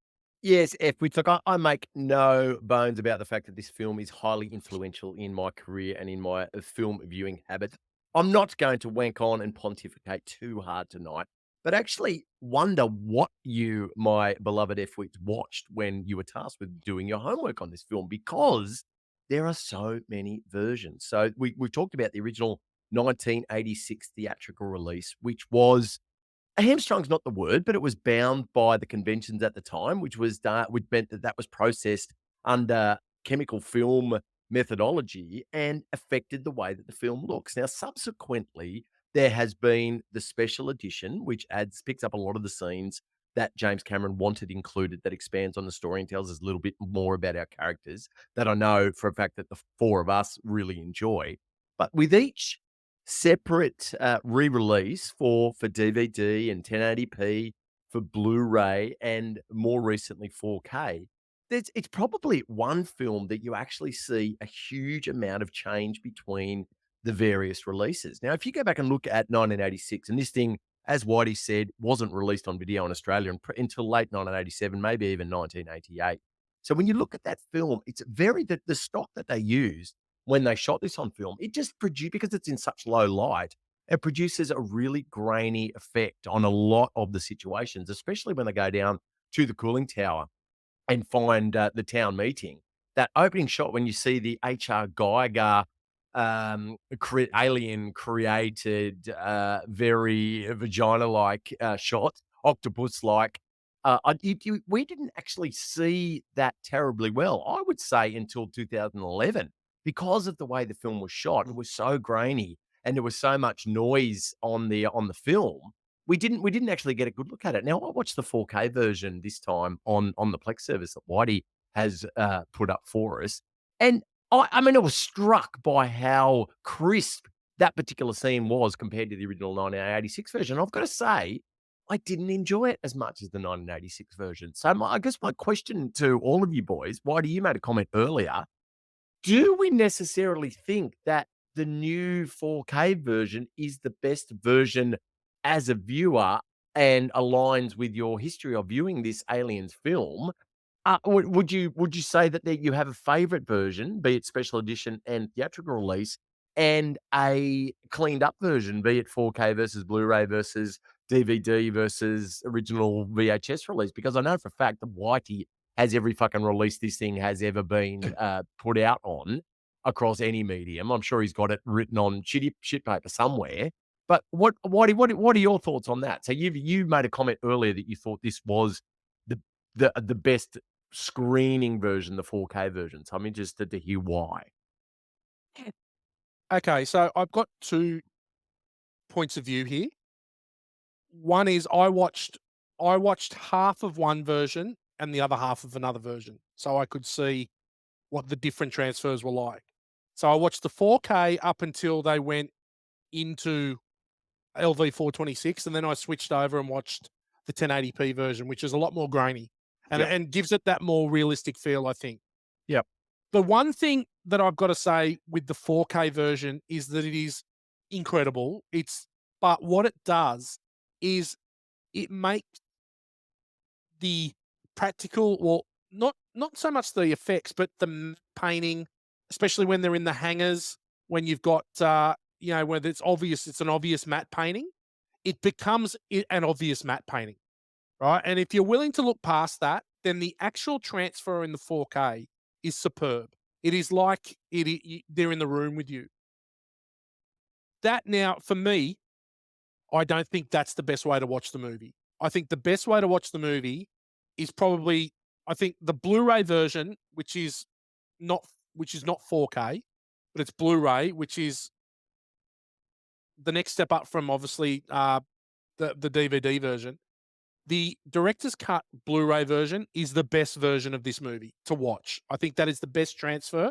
Yes, F-wits. Look, I make no bones about the fact that this film is highly influential in my career and in my film viewing habit. I'm not going to wank on and pontificate too hard tonight, but actually wonder what you, my beloved F-wits, watched when you were tasked with doing your homework on this film, because there are so many versions. So we've talked about the original 1986 theatrical release, which was hamstrung's not the word, but it was bound by the conventions at the time, which meant that was processed under chemical film methodology and affected the way that the film looks. Now, subsequently, there has been the special edition, which picks up a lot of the scenes that James Cameron wanted included, that expands on the story and tells us a little bit more about our characters, that I know for a fact that the four of us really enjoy. But with each separate re-release for DVD and 1080p, for Blu-ray, and more recently 4K, it's probably one film that you actually see a huge amount of change between the various releases. Now, if you go back and look at 1986, and this thing, as Whitey said, wasn't released on video in Australia until late 1987, maybe even 1988. So when you look at that film, it's the stock that they used when they shot this on film, it just produced, because it's in such low light, it produces a really grainy effect on a lot of the situations, especially when they go down to the cooling tower and find the town meeting. That opening shot when you see the H.R. Geiger alien created, very vagina-like shot, octopus-like. We didn't actually see that terribly well, I would say, until 2011. Because of the way the film was shot, it was so grainy and there was so much noise on the film. We didn't actually get a good look at it. Now, I watched the 4K version this time on the Plex service that Whitey has put up for us, and I mean, I was struck by how crisp that particular scene was compared to the original 1986 version. I've got to say, I didn't enjoy it as much as the 1986 version. So I guess my question to all of you boys, Whitey, you made a comment earlier. Do we necessarily think that the new 4K version is the best version as a viewer and aligns with your history of viewing this Aliens film? Would you say that you have a favorite version, be it special edition and theatrical release, and a cleaned up version, be it 4K versus Blu-ray versus DVD versus original VHS release? Because I know for a fact that Whitey has every fucking release this thing has ever been put out on across any medium. I'm sure he's got it written on shit paper somewhere. But what are your thoughts on that? So you made a comment earlier that you thought this was the best screening version, the 4K version. So I'm interested to hear why. Okay, so I've got 2 points of view here. One is I watched half of one version and the other half of another version, so I could see what the different transfers were like. So I watched the 4K up until they went into LV426, and then I switched over and watched the 1080p version, which is a lot more grainy and gives it that more realistic feel, I think. Yep. The one thing that I've got to say with the 4K version is that it is incredible. But what it does is it makes the practical, well, not so much the effects, but the painting, especially when they're in the hangars when you've got, when it's obvious, it's an obvious matte painting, it becomes an obvious matte painting, right? And if you're willing to look past that, then the actual transfer in the 4K is superb. It is like they're in the room with you. That now, for me, I don't think that's the best way to watch the movie. I think the best way to watch the movie is probably, I think the Blu-ray version, which is not 4K, but it's Blu-ray, which is the next step up from obviously the DVD version. The director's cut Blu-ray version is the best version of this movie to watch. I think that is the best transfer.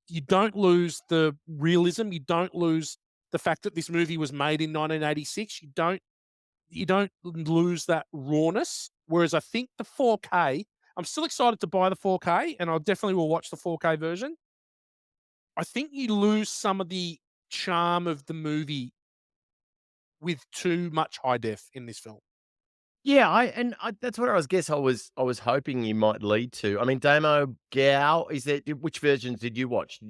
You don't lose the realism. You don't lose the fact that this movie was made in 1986. You don't lose that rawness. Whereas I think the 4K, I'm still excited to buy the 4K, and I definitely will watch the 4K version. I think you lose some of the charm of the movie with too much high def in this film. Yeah, that's what I was hoping you might lead to. I mean, Damo Gao, which versions did you watch? Were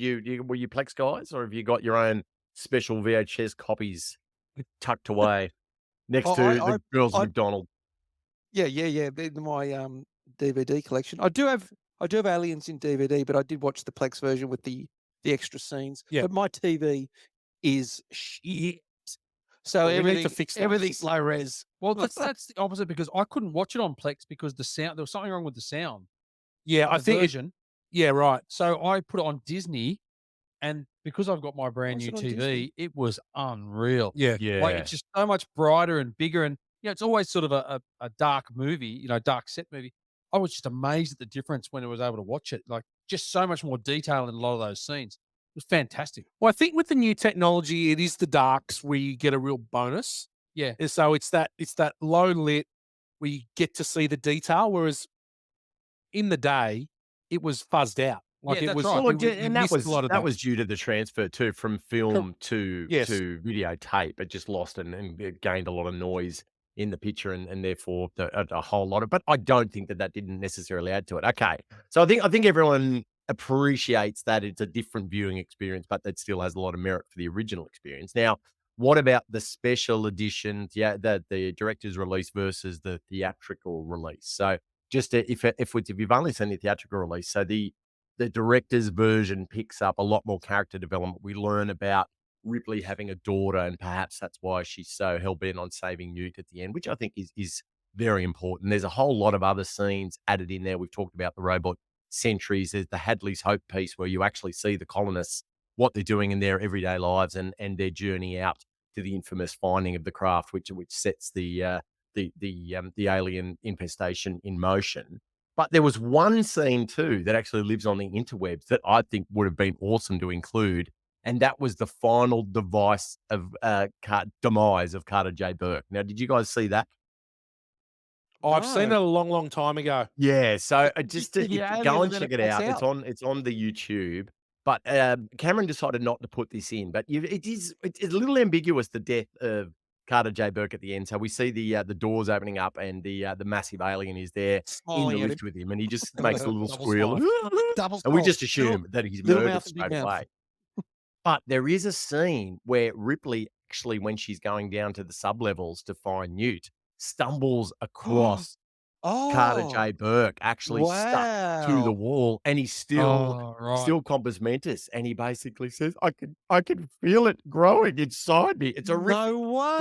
you Plex guys, or have you got your own special VHS copies tucked away next to the girls of McDonald? Yeah. They're in my DVD collection. I do have Aliens in DVD, but I did watch the Plex version with the extra scenes. Yeah. But my TV is shit. So Well, we need to fix that. everything's low res. Well, that's the opposite, because I couldn't watch it on Plex because the sound, there was something wrong with the sound. Yeah, I think version. yeah, right. So I put it on Disney, and because I've got my brand new Watch it on TV, Disney. it was unreal. Yeah. Yeah. Like, it's just so much brighter and bigger, and it's always sort of a dark movie, dark set movie. I was just amazed at the difference when I was able to watch it. Like, just so much more detail in a lot of those scenes. It was fantastic. Well, I think with the new technology, it is the darks where you get a real bonus. Yeah. And so it's that low lit where you get to see the detail, whereas in the day it was fuzzed out. Like, Yeah, it that's was, right. Well, you and that missed was a lot of that was due to the transfer too from film to Yes. videotape. It just lost and it gained a lot of noise in the picture, and therefore a whole lot of. But I don't think that didn't necessarily add to it. Okay, so I think everyone appreciates that it's a different viewing experience, but that still has a lot of merit for the original experience. Now, what about the special editions? Yeah, the director's release versus the theatrical release. So, just if you've only seen the theatrical release, so the director's version picks up a lot more character development. We learn about Ripley having a daughter, and perhaps that's why she's so hell-bent on saving Newt at the end, which I think is very important. There's a whole lot of other scenes added in there. We've talked about the robot sentries. There's the Hadley's Hope piece where you actually see the colonists, what they're doing in their everyday lives and their journey out to the infamous finding of the craft, which sets the alien infestation in motion. But there was one scene too that actually lives on the interwebs that I think would have been awesome to include, and that was the final demise of Carter J. Burke. Now, did you guys see that? I've seen it No. a long, long time ago. Yeah, so just Did the go alien and then check it it out. packs It's on the YouTube. But Cameron decided not to put this in. But it's a little ambiguous, the death of Carter J. Burke at the end. So we see the doors opening up, and the massive alien is there in Smiling the at lift him. with him, and he just makes a little Double squeal, Double and we smile. just assume that he's little murdered mouth and big straight mouth. away. But there is a scene where Ripley, actually, when she's going down to the sublevels to find Newt, stumbles across Carter Oh, J. Burke, actually stuck to the wow. wall, and he's still right. compass mentis, and he basically says, "I can feel it growing inside me." It's a No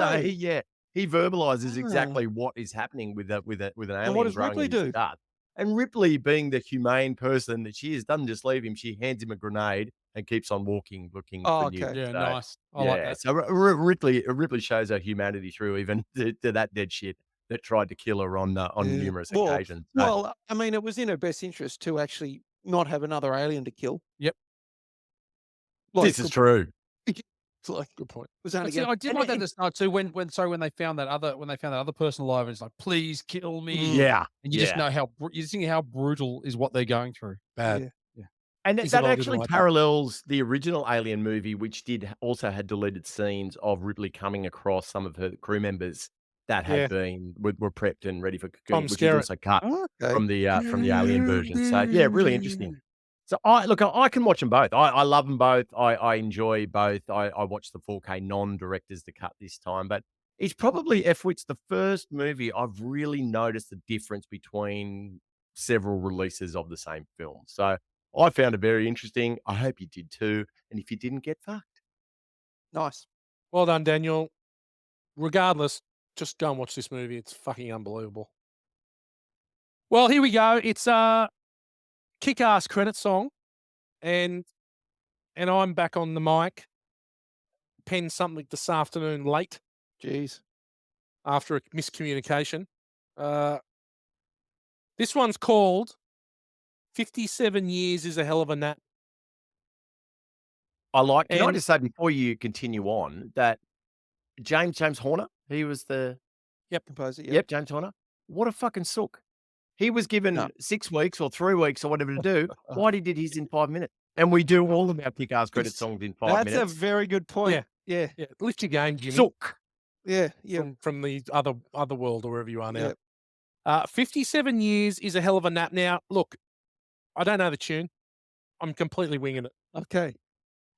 day, way. yeah. He verbalizes Ah. exactly what is happening with an And what alien does growing Ripley in his do? gut. And Ripley, being the humane person that she is, doesn't just leave him. She hands him a grenade and keeps on walking, looking Oh, for Newt. okay. Yeah, So, nice. I like yeah, that. so Ripley shows her humanity through even to that dead shit that tried to kill her on Yeah. numerous occasions. So, Well, I mean, it was in her best interest to actually not have another alien to kill. Yep. Like, this is true. it's like, Good point. it was only But see, gonna- I did and- like that at and- the start too. When they found that other person alive, and it's like, please kill me. Yeah, And you just know you just think how brutal is what they're going through. Bad. Yeah. and Is that it all actually like that? parallels the original Alien movie, which also had deleted scenes of Ripley coming across some of her crew members that had were prepped and ready for Tom cocoon, which is Skerritt. also cut Oh, okay. from the Alien version. So yeah, really interesting. So I can watch them both. I love them both. I enjoy both. I watched the 4K non-directors to cut this time, but it's probably F-Wit's the first movie I've really noticed the difference between several releases of the same film. So I found it very interesting. I hope you did too. And if you didn't, get fucked. Nice. Well done, Daniel. Regardless, just go and watch this movie. It's fucking unbelievable. Well, here we go. It's a kick-ass credit song, and I'm back on the mic. Penned something this afternoon late Jeez. after a miscommunication. This one's called 57 Years is a Hell of a Nap. Can I And- just say before you continue on that James Horner, he was the Composer. Yep, James Horner. What a fucking sook. He was given No. 6 weeks or 3 weeks or whatever to do. Why he did his in 5 minutes? And we do all of our kick-ass credit It's- songs in 5 That's minutes. a very good point. Yeah. Yeah, lift your game, Jimmy, Sook. Yeah. from the other world or wherever you are now. Yeah. 57 Years is a Hell of a Nap. Now, look, I don't know the tune. I'm completely winging it. Okay.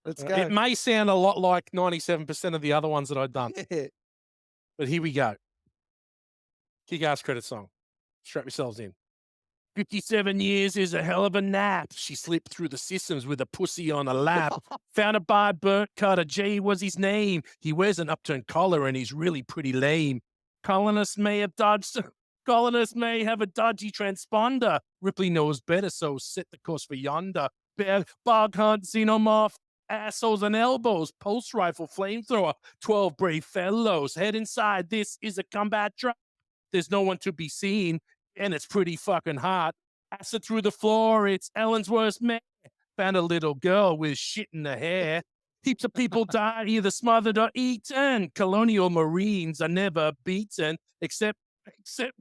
Let's go. It may sound a lot like 97% of the other ones that I've done, Yeah. but here we go. Kick-ass credit song. Strap yourselves in. 57 years is a hell of a nap. She slipped through the systems with a pussy on her lap. Found it by Bert Carter. G was his name. He wears an upturned collar and he's really pretty lame. Colonists may have a dodgy transponder. Ripley knows better, so set the course for yonder. Bog hunt, xenomorph, assholes and elbows, pulse rifle, flamethrower, 12 brave fellows. Head inside. This is a combat truck. There's no one to be seen, and it's pretty fucking hot. Acid through the floor, it's Ellen's worst man. Found a little girl with shit in her hair. Heaps of people died, either smothered or eaten. Colonial Marines are never beaten, except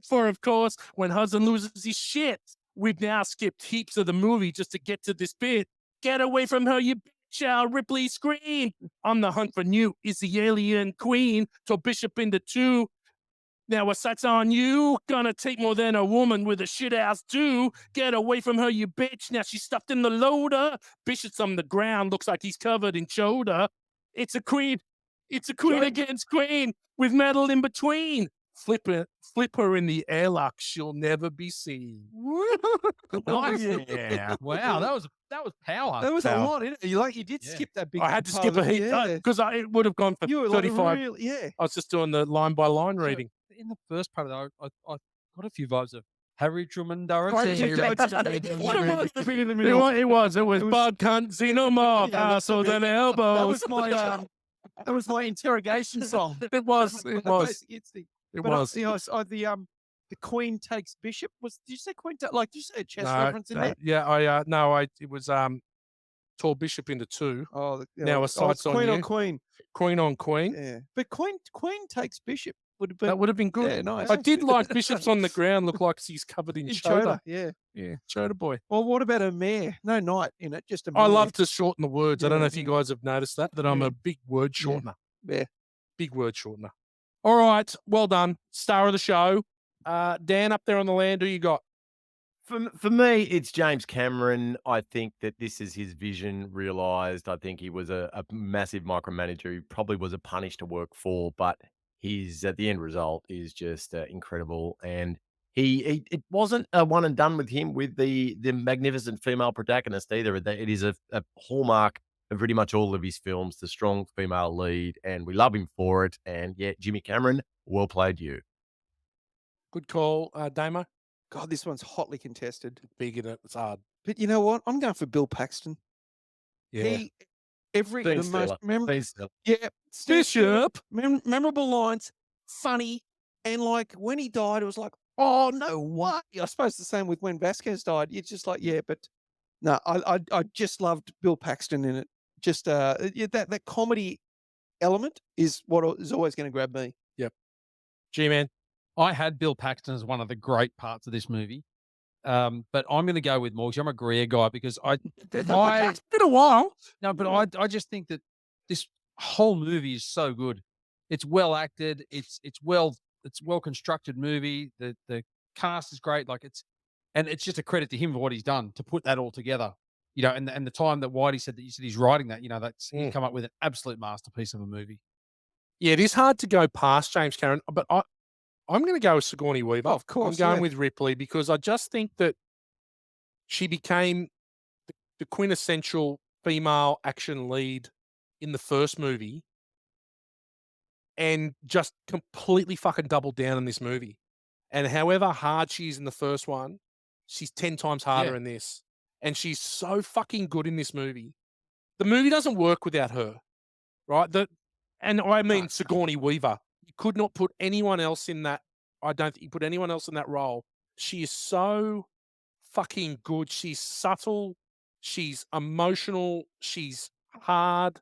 for, of course, when husband loses his shit. We've now skipped heaps of the movie just to get to this bit. Get away from her, you bitch, Al Ripley screamed. On the hunt for Newt is the alien queen. Tore Bishop into two. Now, what's that's on you? Gonna take more than a woman with a shit ass too. Get away from her, you bitch. Now she's stuffed in the loader. Bishop's on the ground. Looks like he's covered in chowder. It's a queen. It's a queen against queen with metal in between. Flip her in the airlock. She'll never be seen. Nice. Yeah. Wow, that was power. That was a Power. lot, isn't it? You did Yeah. skip that big. I had to part skip of a it. heat Yeah. because it would have gone for You were like 35. really, yeah. I was just doing the line by line So, reading. in the first part of that, I got a few vibes of Harry Truman Right, Dorothy. it It was bug cunt, xenomorph, Yeah, assholes and elbows. That was my interrogation song. It was. It It but was. You know, the Queen takes Bishop. Did you say Queen? Did you say a chess No, reference in there? yeah, it was tore Bishop into two. Oh, Now a sight's on Queen you. on Queen. Queen on Queen. Yeah, but Queen takes Bishop would have been. That would have been good. Yeah, nice. I did like Bishop's on the ground look like he's covered in in chowder. Chota. Yeah. Yeah, chowder boy. Well, what about a mare? No knight in it, just a mare. I love to shorten the words. I don't Yeah, know if you guys have noticed that I'm Yeah. a big word Yeah. shortener. Yeah. Big word shortener. All right, well done. Star of the show. Dan, up there on the land, who you got? For me, it's James Cameron. I think that this is his vision realized. I think he was a massive micromanager. He probably was a punish to work for, but his at the end result is just incredible. And it wasn't a one and done with him with the magnificent female protagonist either. It is a hallmark of pretty much all of his films, the strong female lead, and we love him for it. And yeah, Jimmy Cameron, well played you. Good call, Damo. God, this one's hotly contested. Big in it. It's hard. But you know what? I'm going for Bill Paxton. Yeah. Dean Stiller. Dean Stiller. Yeah, Bishop. memorable lines, funny, and like when he died, it was like, oh no way. I suppose the same with when Vasquez died. You're just like, yeah, but no, I just loved Bill Paxton in it. Just that comedy element is what is always going to grab me. G-Man. I had Bill Paxton as one of the great parts of this movie. But I'm going to go with Morgs. I'm a Greer guy because It's been a while. I just think that this whole movie is so good. It's well acted. It's well constructed movie. The cast is great. And it's just a credit to him for what he's done to put that all together. you know, and the time that Whitey said that you said he's writing that, you know, that's he'd Mm. come up with an absolute masterpiece of a movie. Yeah, it is hard to go past James Cameron, but I'm going to go with Sigourney Weaver. Oh, of course, I'm going yeah. with Ripley because I just think that she became the quintessential female action lead in the first movie and just completely fucking doubled down in this movie. And however hard she is in the first one, she's 10 times harder Yeah. in this. And she's so fucking good in this movie. The movie doesn't work without her, right? And I mean Sigourney Weaver. You could not put anyone else in that. I don't think you put anyone else in that role. She is so fucking good. She's subtle. She's emotional. She's hard.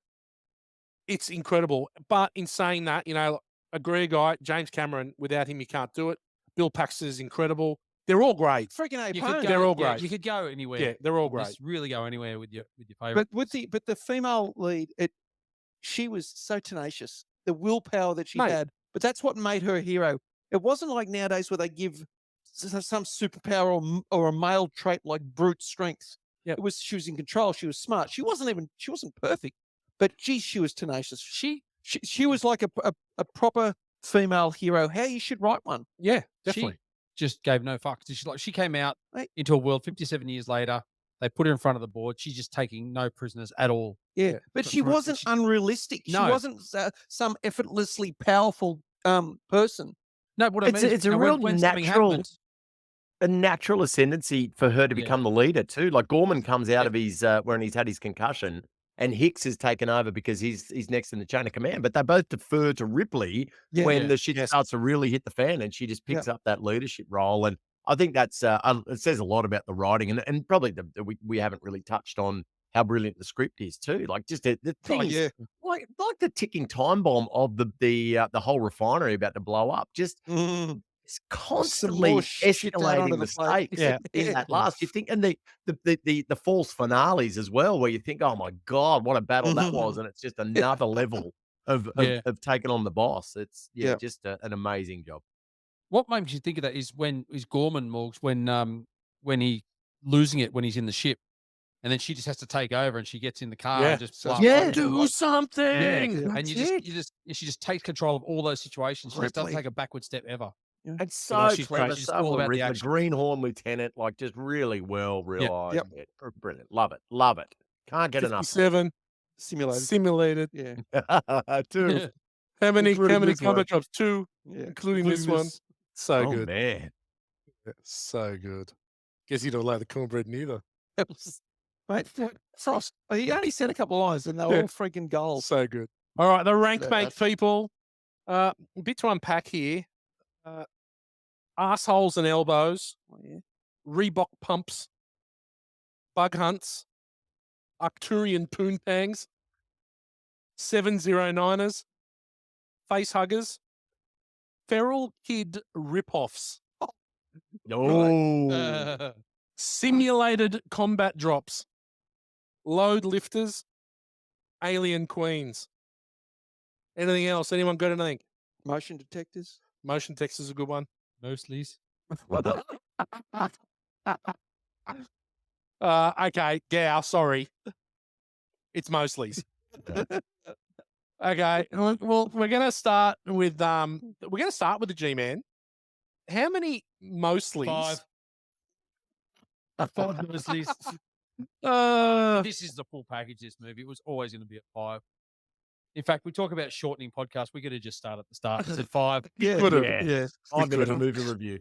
It's incredible. But in saying that, you know, agree, guy, James Cameron, without him, you can't do it. Bill Paxton is incredible. They're all great. Freaking You Apone. could go, They're all yeah, great. you could go anywhere. Yeah, they're all Just great. really go anywhere with your favorite. But the female lead, she was so tenacious. The willpower that she Mate. had, but that's what made her a hero. It wasn't like nowadays where they give some superpower or a male trait like brute strength. Yep. It was she was in control. She was smart. She wasn't perfect, but geez, she was tenacious. She was like a proper female hero. How you should write one. Yeah, definitely. She just gave no fucks. She came out Mate. into a world 57 years later. They put her in front of the board. She's just taking no prisoners at all. Yeah, Yeah. but she wasn't unrealistic. She No. wasn't some effortlessly powerful person. No, what I mean is, It's a you know, real when something natural happens, a natural ascendancy for her to Yeah. become the leader too. Like Gorman comes out Yeah. of his when he's had his concussion, and Hicks is taken over because he's next in the chain of command. But they both defer to Ripley Yeah. when Yeah. the shit Yes. starts to really hit the fan, and she just picks up that leadership role. And I think that's it says a lot about the writing, and probably we haven't really touched on how brilliant the script is too. Like just the things, yeah. like the ticking time bomb of the whole refinery about to blow up. Just Mm. it's Some constantly more shit down onto escalating the the plate. stakes Yeah. in that last. You think, and the false finales as well, where you think, oh my god, what a battle that was, and it's just another level of Yeah. taking on the boss. It's Yeah. just an amazing job. what makes you think of that is Gorman, Morgs, when he losing it when he's in the ship, and then she just has to take over, and she gets in the car Yeah. and just So- blah, Yeah. blah, blah, Do blah. something. Yeah. And That's she just takes control of all those situations. She just doesn't Ripley. take a backward step ever. It's So so she's clever, great. She's so all well about the written. The action. Greenhorn Lieutenant, like just really well realized. Yep. Yeah, brilliant. Love it. Can't get enough. 57 Simulated. simulated. Yeah. Too. How many Including this one. combat drops? 2, Yeah. including this one. So Oh good. man. Yeah, so good. Guess you don't like the cornbread neither. It was, mate, Frost. He only said a couple of lines, and they were Yeah. all freaking goals. So good. All right, the rank Yeah, bank that's- people. A bit to unpack here. Assholes and elbows, Oh, yeah. Reebok pumps, bug hunts, Arcturian poonpangs, 709ers, face huggers, feral kid ripoffs, Oh. simulated combat drops, load lifters, alien queens. Anything else? Anyone got anything? Motion detectors. Motion text is a good one. Mostly's. Okay, Gow, sorry. It's mostly's. Okay, well, we're gonna start with the G-Man. How many mostly's? 5. 5 mostly's. Uh, This is the full package. This movie, it was always going to be at 5. In fact, we talk about shortening podcasts. We could have just started at the start. It's at 5. Yeah. Could've. Yeah. 5 minute could've. movie review.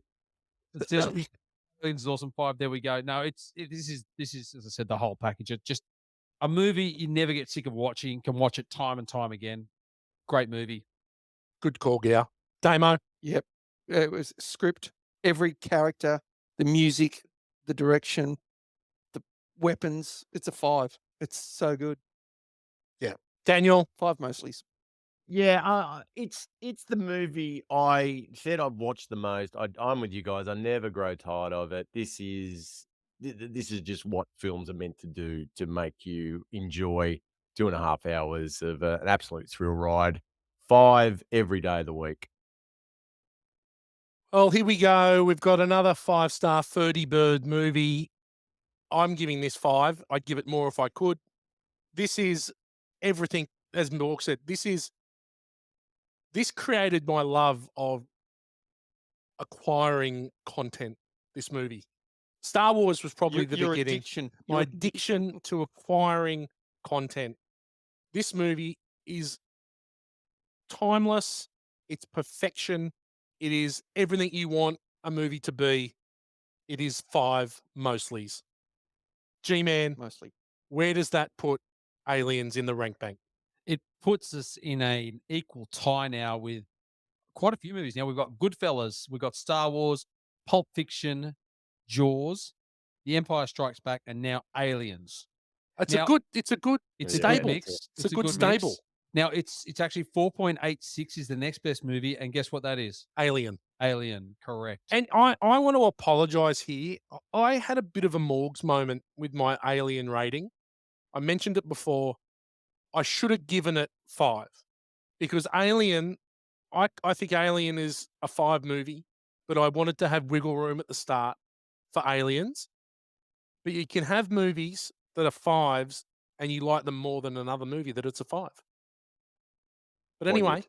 It's awesome. 5. There we go. No, this is as I said, the whole package. It's just a movie you never get sick of watching. Can watch it time and time again. Great movie. good call, Gow. Damo. Yep. It was script, every character, the music, the direction, the weapons. It's a 5. It's so good. Daniel. 5 mostly. Yeah, it's the movie I said I've watched the most. I'm with you guys. I never grow tired of it. This is just what films are meant to do, to make you enjoy 2.5 hours of an absolute thrill ride. 5 every day of the week. Well, here we go. We've got another 5-star 30 bird movie. I'm giving this 5. I'd give it more if I could. This is everything, as Morg said. This created my love of acquiring content. This movie, Star Wars, was probably the Your beginning. addiction. My addiction to acquiring content. This movie is timeless. It's perfection. It is everything you want a movie to be. It is 5 mostlies. G-Man, Mostly. where does that put Aliens in the rank bank? It puts us in an equal tie now with quite a few movies. Now we've got Goodfellas, we've got Star Wars, Pulp Fiction, Jaws, The Empire Strikes Back, and now Aliens. It's Now- a good It's stable. a good mix. It's a good stable. mix. Now it's actually 4.86 is the next best movie, and guess what that is? Alien. Alien, correct. And I want to apologize here. I had a bit of a Morgs moment with my Alien rating. I mentioned it before. I should have given it 5 because Alien, I think Alien is a 5 movie, but I wanted to have wiggle room at the start for Aliens. But you can have movies that are 5s and you like them more than another movie that it's a 5. But Poignant. anyway,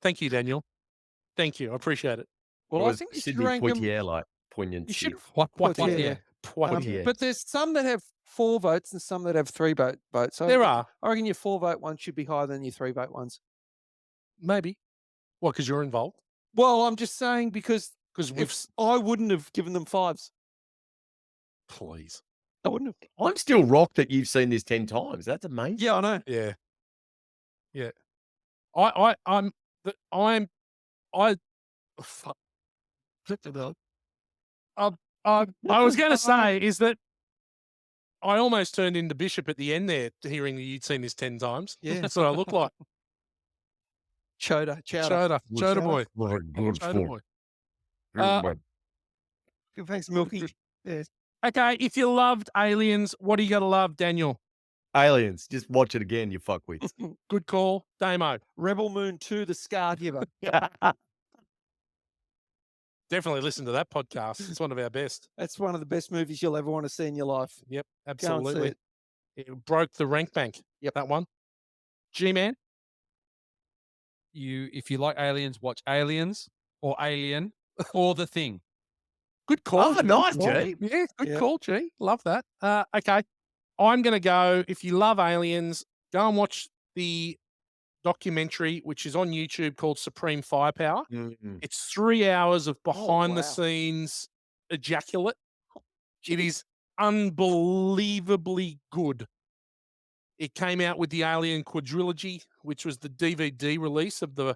thank you, Daniel. Thank you. I appreciate it. Well, It I was think you should Sidney rank them. Poitier, like poignant. You should. What? Poitier. Poitier. But there's some that have 4 votes and some that have 3 votes. So There are, I reckon your 4 vote ones should be higher than your 3 vote ones. maybe. What, because you're involved? Well, I'm just saying because Because we've... if I wouldn't have given them 5s. Please. I wouldn't have. I'm still rocked that you've seen this 10 times. That's amazing. Yeah, I know. Yeah. Yeah. I fuck. I was going to say is that I almost turned into Bishop at the end there, hearing that you'd seen this 10 times. Yeah. That's what I look like. Chowder. Chowder boy. Chowder boy. Thanks, Milky. Okay, if you loved Aliens, what do you got to love, Daniel? Aliens. Just watch it again, you fuckwits. Good call, Damo. Rebel Moon 2, The Scar Giver. Definitely listen to that podcast. It's one of our best. That's one of the best movies you'll ever want to see in your life. Yep, Go and see absolutely. it. It broke the rank bank. Yep. That one. G-Man. If you like Aliens, watch Aliens or Alien or The Thing. Good call. Oh, nice, Good call. G. Yeah, good Yep. call, G. Love that. Okay. I'm going to go, if you love Aliens, go and watch the documentary, which is on YouTube called Supreme Firepower. Mm-mm. It's 3 hours of behind the wow. scenes ejaculate. It is unbelievably good. It came out with the Alien Quadrilogy, which was the DVD release of the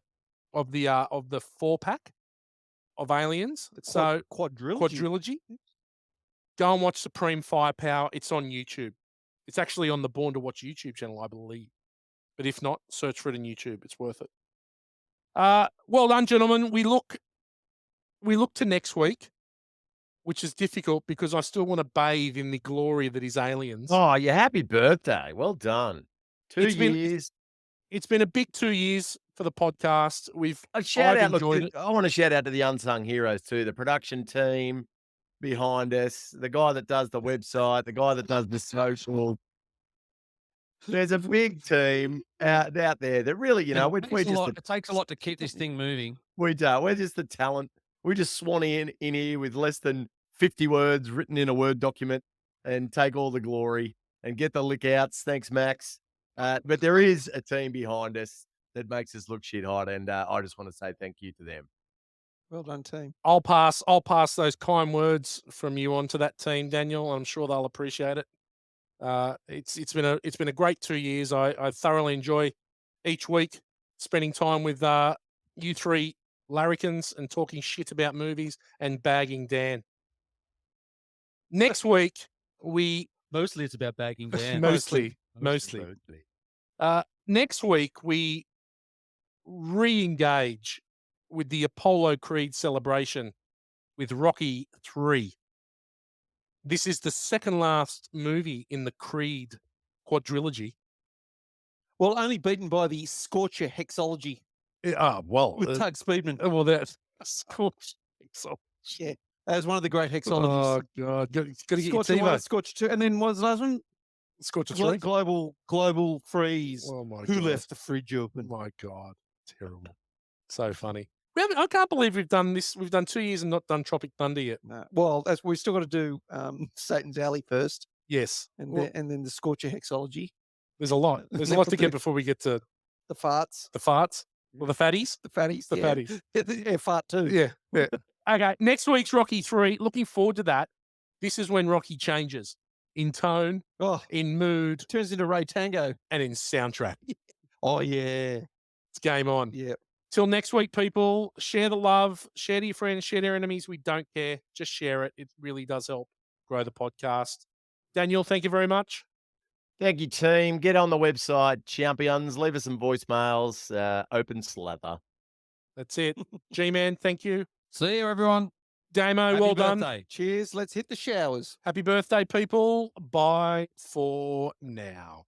4-pack of Aliens. So Quadrilogy. Go and watch Supreme Firepower. It's on YouTube. It's actually on the Born to Watch YouTube channel, I believe. But if not, search for it on YouTube. It's worth it. Well done, gentlemen. We look to next week, which is difficult because I still want to bathe in the glory that is Aliens. Oh, your happy birthday. Well done. 2 It's been- years. It's been a big 2 years for the podcast. Shout I've out. Look, enjoyed it. I want to shout out to the unsung heroes too. The production team behind us, the guy that does the website, the guy that does the social. There's a big team out there that really, you know, And we're just it takes a lot to keep this thing moving. we're just the talent. We just swan in here with less than 50 words written in a Word document and take all the glory and get the lick outs. Thanks, Max. But there is a team behind us that makes us look shit hot, and I just want to say thank you to them. Well done, team. I'll pass those kind words from you on to that team, Daniel. I'm sure they'll appreciate it. It's been a great 2 years. I thoroughly enjoy each week spending time with you three larrikins and talking shit about movies and bagging Dan. Next week Mostly it's about bagging Dan. mostly. Next week we re-engage with the Apollo Creed celebration with Rocky 3. This is the second last movie in the Creed quadrilogy. Well, only beaten by the Scorcher Hexology Well, with Tug Speedman. well, that's Scorch. Yeah. as one of the great hexologies. Oh God, got to get your Scorcher 1, TiVo. Scorcher 2, and then what was the last one? Scorcher Glo- 3. global freeze. Oh my Who God. left the fridge open? My God, terrible. So funny. I can't believe we've done this. We've done 2 years and not done Tropic Thunder yet. No. Well, we still got to do Satan's Alley first, Yes. and Well, then the Scorcher hexology, there's a lot. There's a then lot we'll to get do- before we get to the farts, the farts or the fatties. the fatties, The yeah. fatties. Yeah, fart too. Yeah. Yeah. Okay. Next week's Rocky 3. Looking forward to that. This is when Rocky changes in tone, Oh, in mood, turns into Ray Tango. and in soundtrack. Oh yeah, It's game on. yeah. Till next week, people, share the love, share to your friends, share to your enemies. We don't care. Just share it. It really does help grow the podcast. Daniel, thank you very much. Thank you, team. Get on the website, champions. Leave us some voicemails. Open slather. That's it. G-Man, thank you. See you, everyone. Damo, Happy well done. birthday. Cheers. Let's hit the showers. Happy birthday, people. Bye for now.